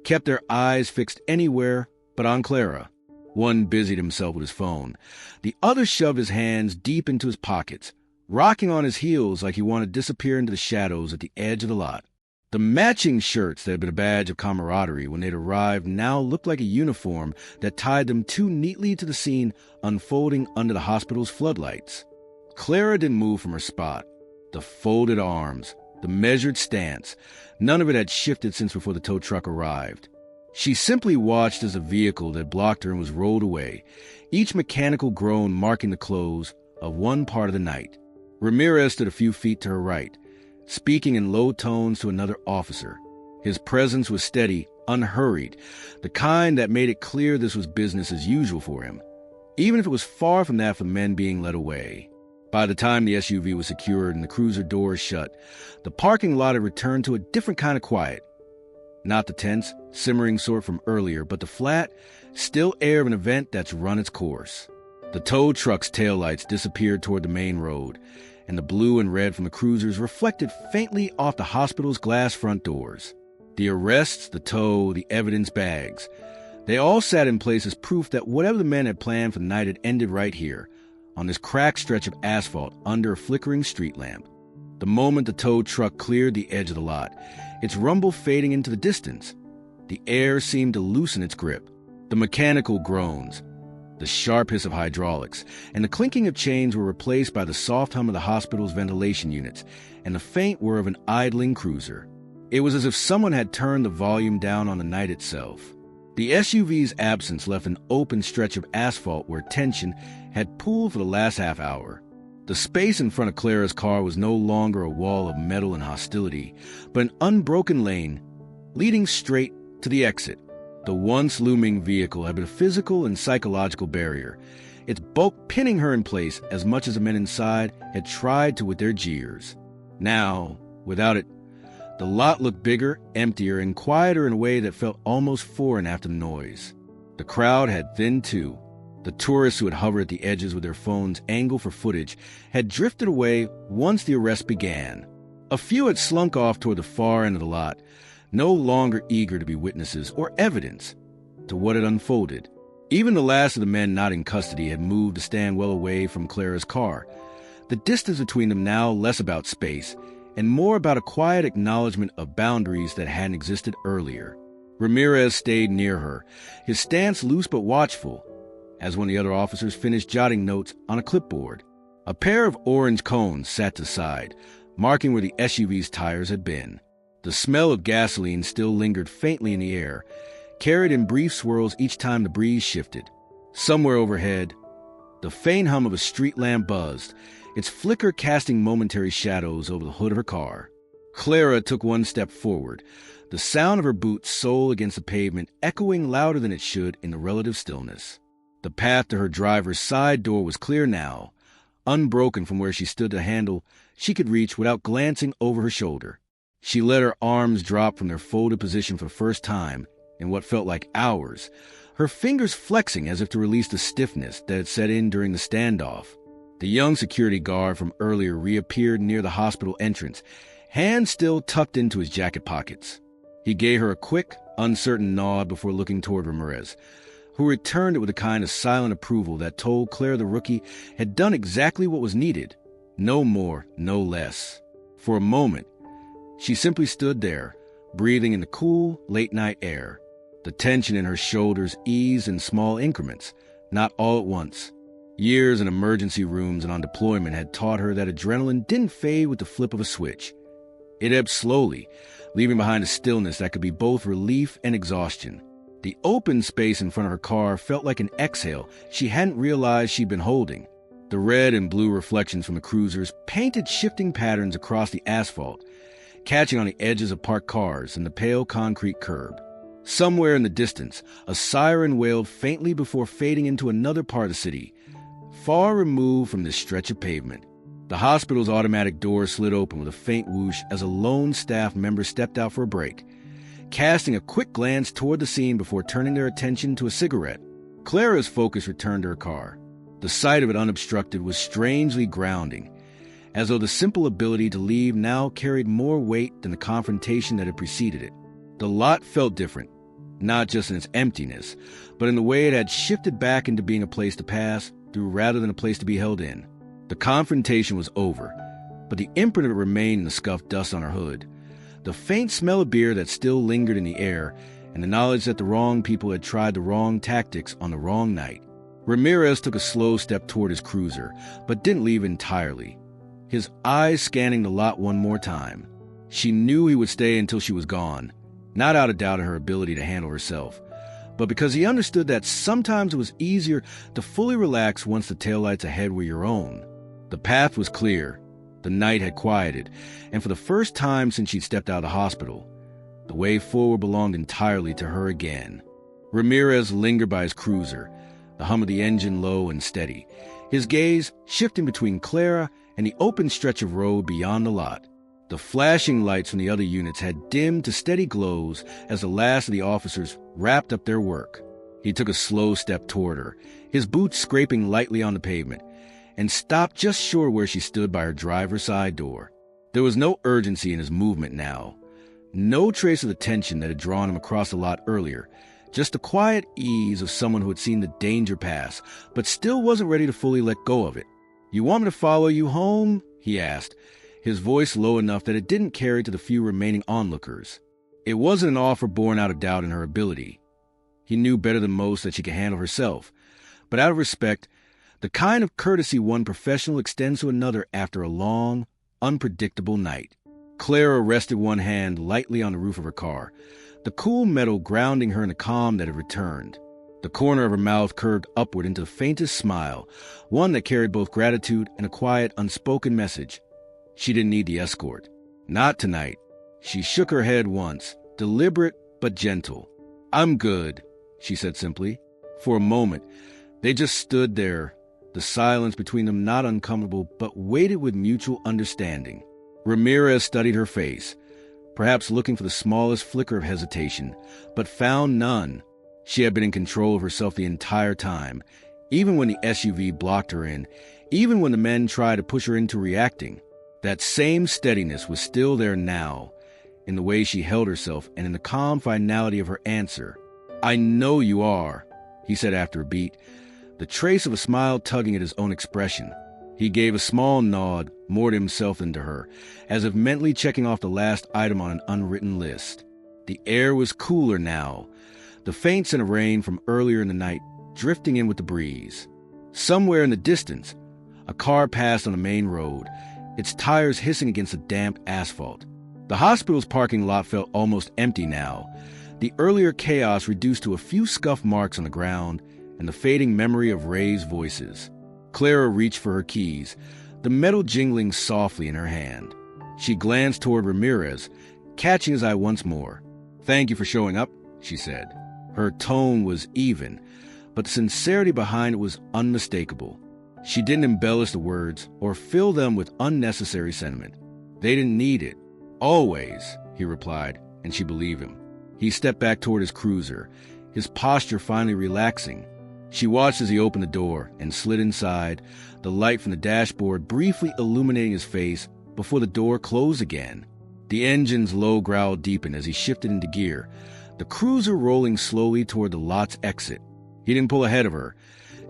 kept their eyes fixed anywhere but on Clara. One busied himself with his phone. The other shoved his hands deep into his pockets, rocking on his heels like he wanted to disappear into the shadows at the edge of the lot. The matching shirts that had been a badge of camaraderie when they'd arrived now looked like a uniform that tied them too neatly to the scene unfolding under the hospital's floodlights. Clara didn't move from her spot. The folded arms, the measured stance, none of it had shifted since before the tow truck arrived. She simply watched as the vehicle that blocked her and was rolled away, each mechanical groan marking the close of one part of the night. Ramirez stood a few feet to her right, speaking in low tones to another officer. His presence was steady, unhurried, the kind that made it clear this was business as usual for him, even if it was far from that for the men being led away. By the time the SUV was secured and the cruiser doors shut, the parking lot had returned to a different kind of quiet. Not the tense, simmering sort from earlier, but the flat, still air of an event that's run its course. The tow truck's taillights disappeared toward the main road, and the blue and red from the cruisers reflected faintly off the hospital's glass front doors. The arrests, the tow, the evidence bags, they all sat in place as proof that whatever the men had planned for the night had ended right here, on this cracked stretch of asphalt under a flickering street lamp. The moment the tow truck cleared the edge of the lot, its rumble fading into the distance, the air seemed to loosen its grip. The mechanical groans, the sharp hiss of hydraulics, and the clinking of chains were replaced by the soft hum of the hospital's ventilation units and the faint whir of an idling cruiser. It was as if someone had turned the volume down on the night itself. The SUV's absence left an open stretch of asphalt where tension had pooled for the last half hour. The space in front of Clara's car was no longer a wall of metal and hostility, but an unbroken lane leading straight to the exit. The once looming vehicle had been a physical and psychological barrier, its bulk pinning her in place as much as the men inside had tried to with their jeers. Now, without it, the lot looked bigger, emptier, and quieter in a way that felt almost foreign after the noise. The crowd had thinned too. The tourists who had hovered at the edges with their phones angled for footage had drifted away once the arrest began. A few had slunk off toward the far end of the lot, no longer eager to be witnesses or evidence to what had unfolded. Even the last of the men not in custody had moved to stand well away from Clara's car, the distance between them now less about space and more about a quiet acknowledgement of boundaries that hadn't existed earlier. Ramirez stayed near her, his stance loose but watchful, as one of the other officers finished jotting notes on a clipboard. A pair of orange cones sat to the side, marking where the SUV's tires had been. The smell of gasoline still lingered faintly in the air, carried in brief swirls each time the breeze shifted. Somewhere overhead, the faint hum of a street lamp buzzed, its flicker casting momentary shadows over the hood of her car. Clara took one step forward, the sound of her boots sole against the pavement echoing louder than it should in the relative stillness. The path to her driver's side door was clear now, unbroken from where she stood to handle she could reach without glancing over her shoulder. She let her arms drop from their folded position for the first time in what felt like hours, her fingers flexing as if to release the stiffness that had set in during the standoff. The young security guard from earlier reappeared near the hospital entrance, hands still tucked into his jacket pockets. He gave her a quick, uncertain nod before looking toward Ramirez, who returned it with a kind of silent approval that told Claire the rookie had done exactly what was needed, no more, no less. For a moment, she simply stood there, breathing in the cool, late-night air. The tension in her shoulders eased in small increments, not all at once. Years in emergency rooms and on deployment had taught her that adrenaline didn't fade with the flip of a switch. It ebbed slowly, leaving behind a stillness that could be both relief and exhaustion. The open space in front of her car felt like an exhale she hadn't realized she'd been holding. The red and blue reflections from the cruisers painted shifting patterns across the asphalt, catching on the edges of parked cars and the pale concrete curb. Somewhere in the distance, a siren wailed faintly before fading into another part of the city, far removed from this stretch of pavement. The hospital's automatic door slid open with a faint whoosh as a lone staff member stepped out for a break, casting a quick glance toward the scene before turning their attention to a cigarette. Clara's focus returned to her car. The sight of it unobstructed was strangely grounding, as though the simple ability to leave now carried more weight than the confrontation that had preceded it. The lot felt different, not just in its emptiness, but in the way it had shifted back into being a place to pass through rather than a place to be held in. The confrontation was over, but the imprint of it remained in the scuffed dust on her hood, the faint smell of beer that still lingered in the air, and the knowledge that the wrong people had tried the wrong tactics on the wrong night. Ramirez took a slow step toward his cruiser, but didn't leave entirely, his eyes scanning the lot one more time. She knew he would stay until she was gone, not out of doubt of her ability to handle herself, but because he understood that sometimes it was easier to fully relax once the taillights ahead were your own. The path was clear. The night had quieted, and for the first time since she'd stepped out of the hospital, the way forward belonged entirely to her again. Ramirez lingered by his cruiser, the hum of the engine low and steady, his gaze shifting between Clara and the open stretch of road beyond the lot. The flashing lights from the other units had dimmed to steady glows as the last of the officers wrapped up their work. He took a slow step toward her, his boots scraping lightly on the pavement, and stopped just short where she stood by her driver's side door. There was no urgency in his movement now, no trace of the tension that had drawn him across the lot earlier, just the quiet ease of someone who had seen the danger pass, but still wasn't ready to fully let go of it. "You want me to follow you home?" he asked, his voice low enough that it didn't carry to the few remaining onlookers. It wasn't an offer born out of doubt in her ability. He knew better than most that she could handle herself, but out of respect, the kind of courtesy one professional extends to another after a long, unpredictable night. Clara rested one hand lightly on the roof of her car, the cool metal grounding her in the calm that had returned. The corner of her mouth curved upward into the faintest smile, one that carried both gratitude and a quiet, unspoken message. She didn't need the escort. Not tonight. She shook her head once, deliberate but gentle. "I'm good," she said simply. For a moment, they just stood there, the silence between them not uncomfortable, but weighted with mutual understanding. Ramirez studied her face, perhaps looking for the smallest flicker of hesitation, but found none. She had been in control of herself the entire time, even when the SUV blocked her in, even when the men tried to push her into reacting. That same steadiness was still there now, in the way she held herself and in the calm finality of her answer. "I know you are," he said after a beat, the trace of a smile tugging at his own expression. He gave a small nod, more to himself than to her, as if mentally checking off the last item on an unwritten list. The air was cooler now, the faint scent of rain from earlier in the night drifting in with the breeze. Somewhere in the distance, a car passed on the main road, its tires hissing against the damp asphalt. The hospital's parking lot felt almost empty now, the earlier chaos reduced to a few scuff marks on the ground and the fading memory of Ray's voices. Clara reached for her keys, the metal jingling softly in her hand. She glanced toward Ramirez, catching his eye once more. "Thank you for showing up," she said. Her tone was even, but the sincerity behind it was unmistakable. She didn't embellish the words or fill them with unnecessary sentiment. They didn't need it. "Always," he replied, and she believed him. He stepped back toward his cruiser, his posture finally relaxing. She watched as he opened the door and slid inside, the light from the dashboard briefly illuminating his face before the door closed again. The engine's low growl deepened as he shifted into gear, the cruiser rolling slowly toward the lot's exit. He didn't pull ahead of her,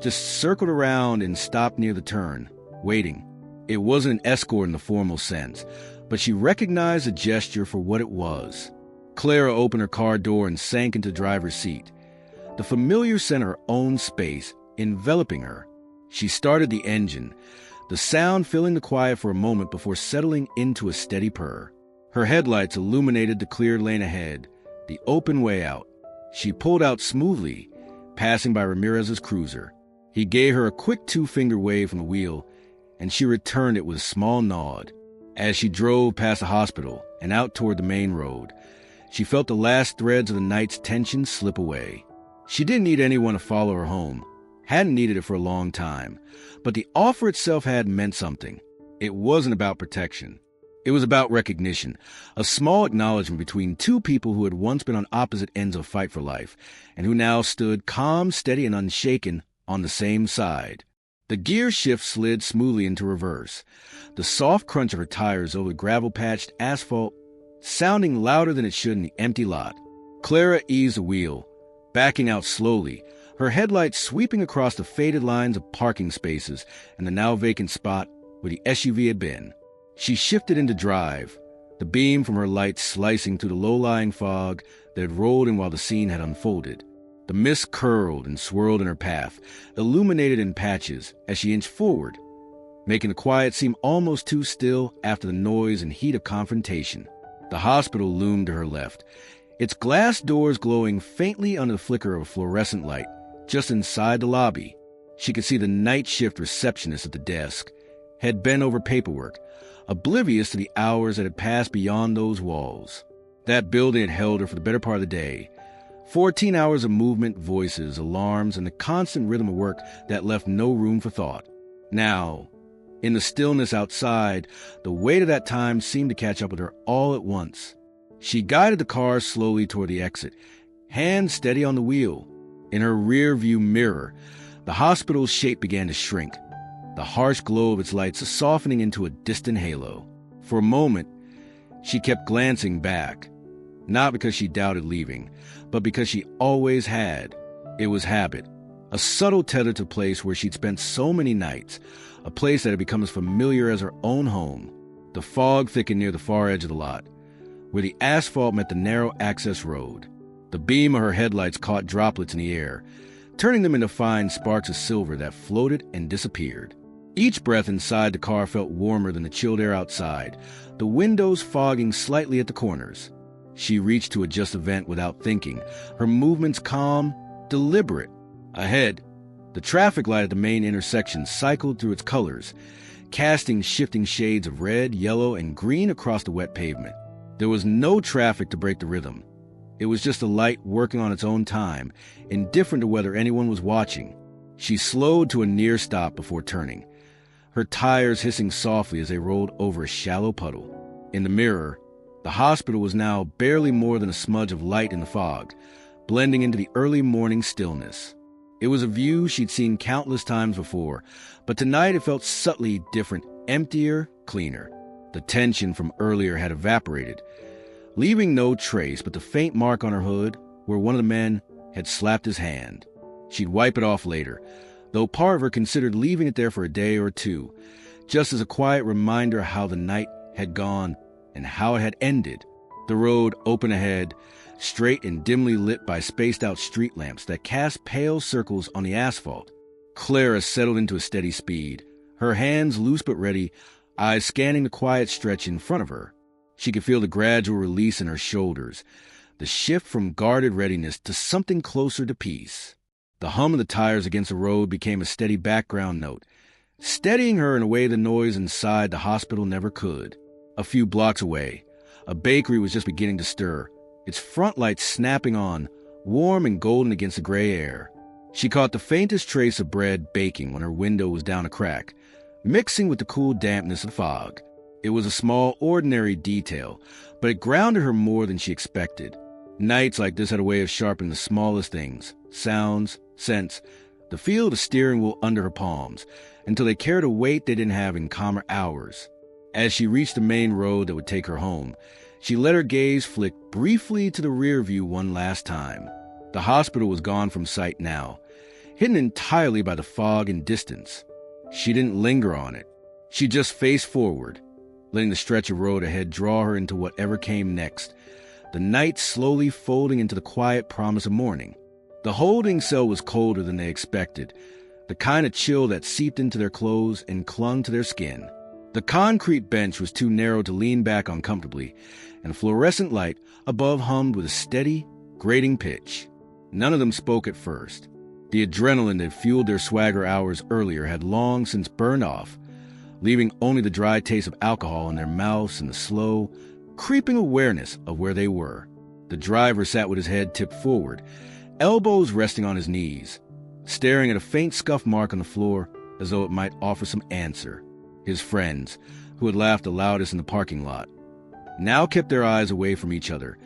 just circled around and stopped near the turn, waiting. It wasn't an escort in the formal sense, but she recognized the gesture for what it was. Clara opened her car door and sank into the driver's seat, the familiar scent of her own space enveloping her. She started the engine, the sound filling the quiet for a moment before settling into a steady purr. Her headlights illuminated the cleared lane ahead, the open way out. She pulled out smoothly, passing by Ramirez's cruiser. He gave her a quick two-finger wave from the wheel, and she returned it with a small nod. As she drove past the hospital and out toward the main road, she felt the last threads of the night's tension slip away. She didn't need anyone to follow her home, hadn't needed it for a long time, but the offer itself had meant something. It wasn't about protection. It was about recognition, a small acknowledgement between two people who had once been on opposite ends of a fight for life, and who now stood calm, steady, and unshaken on the same side. The gear shift slid smoothly into reverse, the soft crunch of her tires over the gravel-patched asphalt sounding louder than it should in the empty lot. Clara eased the wheel, backing out slowly, her headlights sweeping across the faded lines of parking spaces and the now vacant spot where the SUV had been. She shifted into drive, the beam from her lights slicing through the low-lying fog that had rolled in while the scene had unfolded. The mist curled and swirled in her path, illuminated in patches as she inched forward, making the quiet seem almost too still after the noise and heat of confrontation. The hospital loomed to her left, its glass doors glowing faintly under the flicker of a fluorescent light just inside the lobby. She could see the night shift receptionist at the desk, had bent over paperwork, oblivious to the hours that had passed beyond those walls. That building had held her for the better part of the day. 14 hours of movement, voices, alarms, and the constant rhythm of work that left no room for thought. Now, in the stillness outside, the weight of that time seemed to catch up with her all at once. She guided the car slowly toward the exit, hands steady on the wheel. In her rear-view mirror, the hospital's shape began to shrink, the harsh glow of its lights softening into a distant halo. For a moment, she kept glancing back, not because she doubted leaving, but because she always had. It was habit, a subtle tether to a place where she'd spent so many nights, a place that had become as familiar as her own home. The fog thickened near the far edge of the lot, where the asphalt met the narrow access road. The beam of her headlights caught droplets in the air, turning them into fine sparks of silver that floated and disappeared. Each breath inside the car felt warmer than the chilled air outside, the windows fogging slightly at the corners. She reached to adjust the vent without thinking, her movements calm, deliberate. Ahead, the traffic light at the main intersection cycled through its colors, casting shifting shades of red, yellow, and green across the wet pavement. There was no traffic to break the rhythm. It was just a light working on its own time, indifferent to whether anyone was watching. She slowed to a near stop before turning, her tires hissing softly as they rolled over a shallow puddle. In the mirror, the hospital was now barely more than a smudge of light in the fog, blending into the early morning stillness. It was a view she'd seen countless times before, but tonight it felt subtly different, emptier, cleaner. The tension from earlier had evaporated, leaving no trace but the faint mark on her hood where one of the men had slapped his hand. She'd wipe it off later, though part of her considered leaving it there for a day or two, just as a quiet reminder of how the night had gone and how it had ended. The road open ahead, straight and dimly lit by spaced-out street lamps that cast pale circles on the asphalt. Clara settled into a steady speed, her hands loose but ready, eyes scanning the quiet stretch in front of her. She could feel the gradual release in her shoulders, the shift from guarded readiness to something closer to peace. The hum of the tires against the road became a steady background note, steadying her in a way the noise inside the hospital never could. A few blocks away, a bakery was just beginning to stir, its front lights snapping on, warm and golden against the gray air. She caught the faintest trace of bread baking when her window was down a crack, mixing with the cool dampness of the fog. It was a small, ordinary detail, but it grounded her more than she expected. Nights like this had a way of sharpening the smallest things, sounds, scents, the feel of the steering wheel under her palms, until they carried a weight they didn't have in calmer hours. As she reached the main road that would take her home, she let her gaze flick briefly to the rear view one last time. The hospital was gone from sight now, hidden entirely by the fog and distance. She didn't linger on it. She just faced forward, letting the stretch of road ahead draw her into whatever came next, the night slowly folding into the quiet promise of morning. The holding cell was colder than they expected, the kind of chill that seeped into their clothes and clung to their skin. The concrete bench was too narrow to lean back on comfortably, and a fluorescent light above hummed with a steady, grating pitch. None of them spoke at first. The adrenaline that fueled their swagger hours earlier had long since burned off, leaving only the dry taste of alcohol in their mouths and the slow, creeping awareness of where they were. The driver sat with his head tipped forward, elbows resting on his knees, staring at a faint scuff mark on the floor as though it might offer some answer. His friends, who had laughed the loudest in the parking lot, now kept their eyes away from each other,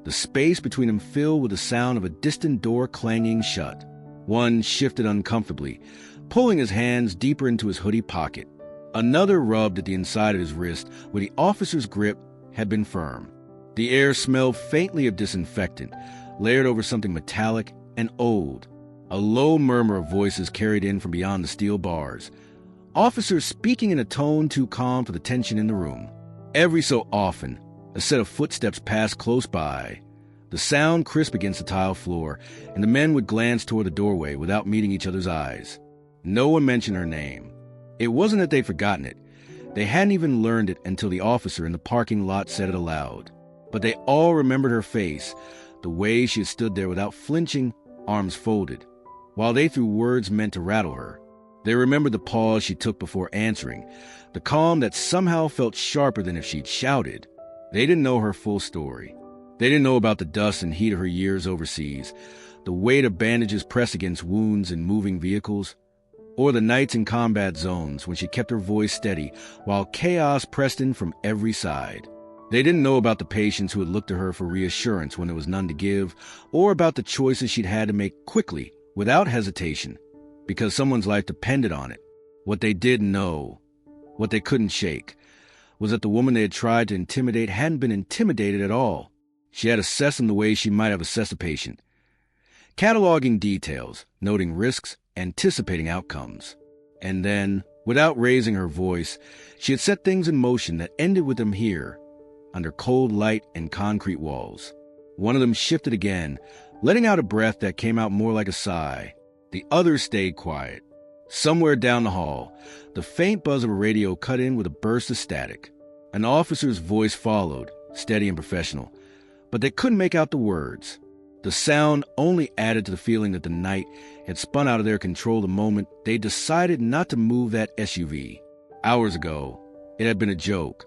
the space between them filled with the sound of a distant door clanging shut. One shifted uncomfortably, pulling his hands deeper into his hoodie pocket. Another rubbed at the inside of his wrist where the officer's grip had been firm. The air smelled faintly of disinfectant, layered over something metallic and old. A low murmur of voices carried in from beyond the steel bars, officers speaking in a tone too calm for the tension in the room. Every so often, a set of footsteps passed close by, the sound crisp against the tile floor, and the men would glance toward the doorway without meeting each other's eyes. No one mentioned her name. It wasn't that they'd forgotten it. They hadn't even learned it until the officer in the parking lot said it aloud. But they all remembered her face, the way she had stood there without flinching, arms folded, while they threw words meant to rattle her. They remembered the pause she took before answering, the calm that somehow felt sharper than if she'd shouted. They didn't know her full story. They didn't know about the dust and heat of her years overseas, the weight of bandages pressed against wounds in moving vehicles, or the nights in combat zones when she kept her voice steady while chaos pressed in from every side. They didn't know about the patients who had looked to her for reassurance when there was none to give, or about the choices she'd had to make quickly, without hesitation, because someone's life depended on it. What they did know, what they couldn't shake, was that the woman they had tried to intimidate hadn't been intimidated at all. She had assessed them the way she might have assessed a patient, cataloging details, noting risks, anticipating outcomes. And then, without raising her voice, she had set things in motion that ended with them here, under cold light and concrete walls. One of them shifted again, letting out a breath that came out more like a sigh. The other stayed quiet. Somewhere down the hall, the faint buzz of a radio cut in with a burst of static. An officer's voice followed, steady and professional, but they couldn't make out the words. The sound only added to the feeling that the night had spun out of their control the moment they decided not to move that SUV. Hours ago, it had been a joke,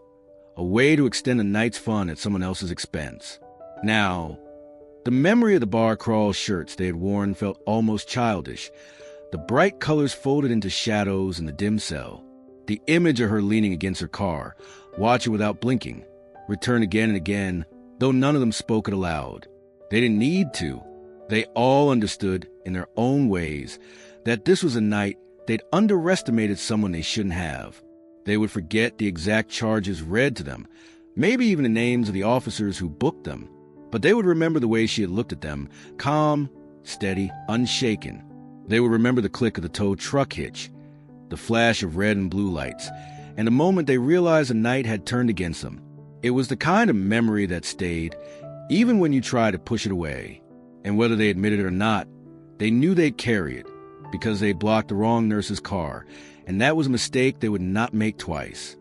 a way to extend the night's fun at someone else's expense. Now, the memory of the bar crawl shirts they had worn felt almost childish, the bright colors folded into shadows in the dim cell. The image of her leaning against her car, watching without blinking, returned again and again, though none of them spoke it aloud. They didn't need to. They all understood, in their own ways, that this was a night they'd underestimated someone they shouldn't have. They would forget the exact charges read to them, maybe even the names of the officers who booked them. But they would remember the way she had looked at them, calm, steady, unshaken. They would remember the click of the tow truck hitch, the flash of red and blue lights, and the moment they realized the night had turned against them. It was the kind of memory that stayed, even when you tried to push it away. And whether they admitted it or not, they knew they'd carry it, because they blocked the wrong nurse's car, and that was a mistake they would not make twice.